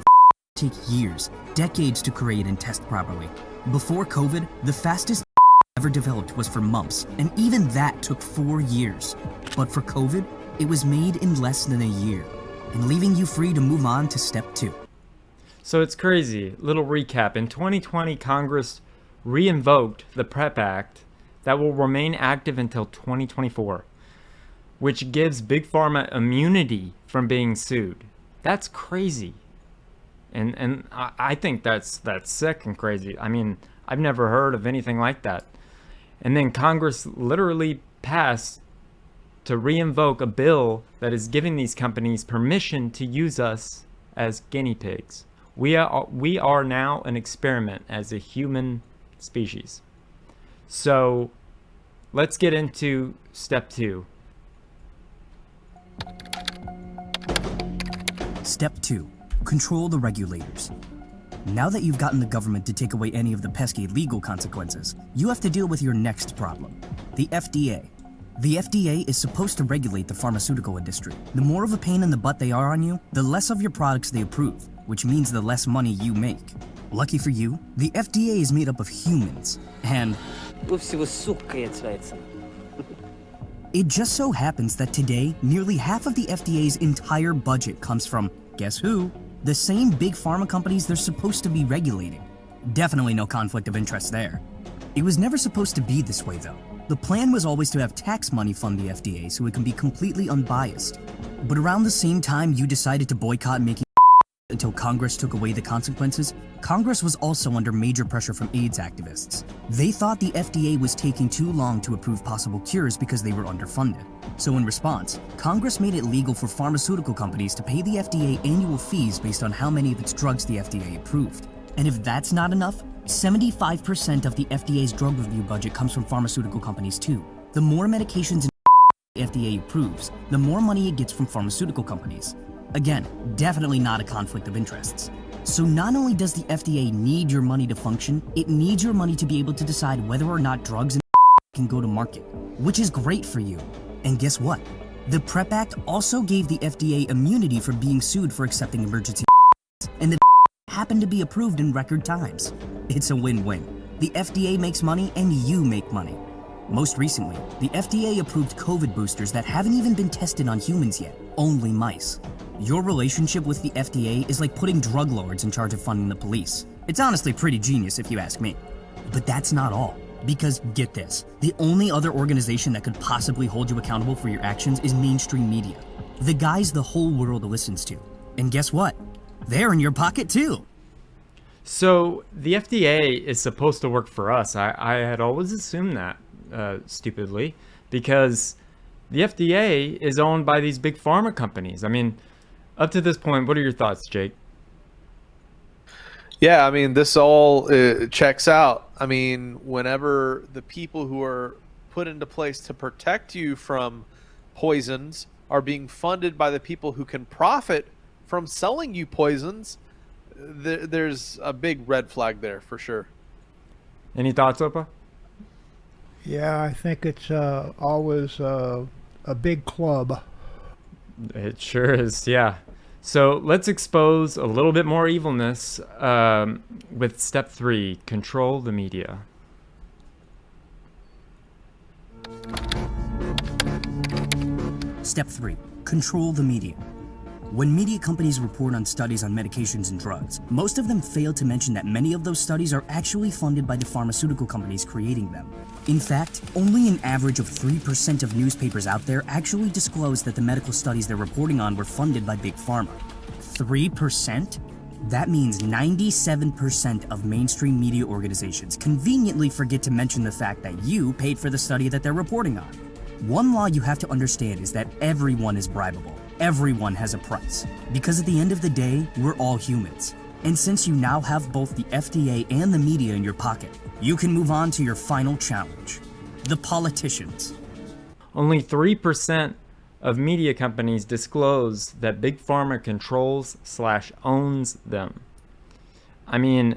S17: take years, decades to create and test properly. Before COVID, the fastest ever developed was for mumps, and even that took 4 years. But for COVID, it was made in less than a year, and leaving you free to move on to step 2.
S1: So it's crazy. Little recap. In 2020, Congress re-invoked the PrEP Act that will remain active until 2024, which gives Big Pharma immunity from being sued. That's crazy. And I think that's sick and crazy. I mean, I've never heard of anything like that. And then Congress literally passed to re-invoke a bill that is giving these companies permission to use us as guinea pigs. We are now an experiment as a human species. So let's get into step 2.
S17: Step 2. Control the regulators. Now that you've gotten the government to take away any of the pesky legal consequences, you have to deal with your next problem, the FDA. The FDA is supposed to regulate the pharmaceutical industry. The more of a pain in the butt they are on you, the less of your products they approve, which means the less money you make. Lucky for you, the FDA is made up of humans, and it just so happens that today, nearly half of the FDA's entire budget comes from, guess who? The same big pharma companies they're supposed to be regulating. Definitely no conflict of interest there. It was never supposed to be this way though. The plan was always to have tax money fund the FDA so it can be completely unbiased. But around the same time you decided to boycott making until Congress took away the consequences, Congress was also under major pressure from AIDS activists. They thought the FDA was taking too long to approve possible cures because they were underfunded. So in response, Congress made it legal for pharmaceutical companies to pay the FDA annual fees based on how many of its drugs the FDA approved. And if that's not enough, 75% of the FDA's drug review budget comes from pharmaceutical companies too. The more medications the FDA approves, the more money it gets from pharmaceutical companies. Again, definitely not a conflict of interests. So not only does the FDA need your money to function, it needs your money to be able to decide whether or not drugs can go to market, which is great for you. And guess what? The PrEP Act also gave the FDA immunity for being sued for accepting emergency and the happened to be approved in record times. It's a win-win. The FDA makes money and you make money. Most recently, the FDA approved COVID boosters that haven't even been tested on humans yet, only mice. Your relationship with the FDA is like putting drug lords in charge of funding the police. It's honestly pretty genius if you ask me. But that's not all. Because get this, the only other organization that could possibly hold you accountable for your actions is mainstream media. The guys the whole world listens to. And guess what? They're in your pocket too.
S1: So the FDA is supposed to work for us. I had always assumed that, stupidly, because the FDA is owned by these big pharma companies. I mean, up to this point, what are your thoughts, Jake?
S4: Yeah, I mean, this all checks out. I mean, whenever the people who are put into place to protect you from poisons are being funded by the people who can profit from selling you poisons, there's a big red flag there for sure.
S1: Any thoughts, Opa?
S12: Yeah, I think it's always a big club.
S1: It sure is, yeah. So let's expose a little bit more evilness with step 3, control the media.
S17: Step 3, control the media. When media companies report on studies on medications and drugs, most of them fail to mention that many of those studies are actually funded by the pharmaceutical companies creating them. In fact, only an average of 3% of newspapers out there actually disclose that the medical studies they're reporting on were funded by Big Pharma. 3%? That means 97% of mainstream media organizations conveniently forget to mention the fact that you paid for the study that they're reporting on. One law you have to understand is that everyone is bribable. Everyone has a price. Because at the end of the day, we're all humans. And since you now have both the FDA and the media in your pocket, you can move on to your final challenge. The politicians.
S1: Only 3% of media companies disclose that Big Pharma controls/owns them. I mean,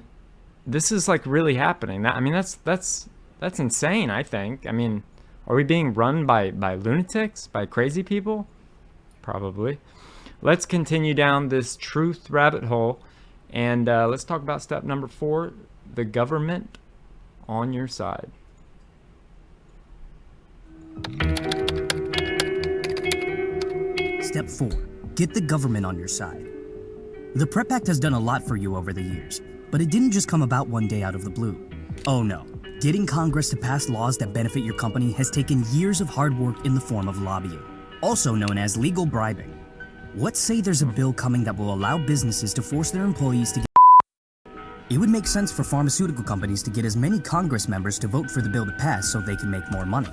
S1: this is like really happening. That's insane, I think. I mean, are we being run by lunatics, by crazy people? Probably. Let's continue down this truth rabbit hole, and let's talk about step number 4, the government on your side.
S17: Step 4, get the government on your side. The PrEP Act has done a lot for you over the years, but it didn't just come about one day out of the blue. Oh no, getting Congress to pass laws that benefit your company has taken years of hard work in the form of lobbying, also known as legal bribing. Let's say there's a bill coming that will allow businesses to force their employees to get. It would make sense for pharmaceutical companies to get as many Congress members to vote for the bill to pass so they can make more money.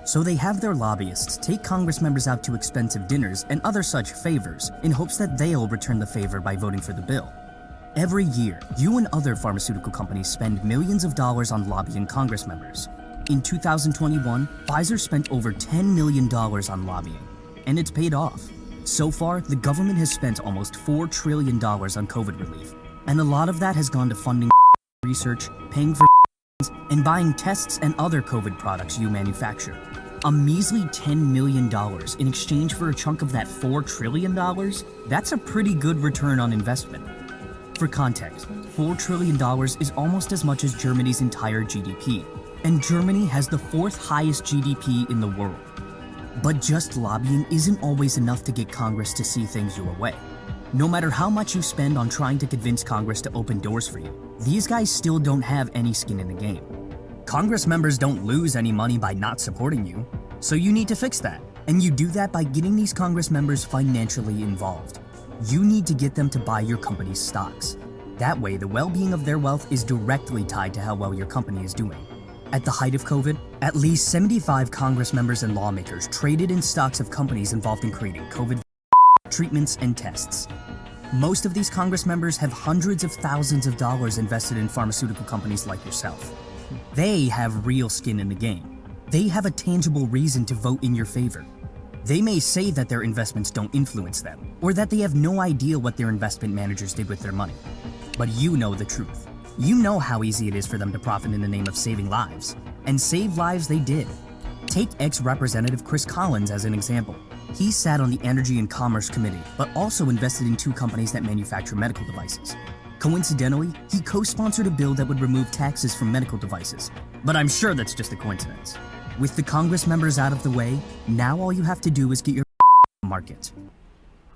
S17: So they have their lobbyists take Congress members out to expensive dinners and other such favors in hopes that they'll return the favor by voting for the bill. Every year, you and other pharmaceutical companies spend millions of dollars on lobbying Congress members. In 2021, Pfizer spent over $10 million on lobbying, and it's paid off. So far, the government has spent almost $4 trillion on COVID relief, and a lot of that has gone to funding research, paying for and buying tests and other COVID products you manufacture. A measly $10 million in exchange for a chunk of that $4 trillion? That's a pretty good return on investment. For context, $4 trillion is almost as much as Germany's entire GDP, and Germany has the 4th highest GDP in the world. But just lobbying isn't always enough to get Congress to see things your way. No matter how much you spend on trying to convince Congress to open doors for you, these guys still don't have any skin in the game. Congress members don't lose any money by not supporting you, so you need to fix that. And you do that by getting these Congress members financially involved. You need to get them to buy your company's stocks. That way, the well-being of their wealth is directly tied to how well your company is doing. At the height of COVID, at least 75 Congress members and lawmakers traded in stocks of companies involved in creating COVID treatments and tests. Most of these Congress members have hundreds of thousands of dollars invested in pharmaceutical companies like yourself. They have real skin in the game. They have a tangible reason to vote in your favor. They may say that their investments don't influence them, or that they have no idea what their investment managers did with their money. But you know the truth. You know how easy it is for them to profit in the name of saving lives. And save lives they did. Take ex-Representative Chris Collins as an example. He sat on the Energy and Commerce Committee, but also invested in 2 companies that manufacture medical devices. Coincidentally, he co-sponsored a bill that would remove taxes from medical devices. But I'm sure that's just a coincidence. With the Congress members out of the way, now all you have to do is get your market.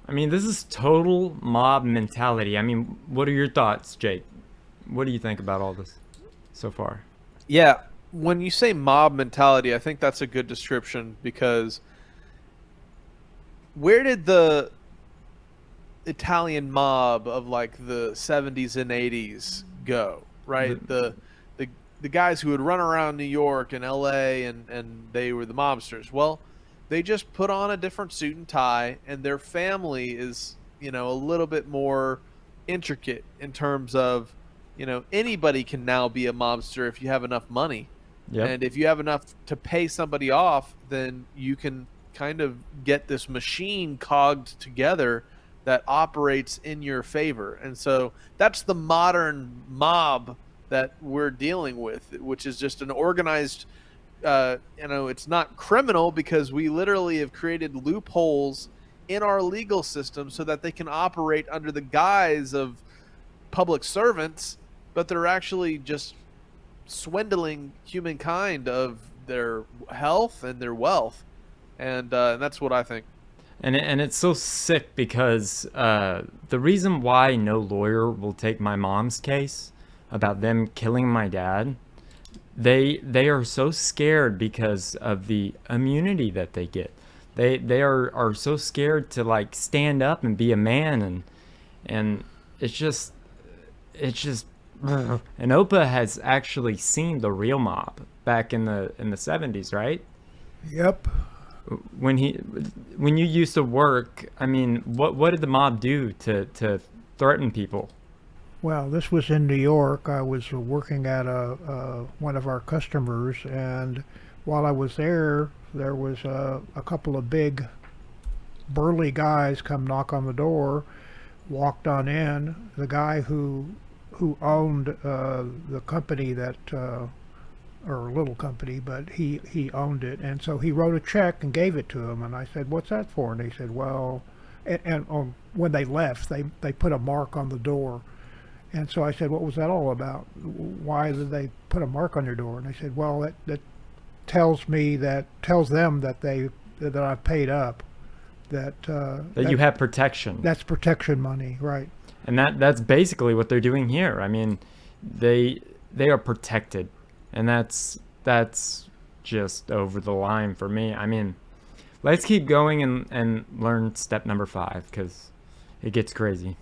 S1: I mean, this is total mob mentality. I mean, what are your thoughts, Jake? What do you think about all this so far?
S4: Yeah, when you say mob mentality, I think that's a good description, because where did the Italian mob of like the 70s and 80s go, right? The guys who would run around New York and LA and they were the mobsters. Well, they just put on a different suit and tie, and their family is, you know, a little bit more intricate in terms of, you know, anybody can now be a mobster if you have enough money.
S1: Yep.
S4: And if you have enough to pay somebody off, then you can kind of get this machine cogged together that operates in your favor. And so that's the modern mob that we're dealing with, which is just an organized, it's not criminal, because we literally have created loopholes in our legal system so that they can operate under the guise of public servants, but they're actually just swindling humankind of their health and their wealth. And that's what I think.
S1: And it's so sick because the reason why no lawyer will take my mom's case about them killing my dad, they are so scared because of the immunity that they get. They are so scared to like stand up and be a man, and it's just and OPA has actually seen the real mob back in the 70s, right?
S12: Yep.
S1: When you used to work, I mean, what did the mob do to threaten people?
S12: Well, this was in New York. I was working at one of our customers, and while I was there was a couple of big burly guys come knock on the door, walked on in. The guy who owned the company that or a little company, but he owned it, and so he wrote a check and gave it to him, and I said, "What's that for?" And he said, "Well," and when they left, they put a mark on the door. And so I said, "What was that all about? Why did they put a mark on your door?" And they said, "Well, that tells them that I've paid up, that
S1: you have protection.
S12: That's protection money, right?"
S1: And that's basically what they're doing here. I mean, they are protected, and that's just over the line for me. I mean, let's keep going and learn step number 5, because it gets crazy.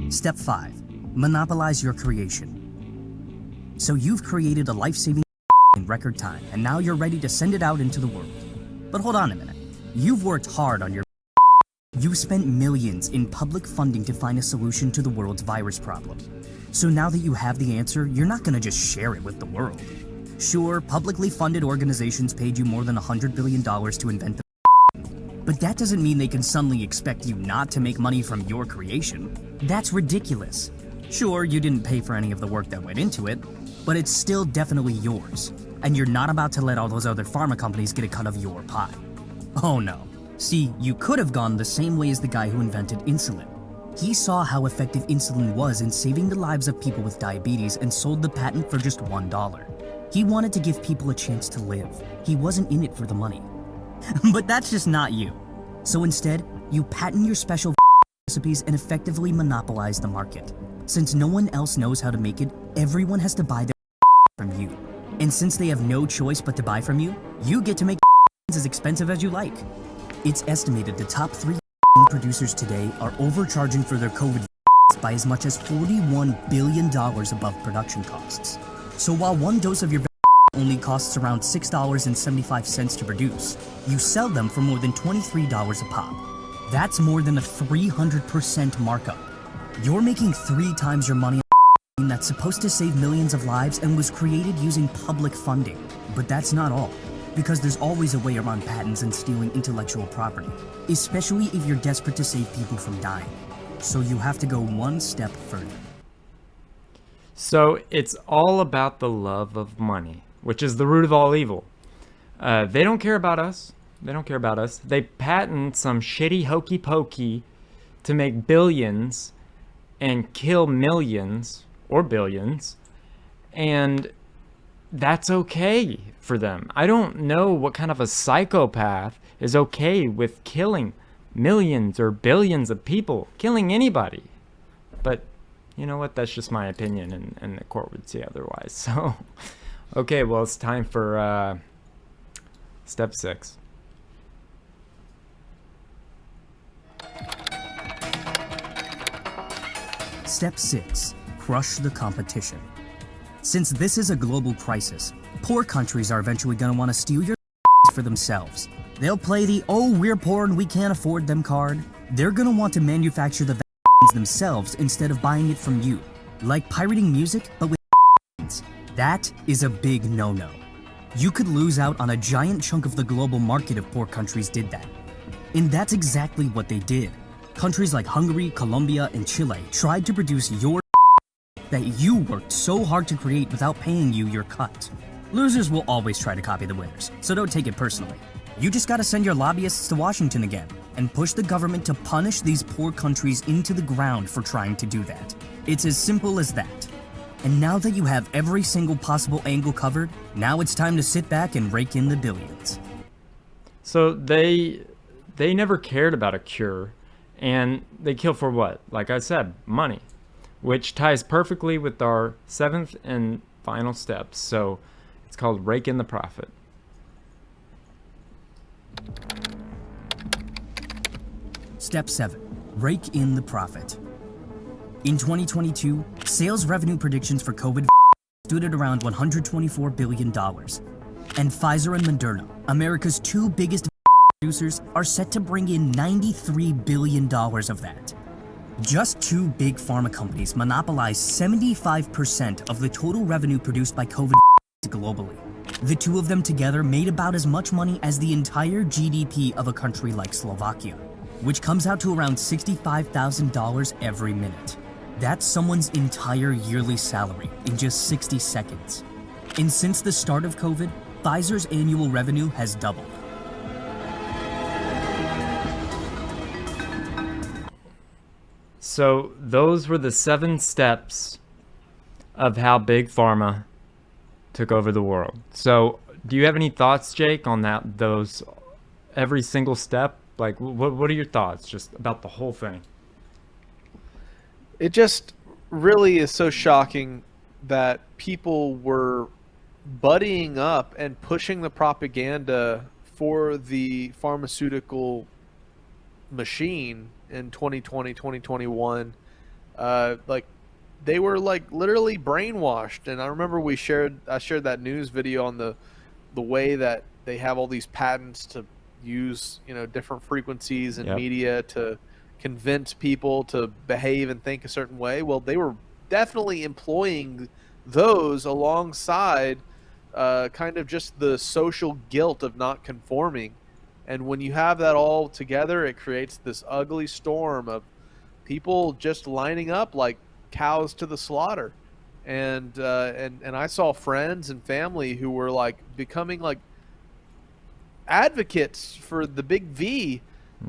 S17: Step 5. Monopolize your creation. So you've created a life-saving in record time, and now you're ready to send it out into the world. But hold on a minute. You've worked hard on your You've spent millions in public funding to find a solution to the world's virus problem. So now that you have the answer, you're not going to just share it with the world. Sure, publicly funded organizations paid you more than $100 billion to invent the but that doesn't mean they can suddenly expect you not to make money from your creation. That's ridiculous. Sure, you didn't pay for any of the work that went into it, but it's still definitely yours. And you're not about to let all those other pharma companies get a cut of your pie. Oh no. See, you could have gone the same way as the guy who invented insulin. He saw how effective insulin was in saving the lives of people with diabetes and sold the patent for just $1. He wanted to give people a chance to live. He wasn't in it for the money. But that's just not you. So instead, you patent your special recipes and effectively monopolize the market. Since no one else knows how to make it, everyone has to buy their from you. And since they have no choice but to buy from you, you get to make as expensive as you like. It's estimated the top 3 producers today are overcharging for their COVID by as much as $41 billion above production costs. So while one dose of your only costs around $6.75 to produce, you sell them for more than $23 a pop. That's more than a 300% markup. You're making 3 times your money on that's supposed to save millions of lives and was created using public funding. But that's not all, because there's always a way around patents and stealing intellectual property, especially if you're desperate to save people from dying. So you have to go one step further.
S1: So it's all about the love of money, which is the root of all evil. They don't care about us. They don't care about us. They patent some shitty hokey pokey to make billions and kill millions or billions, and that's okay for them. I don't know what kind of a psychopath is okay with killing millions or billions of people, killing anybody. But you know what? That's just my opinion, and the court would say otherwise. So, okay, well, it's time for step 6.
S17: Step 6. Crush the competition. Since this is a global crisis, poor countries are eventually going to want to steal your for themselves. They'll play the "oh, we're poor and we can't afford them" card. They're going to want to manufacture the themselves instead of buying it from you. Like pirating music, but with that is a big no-no. You could lose out on a giant chunk of the global market if poor countries did that. And that's exactly what they did. Countries like Hungary, Colombia, and Chile tried to produce your that you worked so hard to create without paying you your cut. Losers will always try to copy the winners, so don't take it personally. You just gotta send your lobbyists to Washington again and push the government to punish these poor countries into the ground for trying to do that. It's as simple as that. And now that you have every single possible angle covered, now it's time to sit back and rake in the billions.
S1: So they never cared about a cure, and they kill for what? Like I said, money, which ties perfectly with our 7th and final step. So it's called rake in the profit.
S17: Step 7. Rake in the profit. In 2022, sales revenue predictions for COVID stood at around $124 billion. And Pfizer and Moderna, America's 2 biggest producers, are set to bring in $93 billion of that. Just 2 big pharma companies monopolize 75% of the total revenue produced by COVID globally. The 2 of them together made about as much money as the entire GDP of a country like Slovakia, which comes out to around $65,000 every minute. That's someone's entire yearly salary in just 60 seconds. And since the start of COVID, Pfizer's annual revenue has doubled.
S1: So those were the 7 steps of how Big Pharma took over the world. So do you have any thoughts, Jake, on that? Those every single step? Like, what are your thoughts just about the whole thing?
S4: It just really is so shocking that people were buddying up and pushing the propaganda for the pharmaceutical machine in 2020, 2021. Like, they were like literally brainwashed. And I remember I shared that news video on the way that they have all these patents to use, different frequencies and media to convince people to behave and think a certain way. Well, they were definitely employing those alongside kind of just the social guilt of not conforming. And when you have that all together, it creates this ugly storm of people just lining up like cows to the slaughter. And I saw friends and family who were like becoming like advocates for the big V.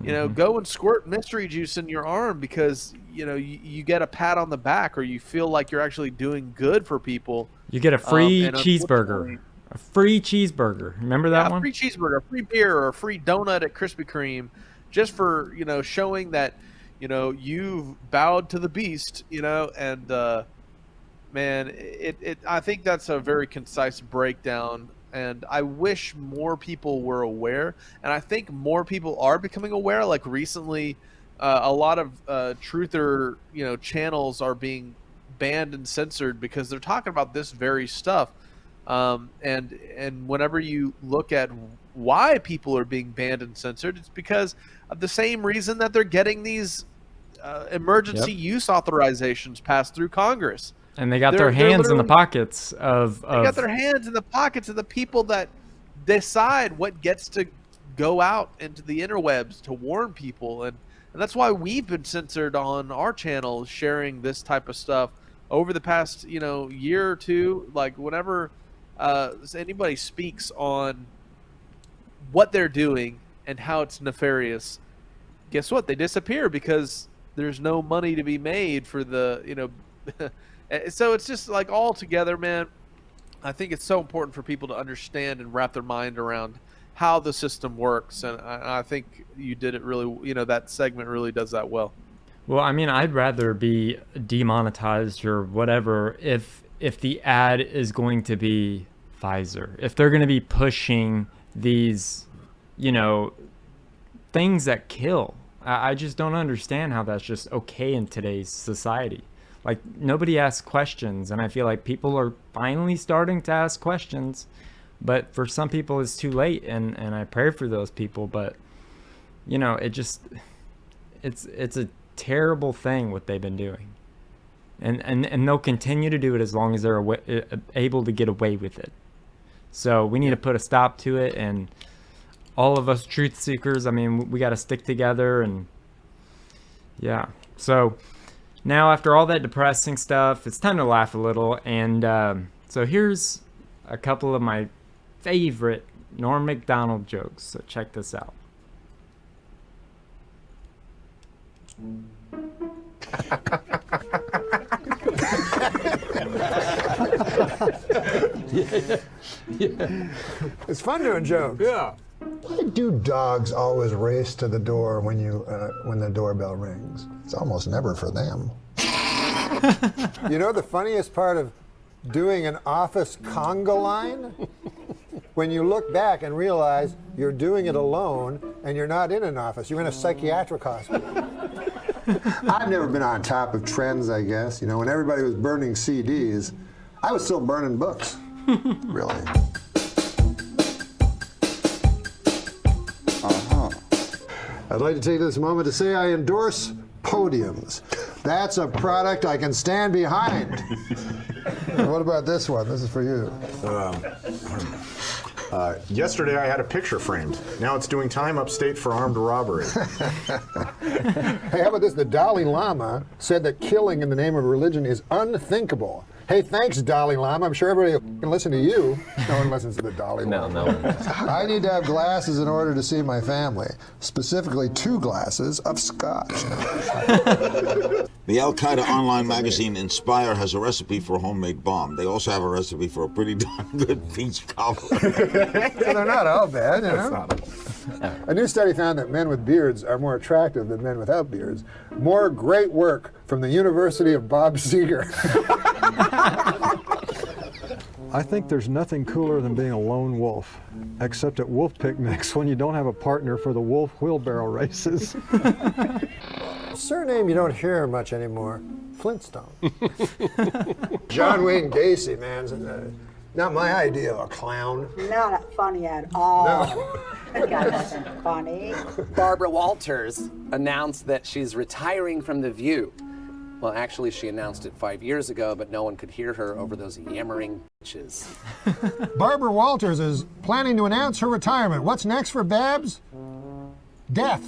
S4: You know, go and squirt mystery juice in your arm because, you know, you get a pat on the back or you feel like you're actually doing good for people.
S1: You get a free cheeseburger. A free cheeseburger. Remember that one?
S4: A free cheeseburger, a free beer, or a free donut at Krispy Kreme just for, you know, showing that, you know, you've bowed to the beast, you know, and man, I think that's a very concise breakdown. And I wish more people were aware, and I think more people are becoming aware. Like recently, a lot of truther, you know, channels are being banned and censored because they're talking about this very stuff. And whenever you look at why people are being banned and censored, it's because of the same reason that they're getting these emergency use authorizations passed through Congress.
S1: And they got their hands in the pockets of...
S4: They got their hands in the pockets of the people that decide what gets to go out into the interwebs to warn people. And that's why we've been censored on our channel sharing this type of stuff over the past, you know, year or two. Like whenever anybody speaks on what they're doing and how it's nefarious, guess what? They disappear because there's no money to be made for the, you know... So it's just like all together, man. I think it's so important for people to understand and wrap their mind around how the system works. And I think you did it really, you know, that segment really does that well.
S1: Well, I mean, I'd rather be demonetized or whatever if the ad is going to be Pfizer. If they're going to be pushing these, you know, things that kill. I just don't understand how that's just okay in today's society. Like, nobody asks questions, and I feel like people are finally starting to ask questions, but for some people it's too late, and I pray for those people, but, you know, it's a terrible thing what they've been doing. And they'll continue to do it as long as they're able to get away with it. So we need to put a stop to it, and all of us truth seekers, I mean, we got to stick together, and yeah. So... now, after all that depressing stuff, it's time to laugh a little. And so here's a couple of my favorite Norm Macdonald jokes. So check this out.
S18: It's fun doing jokes.
S19: Yeah.
S18: Why do dogs always race to the door when the doorbell rings?
S19: It's almost never for them.
S18: You know the funniest part of doing an office conga line? When you look back and realize you're doing it alone and you're not in an office, you're in a psychiatric hospital.
S19: I've never been on top of trends, I guess. You know, when everybody was burning CDs, I was still burning books. Really.
S18: I'd like to take this moment to say I endorse podiums. That's a product I can stand behind. What about this one? This is for you.
S20: Yesterday I had a picture framed. Now it's doing time upstate for armed robbery.
S18: Hey, how about this? The Dalai Lama said that killing in the name of religion is unthinkable. Hey, thanks, Dalai Lama. I'm sure everybody can listen to you. No one listens to the Dalai Lama.
S19: No one. I need to have glasses in order to see my family. Specifically, 2 glasses of scotch.
S21: The Al-Qaeda online magazine Inspire has a recipe for a homemade bomb. They also have a recipe for a pretty darn good peach cobbler.
S18: They're not all bad, you know? A new study found that men with beards are more attractive than men without beards. More great work from the University of Bob Seger.
S20: I think there's nothing cooler than being a lone wolf, except at wolf picnics when you don't have a partner for the wolf wheelbarrow races.
S18: A surname you don't hear much anymore, Flintstone. John Wayne Gacy, man, not my idea of a clown.
S21: Not funny at all.
S18: No.
S21: That guy wasn't funny.
S24: Barbara Walters announced that she's retiring from The View.
S2: Well, actually, she announced it 5 years ago, but no one could hear her over those yammering bitches.
S18: Barbara Walters is planning to announce her retirement. What's next for Babs? Death.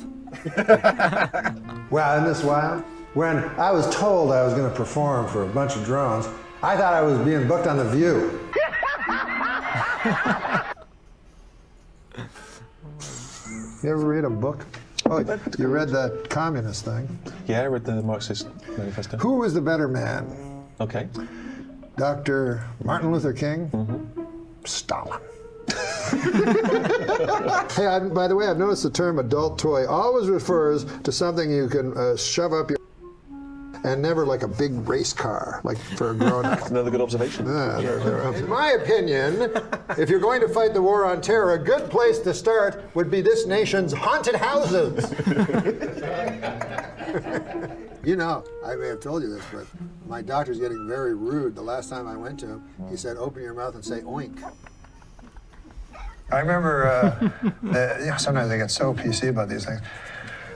S18: Well, isn't this wild? When I was told I was going to perform for a bunch of drones, I thought I was being booked on The View. You ever read a book? Oh, you read that communist thing?
S8: Yeah, I read the Marxist manifesto.
S18: Who was the better man?
S8: Okay.
S18: Dr. Martin Luther King? Stalin. Hey, by the way, I've noticed the term adult toy always refers to something you can shove up your and never like a big race car, like for a grown-up.
S8: Another good observation.
S18: In my opinion, if you're going to fight the war on terror, a good place to start would be this nation's haunted houses. You know, I may have told you this, but my doctor's getting very rude. The last time I went to him, he said, open your mouth and say oink. I remember, sometimes they get so PC about these things.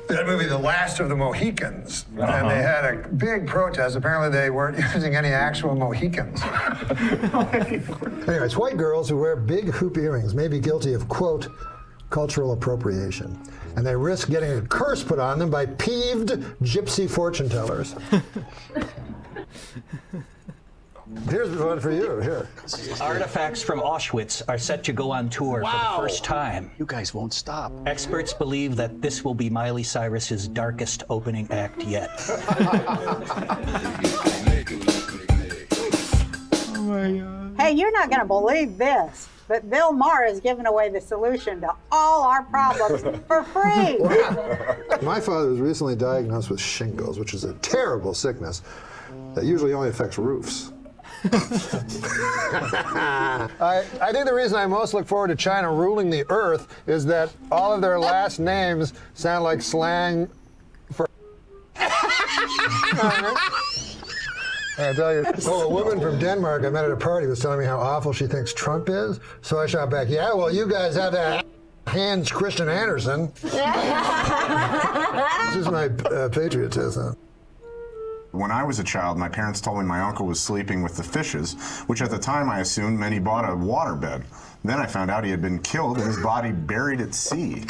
S18: That movie, The Last of the Mohicans, and they had a big protest. Apparently they weren't using any actual Mohicans. Anyways, white girls who wear big hoop earrings may be guilty of, quote, cultural appropriation. And they risk getting a curse put on them by peeved gypsy fortune tellers. Here's one for you, here.
S10: Artifacts from Auschwitz are set to go on tour for the first time.
S24: You guys won't stop.
S10: Experts believe that this will be Miley Cyrus's darkest opening act yet.
S12: Oh my God.
S25: Hey, you're not going to believe this, but Bill Maher is giving away the solution to all our problems for free.
S18: My father was recently diagnosed with shingles, which is a terrible sickness that usually only affects roofs. I think the reason I most look forward to China ruling the earth is that all of their last names sound like slang for... I tell you, a woman from Denmark I met at a party was telling me how awful she thinks Trump is. So I shot back, yeah, well, you guys have that Hans Christian Andersen. This is my patriotism.
S26: When I was a child, my parents told me my uncle was sleeping with the fishes, which at the time I assumed meant he bought a waterbed. Then I found out he had been killed and his body buried at sea.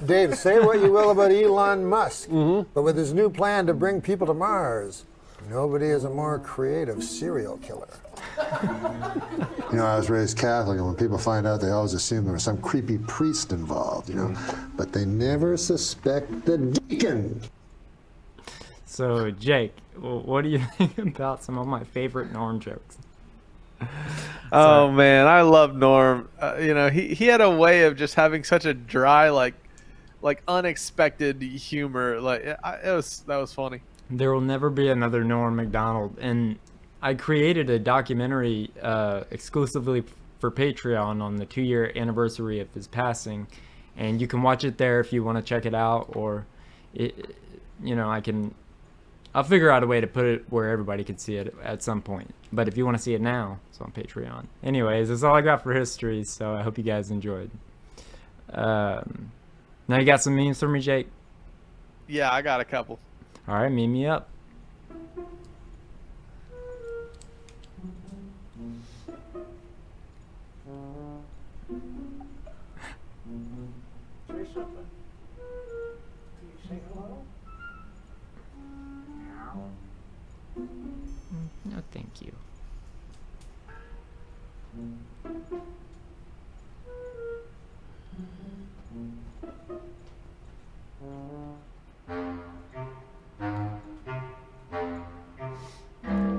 S18: Dave, say what you will about Elon Musk, but with his new plan to bring people to Mars, nobody is a more creative serial killer. You know, I was raised Catholic, and when people find out, they always assume there was some creepy priest involved, you know, but they never suspect the deacon.
S1: So, Jake, what do you think about some of my favorite Norm jokes?
S4: Oh man, I love Norm. You know, he had a way of just having such a dry, like unexpected humor. Like that was funny.
S1: There will never be another Norm McDonald, and I created a documentary exclusively for Patreon on the 2-year anniversary of his passing, and you can watch it there if you want to check it out, or I'll figure out a way to put it where everybody can see it at some point. But if you want to see it now, it's on Patreon. Anyways, that's all I got for history, so I hope you guys enjoyed. Now you got some memes for me, Jake?
S4: Yeah, I got a couple.
S1: All right, meme me up.
S12: Say something. Can you say hello?
S1: No, thank you.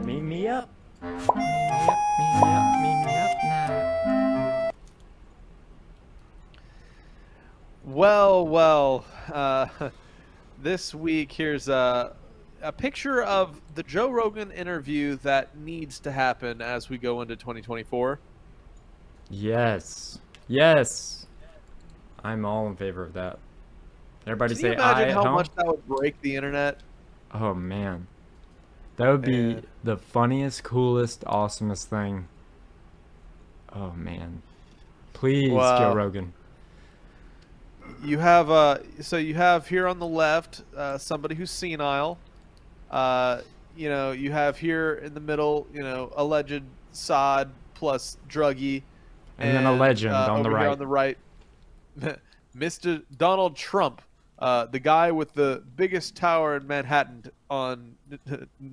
S1: Meet me up. Meet me up now.
S4: Well, this week here's a picture of the Joe Rogan interview that needs to happen as we go into 2024.
S1: Yes. I'm all in favor of that. Everybody
S4: Can
S1: say
S4: you imagine
S1: I
S4: how
S1: at home?
S4: much that would break the internet?
S1: Oh man, that would be the funniest, coolest, awesomest thing. Oh man, please, Joe Rogan.
S4: You have so you have here on the left somebody who's senile. you know, you have here in the middle, you know, alleged sod plus druggie,
S1: and then a legend on the
S4: over
S1: right.
S4: here on the right, Mr. Donald Trump, the guy with the biggest tower in Manhattan on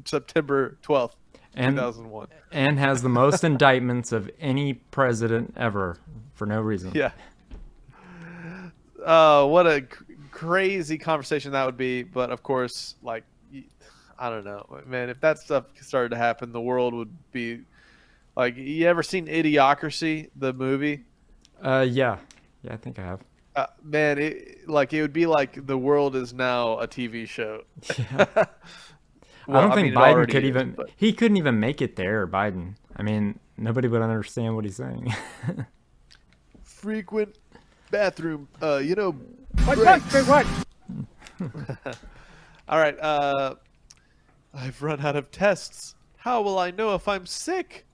S4: September 12th, 2001.
S1: And has the most indictments of any president ever for no reason.
S4: Yeah. What a crazy conversation that would be. But of course, like, I don't know, man, if that stuff started to happen, the world would be like, you ever seen Idiocracy, the movie?
S1: Yeah, I think I have.
S4: Man, it would be like the world is now a TV show.
S1: Yeah.
S4: Well,
S1: I don't think
S4: mean,
S1: Biden could
S4: is,
S1: even,
S4: but...
S1: he couldn't even make it there, Biden. I mean, nobody would understand what he's saying.
S4: Frequent bathroom, you know,
S12: What?
S4: All right, I've run out of tests. How will I know if I'm sick?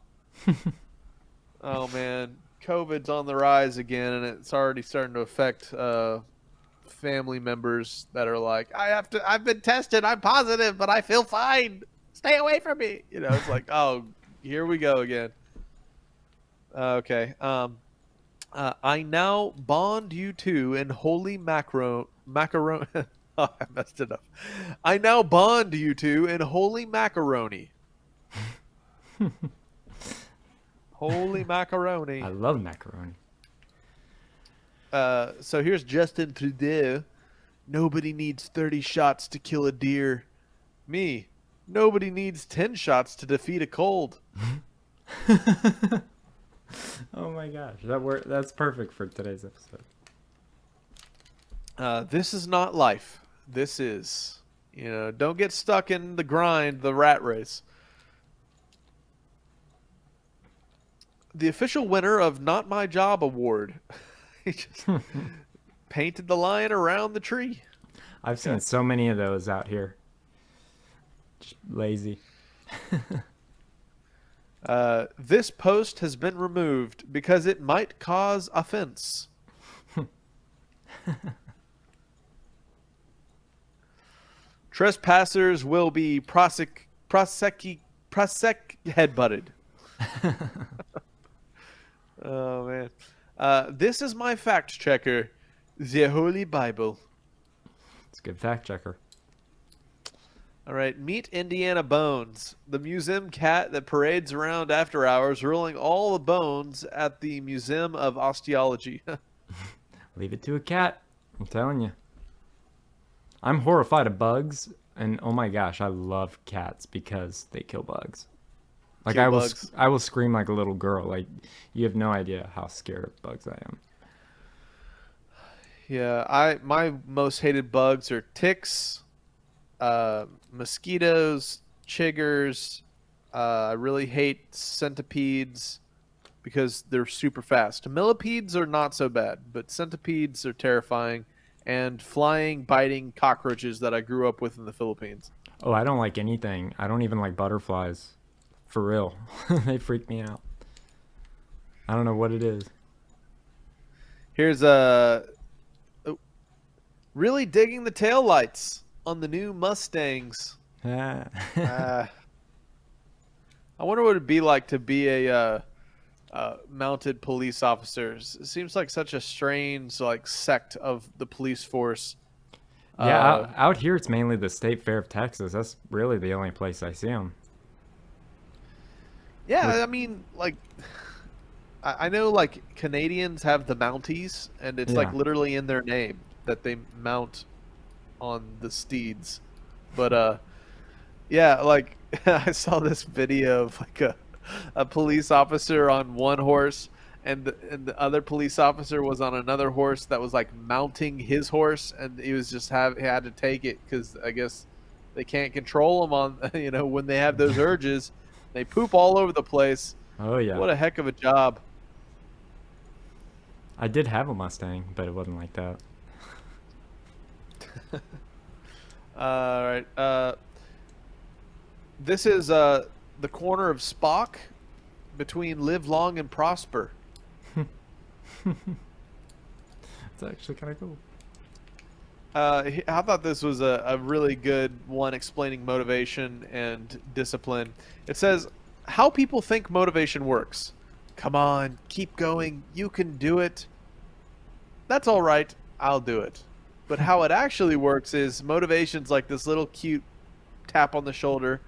S4: Oh man, COVID's on the rise again, and it's already starting to affect family members that are like, I've been tested, I'm positive, but I feel fine. Stay away from me. You know, it's like, oh, here we go again. Okay. I now bond you two in holy macaroni. Oh, I messed it up. I now bond you two in holy macaroni. Holy macaroni.
S1: I love macaroni.
S4: So here's Justin Trudeau. Nobody needs 30 shots to kill a deer. Me. Nobody needs 10 shots to defeat a cold.
S1: Oh my gosh, that's perfect for today's episode.
S4: This is not life. This is, you know, don't get stuck in the grind, the rat race. The official winner of Not My Job Award. He just painted the lion around the tree.
S1: I've seen so many of those out here. Just lazy.
S4: This post has been removed because it might cause offense. Trespassers will be headbutted. Oh man. This is my fact checker, the Holy Bible.
S1: It's a good fact checker.
S4: All right, meet Indiana Bones, the museum cat that parades around after hours, rolling all the bones at the Museum of Osteology.
S1: Leave it to a cat. I'm telling you. I'm horrified of bugs, and oh my gosh, I love cats because they kill bugs. Like I will scream like a little girl. Like, you have no idea how scared of bugs I am.
S4: Yeah, my most hated bugs are ticks, mosquitoes, chiggers. I really hate centipedes because they're super fast. Millipedes are not so bad, but centipedes are terrifying. And flying, biting cockroaches that I grew up with in the Philippines.
S1: Oh, I don't like anything. I don't even like butterflies. For real. They freak me out. I don't know what it is.
S4: Here's really digging the taillights on the new Mustangs. I wonder what it'd be like to be a mounted police officer. It seems like such a strange like sect of the police force.
S1: Yeah, out here it's mainly the State Fair of Texas. That's really the only place I see them.
S4: Yeah, I mean, like, I know, like, Canadians have the Mounties, and it's, like, literally in their name that they mount on the steeds. But, yeah, like, I saw this video of, like, a police officer on one horse, and the other police officer was on another horse that was, like, mounting his horse, and he was just he had to take it because I guess they can't control him on, you know, when they have those urges. They poop all over the place.
S1: Oh, yeah.
S4: What a heck of a job.
S1: I did have a Mustang, but it wasn't like that.
S4: All right. This is the corner of Spock between Live Long and Prosper.
S1: It's actually kind of cool.
S4: I thought this was a really good one explaining motivation and discipline. It says, how people think motivation works. Come on, keep going, you can do it. That's all right, I'll do it. But how it actually works is motivation's like this little cute tap on the shoulder,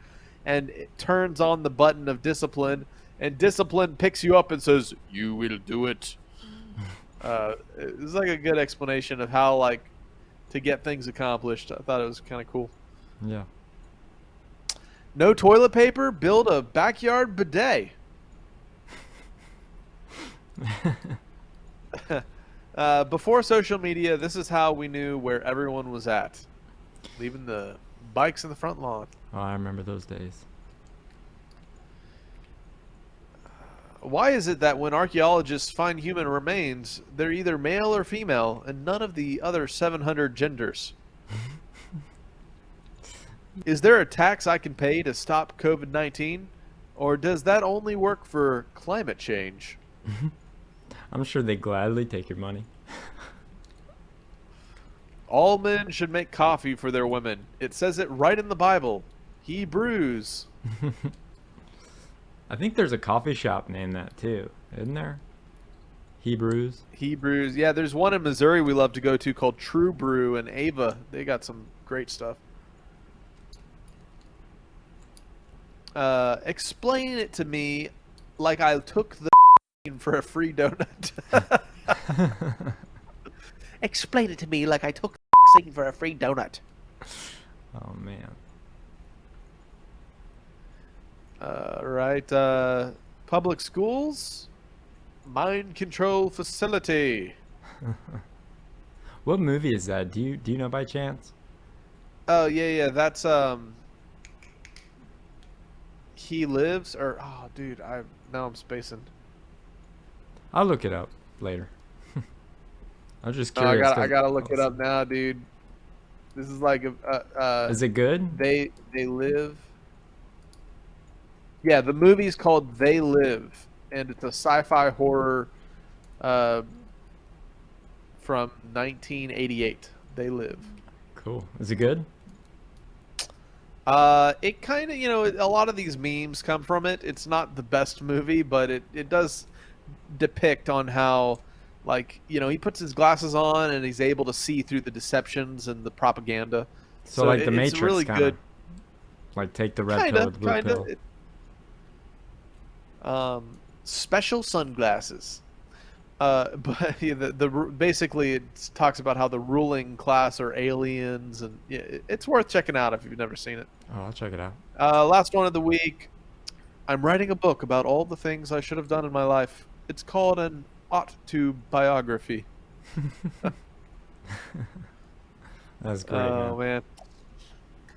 S4: and it turns on the button of discipline, and discipline picks you up and says, you will do it. It's like a good explanation of how, like, to get things accomplished. I thought it was kind of cool.
S1: Yeah.
S4: No toilet paper? Build a backyard bidet. Before social media, this is how we knew where everyone was at. Leaving the bikes in the front lawn.
S1: Oh, I remember those days.
S4: Why is it that when archaeologists find human remains, they're either male or female, and none of the other 700 genders? Is there a tax I can pay to stop COVID-19? Or does that only work for climate change?
S1: I'm sure they gladly take your money.
S4: All men should make coffee for their women. It says it right in the Bible. Hebrews.
S1: I think there's a coffee shop named that too, isn't there? Hebrews.
S4: Hebrews. Yeah, there's one in Missouri we love to go to called True Brew and Ava. They got some great stuff. Explain it to me like I took the for a free donut. Explain it to me like I took the for a free donut.
S1: Oh man.
S4: Right. Public schools, mind control facility.
S1: What movie is that? Do you know by chance?
S4: Oh yeah, that's He Lives, or oh dude, now I'm spacing.
S1: I'll look it up later. I'm just curious.
S4: I gotta look it up now, dude. This is like
S1: is it good?
S4: They Live. Yeah, the movie's called They Live, and it's a sci-fi horror from 1988. They Live.
S1: Cool. Is it good?
S4: It kind of, a lot of these memes come from it. It's not the best movie, but it does depict on how, like, he puts his glasses on and he's able to see through the deceptions and the propaganda.
S1: So like the Matrix,
S4: really
S1: kinda.
S4: good.
S1: Like take the red pill with the blue pill.
S4: Special sunglasses. But basically it talks about how the ruling class are aliens, and it's worth checking out if you've never seen it.
S1: Oh, I'll check it out.
S4: Last one of the week. I'm writing a book about all the things I should have done in my life. It's called an ought to biography.
S1: That's great.
S4: Oh man.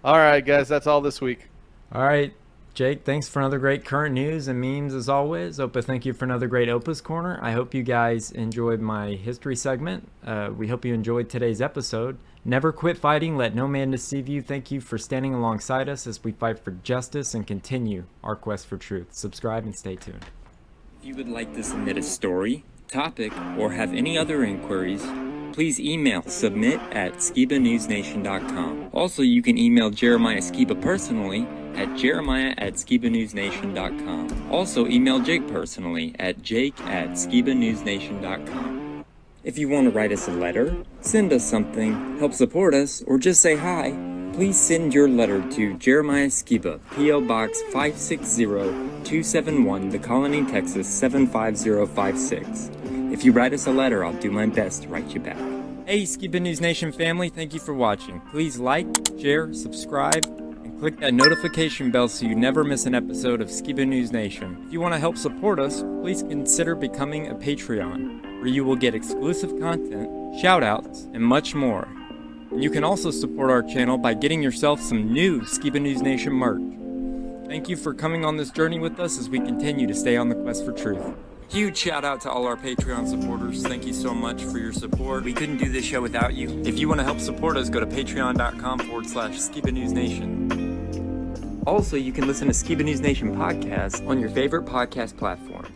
S4: All right, guys, that's all this week.
S1: All right. Jake, thanks for another great current news and memes as always. Opa, thank you for another great Opa's Corner. I hope you guys enjoyed my history segment. We hope you enjoyed today's episode. Never quit fighting. Let no man deceive you. Thank you for standing alongside us as we fight for justice and continue our quest for truth. Subscribe and stay tuned.
S5: If you would like to submit a story, topic, or have any other inquiries, please email submit@skibanewsnation.com. Also, you can email Jeremiah Skiba personally at jeremiah@skibanewsnation.com. Also, email Jake personally at jake@skibanewsnation.com. If you want to write us a letter, send us something, help support us, or just say hi, please send your letter to Jeremiah Skiba, P.O. Box 560-271, The Colony, Texas 75056. If you write us a letter, I'll do my best to write you back.
S1: Hey, Skiba News Nation family, thank you for watching. Please like, share, subscribe, and click that notification bell so you never miss an episode of Skiba News Nation. If you want to help support us, please consider becoming a Patreon, where you will get exclusive content, shoutouts, and much more. And you can also support our channel by getting yourself some new Skiba News Nation merch. Thank you for coming on this journey with us as we continue to stay on the quest for truth. Huge shout out to all our Patreon supporters. Thank you so much for your support. We couldn't do this show without you. If you want to help support us, go to patreon.com/Skiba News Nation. Also, you can listen to Skiba News Nation podcast on your favorite podcast platform.